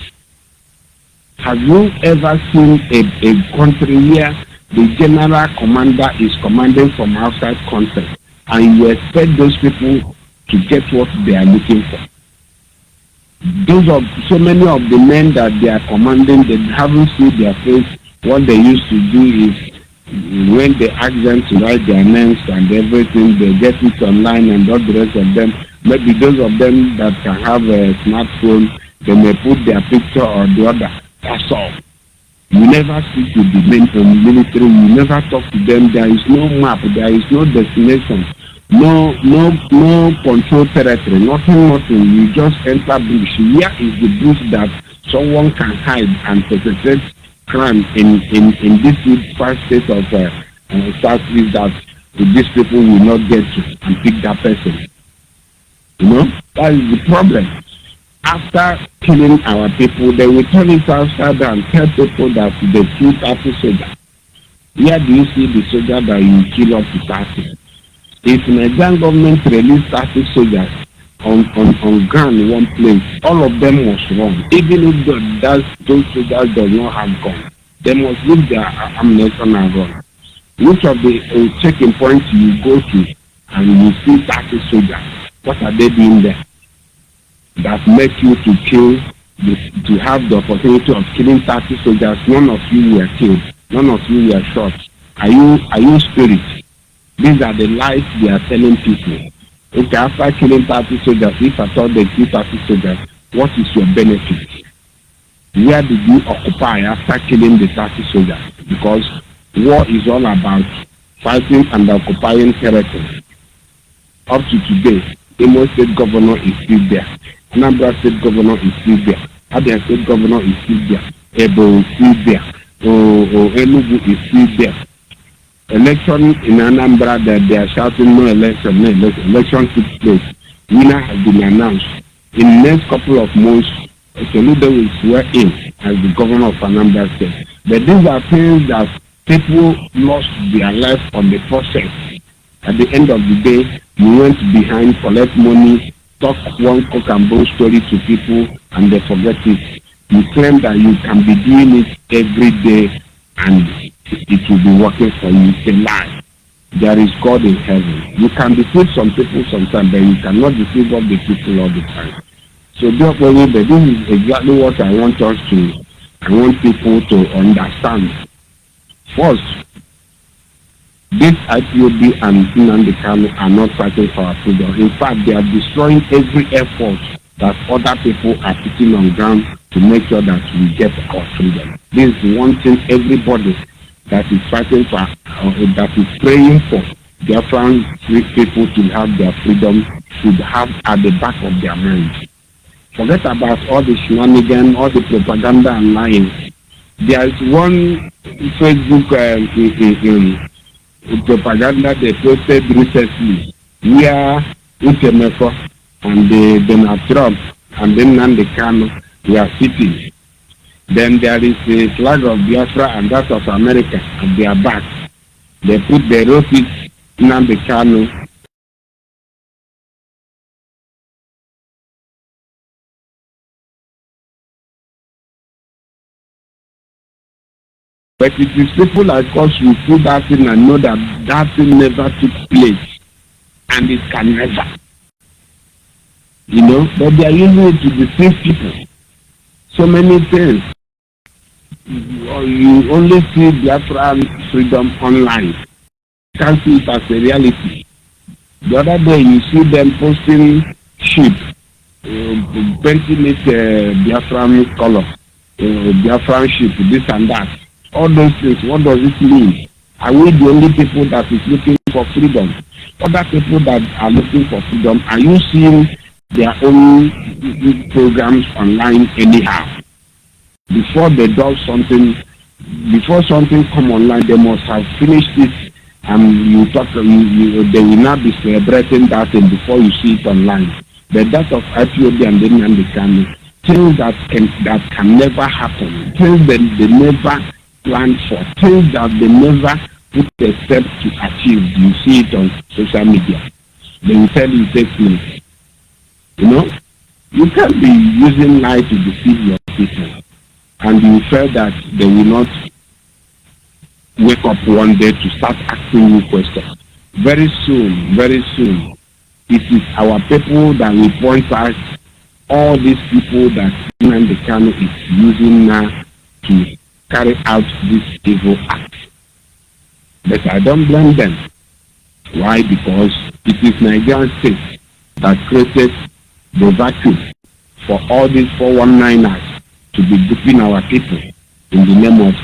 Have you ever seen a country where the general commander is commanding from outside country and you expect those people to get what they are looking for? So many of the men that they are commanding, they haven't seen their face. What they used to do is when they ask them to write their names and everything, they get it online, and all the rest of them, maybe those of them that can have a smartphone, they may put their picture or the other. That's all. You never speak to the men from military, you never talk to them. There is no map, there is no destination, no control territory, nothing. You just enter bush. Where is the bush that someone can hide and perpetrate crime in this far state of Southeast that these people will not get to and pick that person? You know, that is the problem. After killing our people, they will turn it outside and tell people that they killed 30 soldiers. Where do you see the soldier that you kill up to 30? If the Nigerian government released 30 soldiers on ground in one place, all of them was wrong. Even if those soldiers do not have guns, they must leave their ammunition and run. Which of the checking points you go to and you see 30 soldiers, what are they doing there? That make you to kill, to have the opportunity of killing 30 soldiers. None of you were killed. None of you were shot. Are you spirits? These are the lies they are telling people. Okay, after killing 30 soldiers, if I thought they kill 30 soldiers, what is your benefit? Where did you occupy after killing the 30 soldiers? Because war is all about fighting and occupying territory. up to today, Imo State Governor is still there. Anambra State Governor is still there. Abia State Governor is still there. Ebo is still there. Enugu is still there. Election in Anambra that they are shouting no election, no election. Election took place. Winner has been announced. In the next couple of months, Soludo will swear in as the governor of Anambra State. But these are things that people lost their life on the process. At the end of the day, you went behind, collect money, talk one cock and bull story to people, and they forget it. You claim that you can be doing it every day and it will be working for you. It's a lie. There is God in heaven. You can deceive some people sometimes, but you cannot deceive all the people all the time. So therefore, this is exactly what I want people to understand. First, this IPOB and Nnamdi Kanu are not fighting for our freedom. In fact, they are destroying every effort that other people are putting on ground to make sure that we get our freedom. This is one thing everybody that is fighting for, that is praying for Biafran people to have their freedom, should have at the back of their mind. Forget about all the shenanigans, all the propaganda and lying. There is one Facebook propaganda they posted recently where Utemeko and Donald Trump and then Nnamdi Kanu were sitting. Then there is a flag of Biafra and that of America at their back. They wrote it Nnamdi Kanu. But it is people like us who put that in and know that that thing never took place and it can never. You know, but they are using it to deceive people. So many things. You only see Biafran freedom online. You can't see it as a reality. The other day you see them posting sheep, painting it Biafran color, Biafran sheep, this and that. All those things, what does it mean? Are we the only people that is looking for freedom? Other people that are looking for freedom, are you seeing their own programs online anyhow? Before they do something, before something come online, they must have finished it, and they will not be celebrating that thing before you see it online. But that of IPOB and then Kanu, things that can never happen, things that they never planned for, things that they never put a step to achieve. You see it on social media. They will tell you take place. You know, you can't be using lies to deceive your people, and you feel that they will not wake up one day to start asking you questions. Very soon, it is our people that will point out all these people that Nnamdi Kanu is using now to carry out this evil act. But I don't blame them. Why? Because it is Nigerian state that created the vacuum for all these 419ers to be duping our people in the name of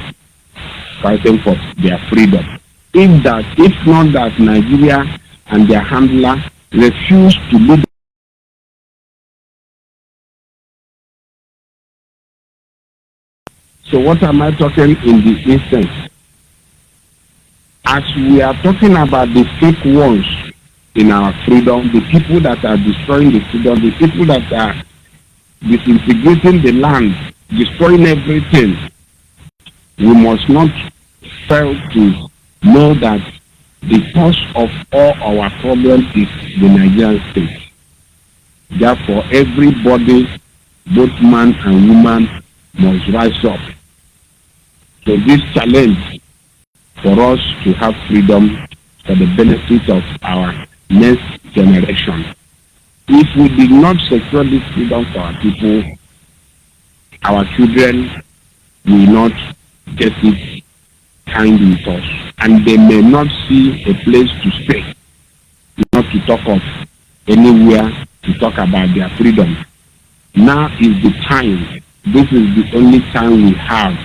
fighting for their freedom. If not that Nigeria and their handler refuse to lead. So what am I talking in this instance? As we are talking about the fake ones in our freedom, the people that are destroying the freedom, the people that are disintegrating the land, destroying everything, we must not fail to know that the cause of all our problems is the Nigerian state. Therefore, everybody, both man and woman, must rise up. So this challenge for us to have freedom for the benefit of our next generation. If we did not secure this freedom for our people, our children will not get it kind with us, and they may not see a place to stay, not to talk of anywhere to talk about their freedom. Now is the time. This is the only time we have.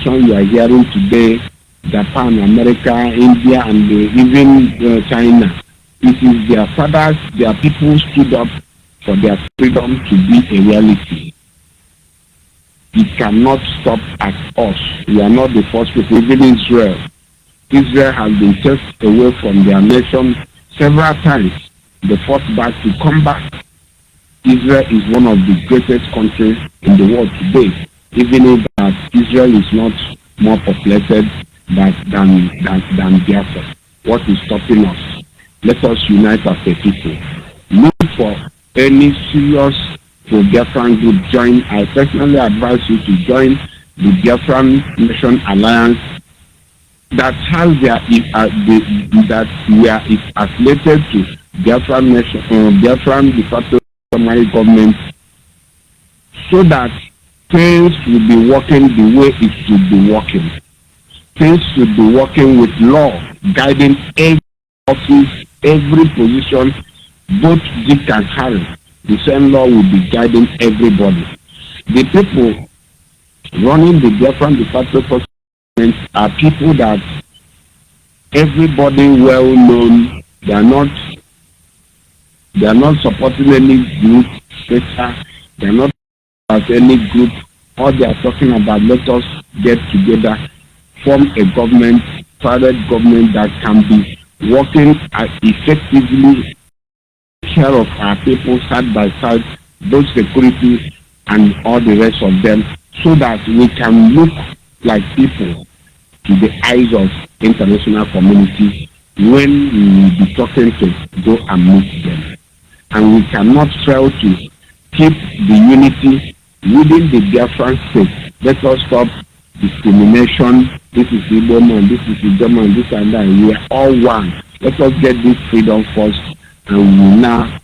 You are hearing today Japan, America, India, and even China. It is their fathers, their people stood up for their freedom to be a reality. It cannot stop at us. We are not the first people. Even Israel. Israel has been chased away from their nation several times. They fought back to come back. Israel is one of the greatest countries in the world today, even if that Israel is not more populated than Biafra. What is stopping us? Let us unite as a people. Look for any serious pro-Biafran group. Join. I personally advise you to join the Biafran Nation Alliance that has that is affiliated to Biafran Nation, Biafran de facto government, so that things will be working the way it should be working. Things should be working with law guiding every office, every position, both Dick and Harry. The same law will be guiding everybody. The people running the Biafran de facto government are people that everybody well known. They are not supporting any group, etc. They are not as any group. All they are talking about, let us get together, form a government, private government that can be working effectively, care of our people side by side, both security and all the rest of them, so that we can look like people to the eyes of international community when we will be talking to go and meet them. And we cannot fail to keep the unity within the Biafran state. Let us stop discrimination. This is Igbo man, this is Igbo man, this and that. We are all one. Let us get this freedom first, and we will now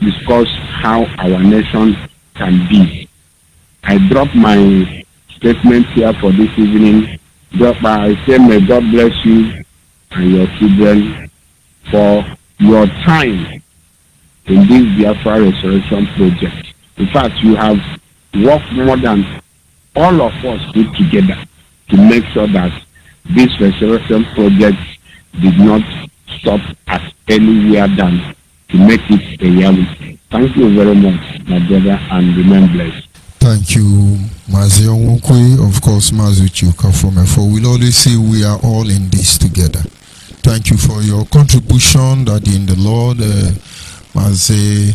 discuss how our nation can be. I drop my statement here for this evening. I say, may God bless you and your children for your time in this Biafra Restoration Project. In fact, you have worked more than all of us put together to make sure that this restoration project did not stop at anywhere than to make it a reality. Thank you very much, my brother, and remain blessed. Thank you, Mazi Onwukwe. Of course, Mazi Chuka from F4. We'll always say we are all in this together. Thank you for your contribution, Daddy in the Lord, Mazi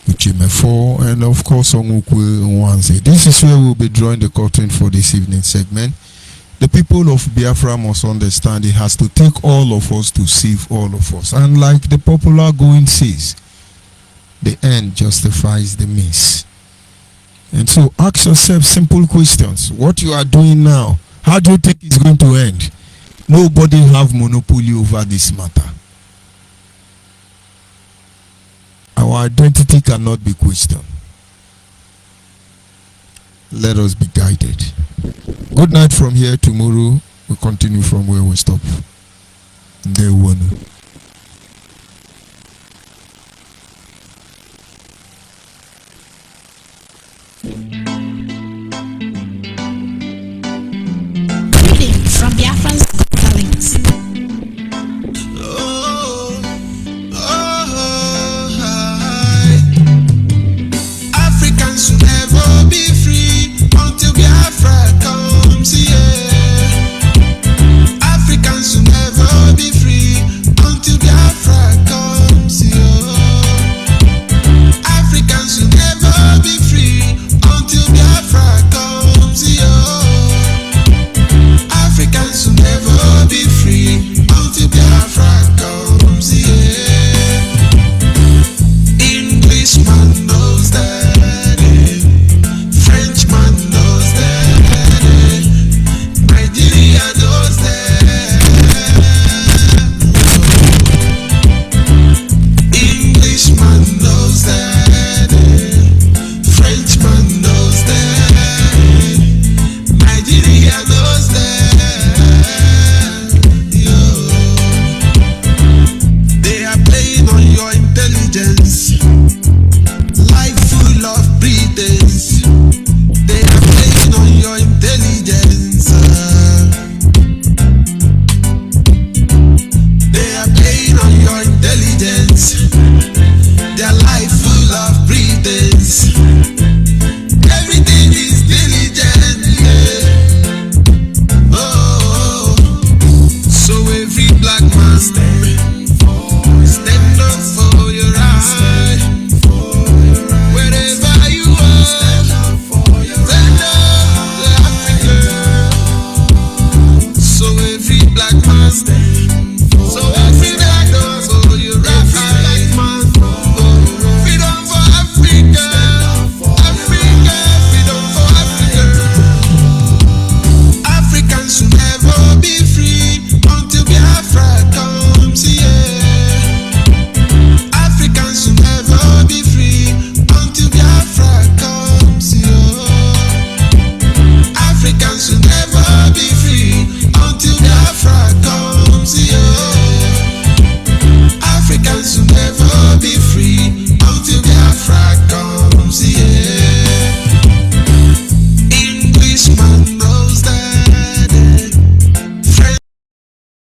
Uchimefo, and of course, Onwukwe Nwanze. This is where we'll be drawing the curtain for this evening segment. The people of Biafra must understand it has to take all of us to save all of us. And like the popular going says, the end justifies the means. And so ask yourself simple questions. What you are doing now, how do you think it's going to end? Nobody have monopoly over this matter. Our identity cannot be questioned. Let us be guided. Good night from here. Tomorrow we continue from where we stop. Day one.